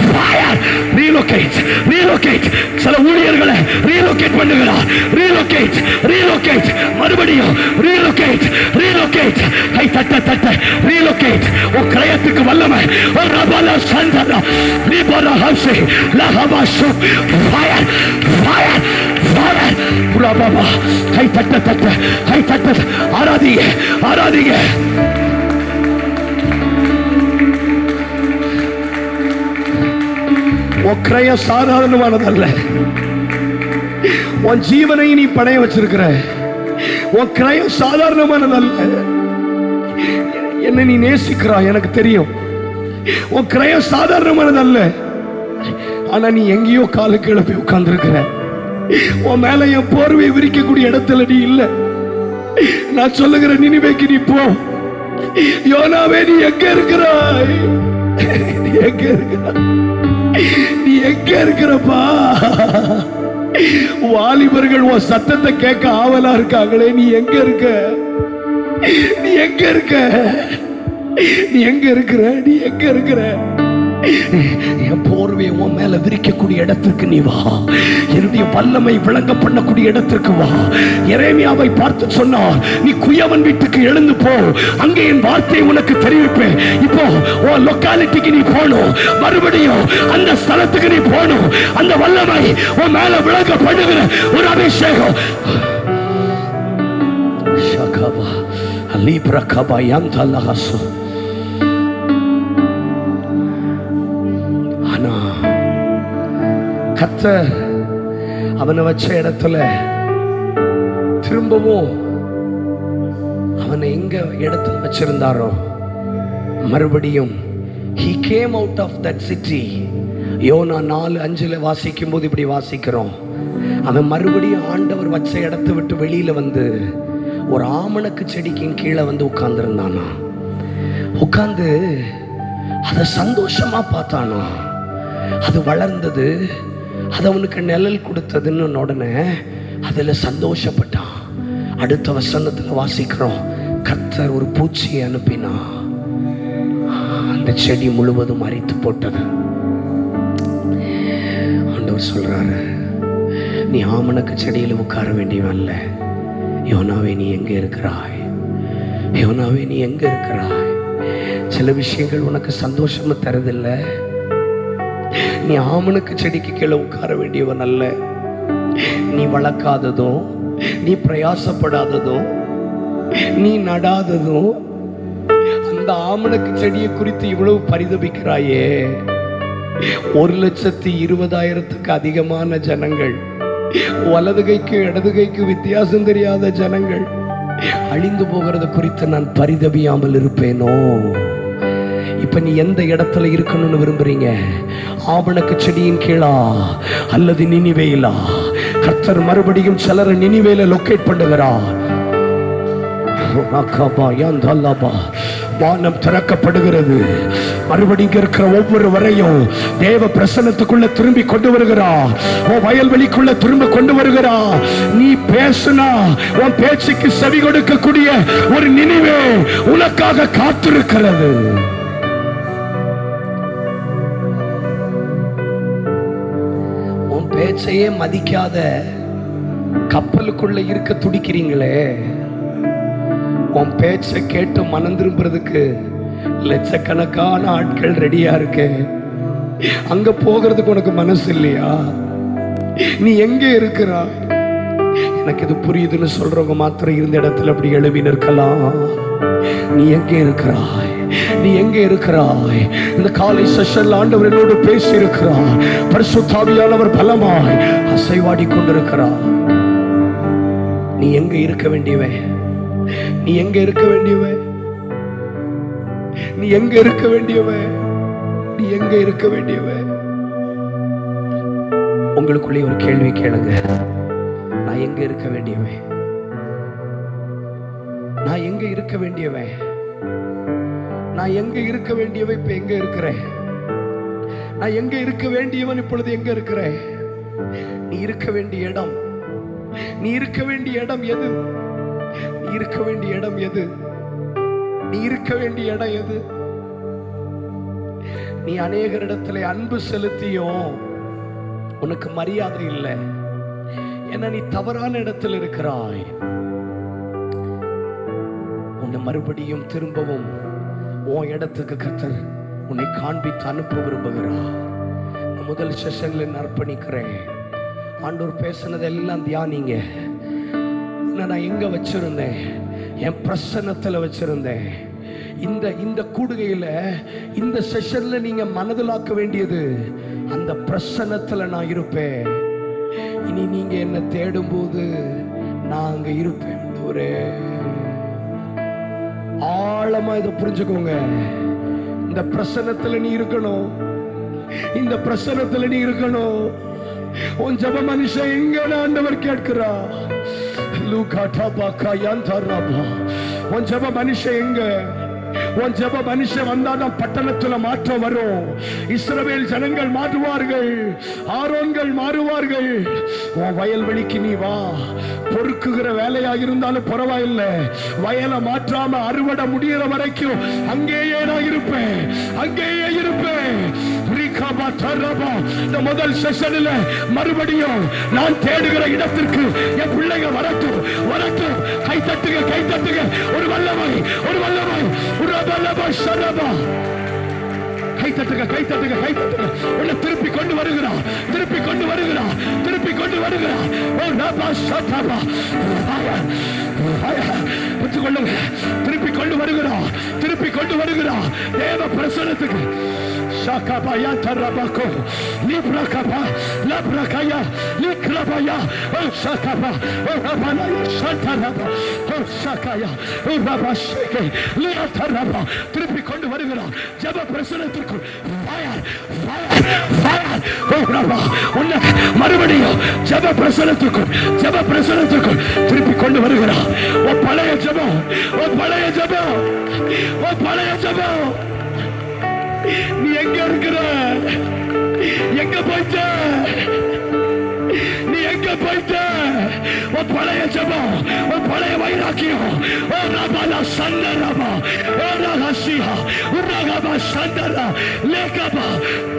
fire relocate relocate சில ஊழியர்களை relocate பண்ணுகிறார். relocate relocate மறுபடியும் relocate relocate கை தட்ட தட்ட relocate. ஓ கிரயத்துக்கு வல்லமை horaba sandara libara hase la habasu fire fire fire புராபா. கை தட்ட தட்ட கை தட்ட. ஆராதிங்க ஆராதிங்க. உன் கிரயம் சாதாரணமானதல்ல. உன் ஜீவனை நீ பணைய வச்சிருக்கிற. உன் கிரயம் சாதாரணமானதல்ல. என்ன நீ நேசிக்கிறாய் எனக்கு தெரியும். உன் கிரயம் சாதாரணமானதல்ல. ஆனா நீ எங்கேயோ காலு கீழே போய் உட்கார்ந்துருக்கிற. உன் மேல என் போர்வை விரிக்கக்கூடிய இடத்துல நீ இல்ல. நான் சொல்லுகிற நினிவேக்கு நீ போ. யோனாவே நீ எங்க இருக்கிறாய்? நீ எங்க இருக்கிற? நீ எங்க இருக்கிறப்பா? வாலிபர்கள் உன் சத்தத்தை கேட்க ஆவலா இருக்காங்களே, நீ எங்க இருக்க? நீ எங்க இருக்க? நீ எங்க இருக்கிற? நீ எங்க இருக்கிற? என் போர்வை உன் மேல விரிக்கக்கூடிய இடத்திற்கு நீ வா. என்னுடைய வல்லமை விளங்க பண்ணக்கூடிய இடத்திற்கு வா. எரேமியாவை பார்த்து சொன்னார், நீ குயவன் வீட்டுக்கு எழுந்து போ, அங்கே என் வார்த்தையை உனக்கு தெரிவிப்பேன். இப்போ உன் லொக்காலிட்டிக்கு நீ போகணும். மறுபடியும் அந்த ஸ்தலத்துக்கு நீ போகணும். அந்த வல்லமை உன் மேல விளங்க பண்ணுகிற ஒரு அபிஷேகம். ஷகபா அலிப்ரகபா யந்தல்லஹசு. கர்த்தர் அவனை வச்ச இடத்துல திரும்பவும் அவனை எங்க இடத்துல வச்சிருந்தாரோ மறுபடியும் he came out of that city. யோனா 4:5 வாசிக்கும் போது இப்படி வாசிக்கிறோம், அவன் மறுபடியும் ஆண்டவர் வச்ச இடத்தை விட்டு வெளியில வந்து ஒரு ஆமணக்கு செடிக்கு கீழே வந்து உட்கார்ந்துருந்தானா. உட்கார்ந்து அதை சந்தோஷமா பார்த்தானா. அது வளர்ந்தது, அது அவனுக்கு நிழல் கொடுத்ததுன்னு உடனே அதுல சந்தோஷப்பட்டான். அடுத்த வசனத்துல வாசிக்கிறோம், கர்த்தர் ஒரு பூச்சியை அனுப்பினா, அந்த செடி முழுவதும் அரித்து போட்டது. ஆண்டவர் சொல்றாரு, நீ ஆமணக்கு செடியில உட்கார வேண்டியவன் அல்ல. யோனாவே நீ எங்க இருக்கிறாய்? யோனாவே நீ எங்க இருக்கிறாய்? சில விஷயங்கள் உனக்கு சந்தோஷமா தரதில்லை. நீ ஆமனுக்கு செடிக்கு கீழே உட்கார வேண்டியவன் அல்ல. நீ வளர்க்காததும், நீ பிரயாசப்படாததும், நீ நடாததும், அந்த ஆமனுக்கு செடியை குறித்து இவ்வளவு பரிதபிக்கிறாயே. 1,20,000க்கு அதிகமான ஜனங்கள், வலது கைக்கு இடது கைக்கு வித்தியாசம் தெரியாத ஜனங்கள் அழிந்து போகிறது குறித்து நான் பரிதபியாமல் இருப்பேனோ? இப்ப நீ எந்த இடத்துல இருக்கணும்னு விரும்புறீங்க? ஆவணக்கு செடியின் கீழா அல்லது நினிவேயிலா? கர்த்தர் மறுபடியும் சிலரை நினிவேல லொக்கேட் பண்ணுகிறார். வானம் திறக்கப்படுகிறது. மறுபடியும் இருக்கிற ஒவ்வொரு வரையும் தேவ பிரசன்னத்துக்குள்ள திரும்பி கொண்டு வருகிறார். வயல்வெளிக்குள்ள திரும்ப கொண்டு வருகிறார். நீ பேசுனா உன் பேச்சுக்கு செவி கொடுக்கக்கூடிய ஒரு நினைவே உனக்காக காத்திருக்கிறது. உன் பேச்சையே மதிக்காத கப்பலுக்குள்ள இருக்க துடிக்கிறீங்களே, உன் பேச்சை கேட்டு மனம் திரும்புறதுக்கு லட்சக்கணக்கான ஆட்கள் ரெடியா இருக்கு. அங்க போகிறதுக்கு உனக்கு மனசு இல்லையா? நீ எங்க இருக்கிறாய்? எனக்கு இது புரியுதுன்னு சொல்றவங்க மாத்திரம் இருந்த இடத்துல அப்படி எழுப்பி நிற்கலாம். நீ எங்க இருக்கிறாய்? நீ எங்க இருக்கிறாய்? இந்த காலை செஷன்ல ஆண்டவர் என்னோடு பேசி இருக்கிறார். பரிசுத்த ஆவியானவர் பலமாய் அசைவாடி கொண்டிருக்கிறார். நீ எங்க இருக்க வேண்டியவன்? நீ எங்க இருக்க வேண்டியவன்? நீ எங்க இருக்க வேண்டியவன்? நீ எங்க இருக்க வேண்டியவன்? உங்களுக்குள்ளே ஒரு கேள்வி கேளுங்க. நான் எங்க இருக்க வேண்டியவன்? நான் எங்க இருக்க வேண்டியவன்? நான் எங்க இருக்க வேண்டியவன்? இப்ப எங்க இருக்கிறேன்? நான் எங்க இருக்க வேண்டியவன்? இப்பொழுது எங்க இருக்கிறேன்? நீ இருக்க வேண்டிய இடம், நீ இருக்க வேண்டிய இடம் எது? நீ இருக்க வேண்டிய இடம் எது? நீ இருக்க வேண்டிய இடம் எது? நீ அநேகரிடத்துல அன்பு செலுத்தியும் உனக்கு மரியாதை இல்லை. ஏன்னா நீ தவறான இடத்தில் இருக்கிறாய். உன்னை மறுபடியும் திரும்பவும் உன் இடத்துக்கு கர்த்தர் உன்னை காண்பித்து அனுப்ப விரும்புகிறார். முதல் செஷன்ல அர்ப்பணிக்கிறேன். ஆண்டவர் பேசினதெல்லாம் தியானிங்க. நான் எங்க வச்சிருந்தேன்? என் பிரசன்னத்துல வச்சிருந்தேன். இந்த கூடுகையில இந்த செஷன்ல நீங்க மனதிலாக்க வேண்டியது, அந்த பிரசன்னத்துல நான் இருப்பேன். இனி நீங்க என்ன தேடும் போது நான் அங்க இருப்பேன். ஒரு ஆழமா இதை புரிஞ்சுக்கோங்க. இந்த பிரசன்னத்துல நீ இருக்கணும். இந்த பிரசன்னத்துல நீ இருக்கணும். உன் ஜெப மனுஷன் எங்க ஆண்டவர் கேட்கிறா. உன் ஜெப மனுஷன் எங்க? உன் ஜெப மனுஷன் வந்தாதான் பட்டணத்துல மாற்றம் வரும். இஸ்ரவேல் ஜனங்கள் மாறுவார்கள், ஆரோன்கள் மாறுவார்கள். உன் வயல்வெளிக்கு நீ வா. பொறுக்குகிற வேலையா இருந்தாலும் பரவாயில்லை, வயலை மாற்றாம அறுவடை முடிகிற வரைக்கும் அங்கேயே நான் இருப்பேன், அங்கேயே இருப்பேன். இந்த முதல் செஷன்ல மறுபடியும் நான் தேடுகிற இடத்திற்கு என் பிள்ளைங்க வரட்டும், வரட்டும். கை தட்டுங்க, கை தட்டுங்க. ஒரு வல்லமை, ஒரு வல்லமை, ஒரு வல்லமை. சரபா கை தட்டுங்க, கை தட்டுங்க, கை தட்டுங்க. உன்னை திருப்பி கொண்டு வருகிறான், திருப்பி கொண்டு வருகிறான், திருப்பி கொண்டு வருகிறான். ஓ நபா சதபா பெற்றுக்கொள்ளுங்க. திருப்பி கொண்டு வருகிறான், திருப்பி கொண்டு வருகிறான் தேவ பிரசன்னத்துக்கு. Shakabaya tarabako librakaba labrakaya likrabaya oh shakaba oh rabanaya shantaraba oh shakaya oh rabashike liataraba. திருப்பி கொண்டு வருகிறான் ஜெப பிரசன்னத்திற்கு. fire fire fire oh ரபா உன்னை மறுபடியும் ஜெப பிரசன்னத்திற்கு, ஜெப பிரசன்னத்திற்கு திருப்பி கொண்டு வருகிறான். ஓ பழைய ஜெபம், ஓ பழைய ஜெபம், ஓ பழைய ஜெபம். நீ எங்க இருக்கிற? எங்க போயிட்ட? நீ எங்க போயிட்ட? உன் பழைய ஜெபம், உன் பழைய வைராக்கியம். ஓ ரபா சந்தரபா ஓ ரஹசியா உரகபா சந்தரா லேகபா.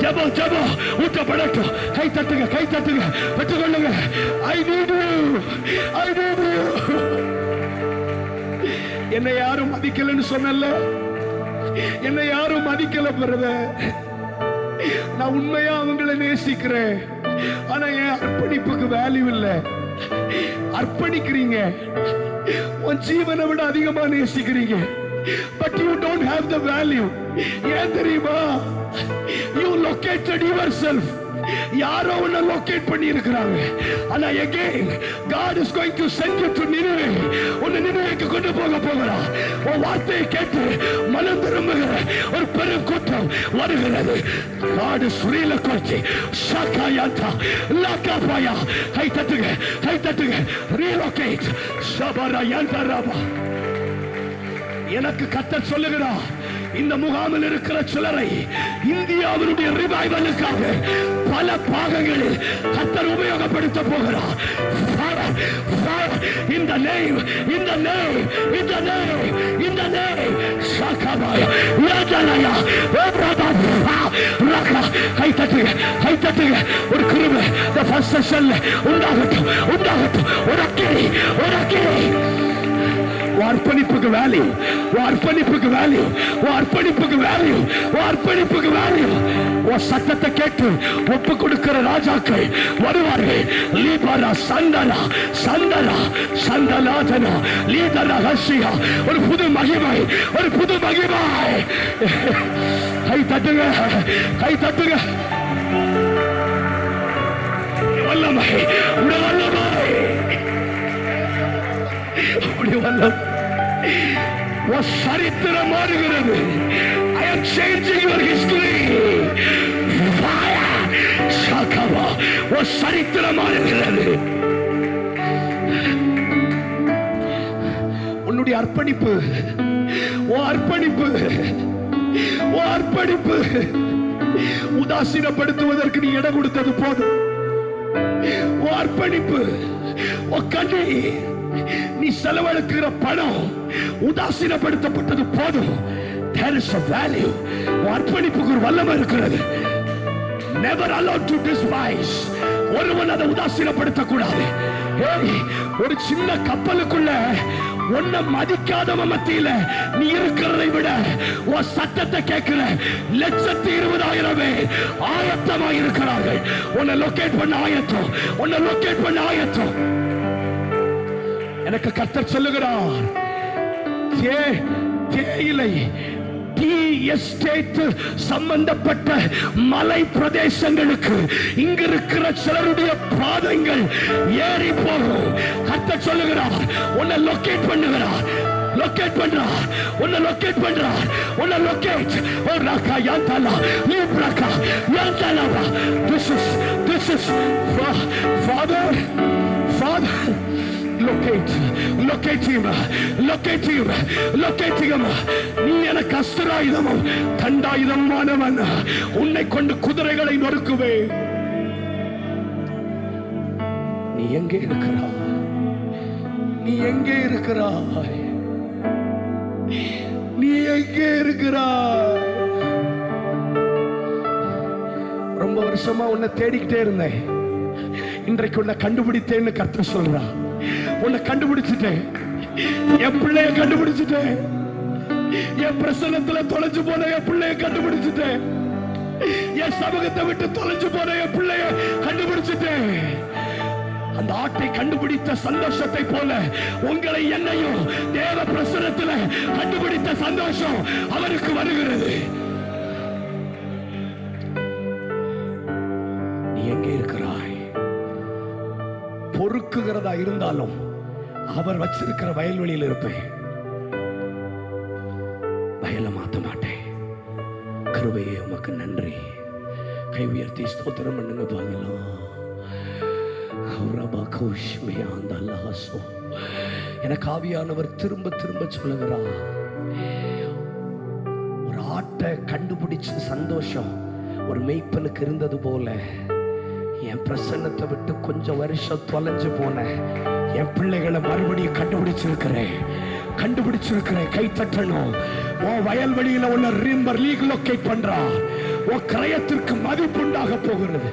ஜெபம் ஜெபம் ஊற்றப்படட்டும். கை தட்டுங்க, கை தட்டுங்க, பெற்றுக்கொள்ளுங்க. I need you, I need you. என்னை யாரும் மதிக்கலன்னு சொன்னல, என்னை யாரும் மதிக்கல பிரதர். நான் உண்மையா அவங்களை நேசிக்கிறேன். ஆனா என் அர்ப்பணிப்புக்கு வேல்யூ இல்ல. அர்ப்பணிக்கிறீங்க, உன் ஜீவனை விட அதிகமா நேசிக்கிறீங்க. But you don't have the value. ஏன் தெரியுமா? You located yourself. யாரோ உன்னை லொகேட் பண்ணி இருக்கிறாங்க. ஆனா again God is going to send you to Nineveh. உன்னை நினைவுக்கு கொண்டு போக போகிறார். உன் வார்த்தையை கேட்டு மனம் திரும்புகிற ஒரு பெரும் கூட்டம் வருகிறது. God is relocating. Shakayanta Lakapaya. கை தட்டுங்க, கை தட்டுங்க. Relocate. Shabarayanta Raba. எனக்கு கர்த்தர் சொல்லுகிறார், இந்த முகாமில் இருக்கிற சிலரை இந்தியாவினுடைய ரிவைவலுக்காக பல பாகங்களில் கர்த்தர் உபயோகப்படுத்த போகிறார். In the name, in the name, in the name, in the name. Shakabaya Yadanaya Obraba Raka. கை தட்டுங்க, கை தட்டுங்க. ஒரு கிருபை the first session உண்டாகட்டும், உண்டாகட்டும். ஒரு அக்கினி, ஒரு அக்கினி. அர்ப்பணிப்புக்கு வேல்யூ, அர்ப்பணிப்புக்கு வேல்யூ, அர்ப்பணிப்புக்கு வேல்யூ, அர்ப்பணிப்புக்கு வேல்யூ. சத்தத்தை கேட்டு ஒப்பு கொடுக்கிற ராஜாக்கள் வருவார்கள். லீபரா சந்தனா சந்தனா சந்தலாதனா லீதரா ஹசியா. ஒரு புது மகிமை, ஒரு புது மகிமை. கை தட்டுங்க, கை தட்டுங்க. வல்லமை, உடைய வல்லமை, உடைய வல்லமை. சரித்திரம் மாறுகிறது. I am changing your history. Fire. Shakaba. சரித்திரம் மாறுகிறது. உன்னுடைய அர்ப்பணிப்பு, அர்ப்பணிப்பு, அர்ப்பணிப்பு. உதாசீனப்படுத்துவதற்கு நீ இடம் கொடுத்தது போதும். அர்ப்பணிப்பு, கண்ணி நீ செலவழிக்கிற பணம் உதாசீனப்படுத்தப்பட்டது போதும். There is a value. அர்ப்பணிப்புக்கு ஒரு வல்லமை இருக்கிறது. Never allowed to despise. ஒருவன் அதை உதாசீனப்படுத்தக்கூடாது. ஒரு சின்ன கப்பலுக்குள்ள உன்னை மதிக்காதவ மத்தியில நீ இருக்கிறதை விட உன் சத்தத்தை கேட்கிற 120,000 பேர் ஆயத்தமாக இருக்கிறார்கள். உன்னை லொகேட் பண்ண ஆயத்தம், உன்னை லொகேட் பண்ண ஆயத்தம். எனக்கு கர்த்தர் சொல்லுகிறார், தேயிலை டீ எஸ்டேட் சம்பந்தப்பட்ட மலை பிரதேசங்களுக்கு இங்க இருக்கிற சிலருடைய பாதங்கள் ஏறி போகும். கர்த்தர் சொல்லுகிறார், உன்னை லொகேட் பண்ணுகிறார், லொகேட் பண்றார், உன்னை லொகேட் பண்றார், உன்னை லொகேட். ஓ ராகா யாந்தலா லிப்ராகா யாந்தலாவா. This is Father, locate him. நீ எனக்கு அஸ்திராயுதமும் தண்டாயுதமானவன், உன்னை கொண்டு குதிரைகளை நொறுக்குவே. நீ எங்கே இருக்கிறாய்? நீ எங்கே இருக்கிறாய்? நீ எங்கே இருக்கிறாய்? ரொம்ப வருஷமா உன்னை தேடிக்கிட்டே இருந்தேன், இன்றைக்கு உன்னை கண்டுபிடித்தேன்னு கர்த்தர் சொல்றான். உன்னை கண்டுபிடிச்சிட்டேன், என் பிள்ளைய கண்டுபிடிச்சிட்டேன், என் பிரசன்னத்துல தொலைஞ்சு போன என் பிள்ளைய கண்டுபிடிச்சிட்டேன், என் சமூகத்தை விட்டு தொலைஞ்சு போன என் பிள்ளைய கண்டுபிடிச்சிட்டேன். அந்த ஆட்டை கண்டுபிடித்த சந்தோஷத்தை போல உங்களை என்னையும் தேவ பிரசன்னத்தில் கண்டுபிடித்த சந்தோஷம் அவருக்கு வருகிறது. நீ எங்கே இருக்கிறாய்? பொறுக்குகிறதா இருந்தாலும் அவர் வச்சிருக்கிற வயல்வெளியில் இருப்பேன், வயலை மாத்த மாட்டேன். கிருபையே உமக்கு நன்றி. கை உயர்த்தி ஸ்தோத்திரம் பண்ணுங்க பார்க்கலாம். எனக்கு ஆவியானவர் திரும்ப திரும்ப சொல்லுகிறார், ஒரு ஆட்டை கண்டுபிடிச்ச சந்தோஷம் ஒரு மேய்ப்பனுக்கு இருந்தது போல என் பிரசன்னத்தை விட்டு கொஞ்சம் வருஷம் தொலைஞ்சு போன என் பிள்ளைகளை மறுபடியும் கண்டுபிடிச்சிருக்கிறேன். கை தட்டணும். உன் வயல்வெளியில உன்னை லொகேட் பண்றா. உன் கிரயத்திற்கு மதிப்புண்டாக போகிறது.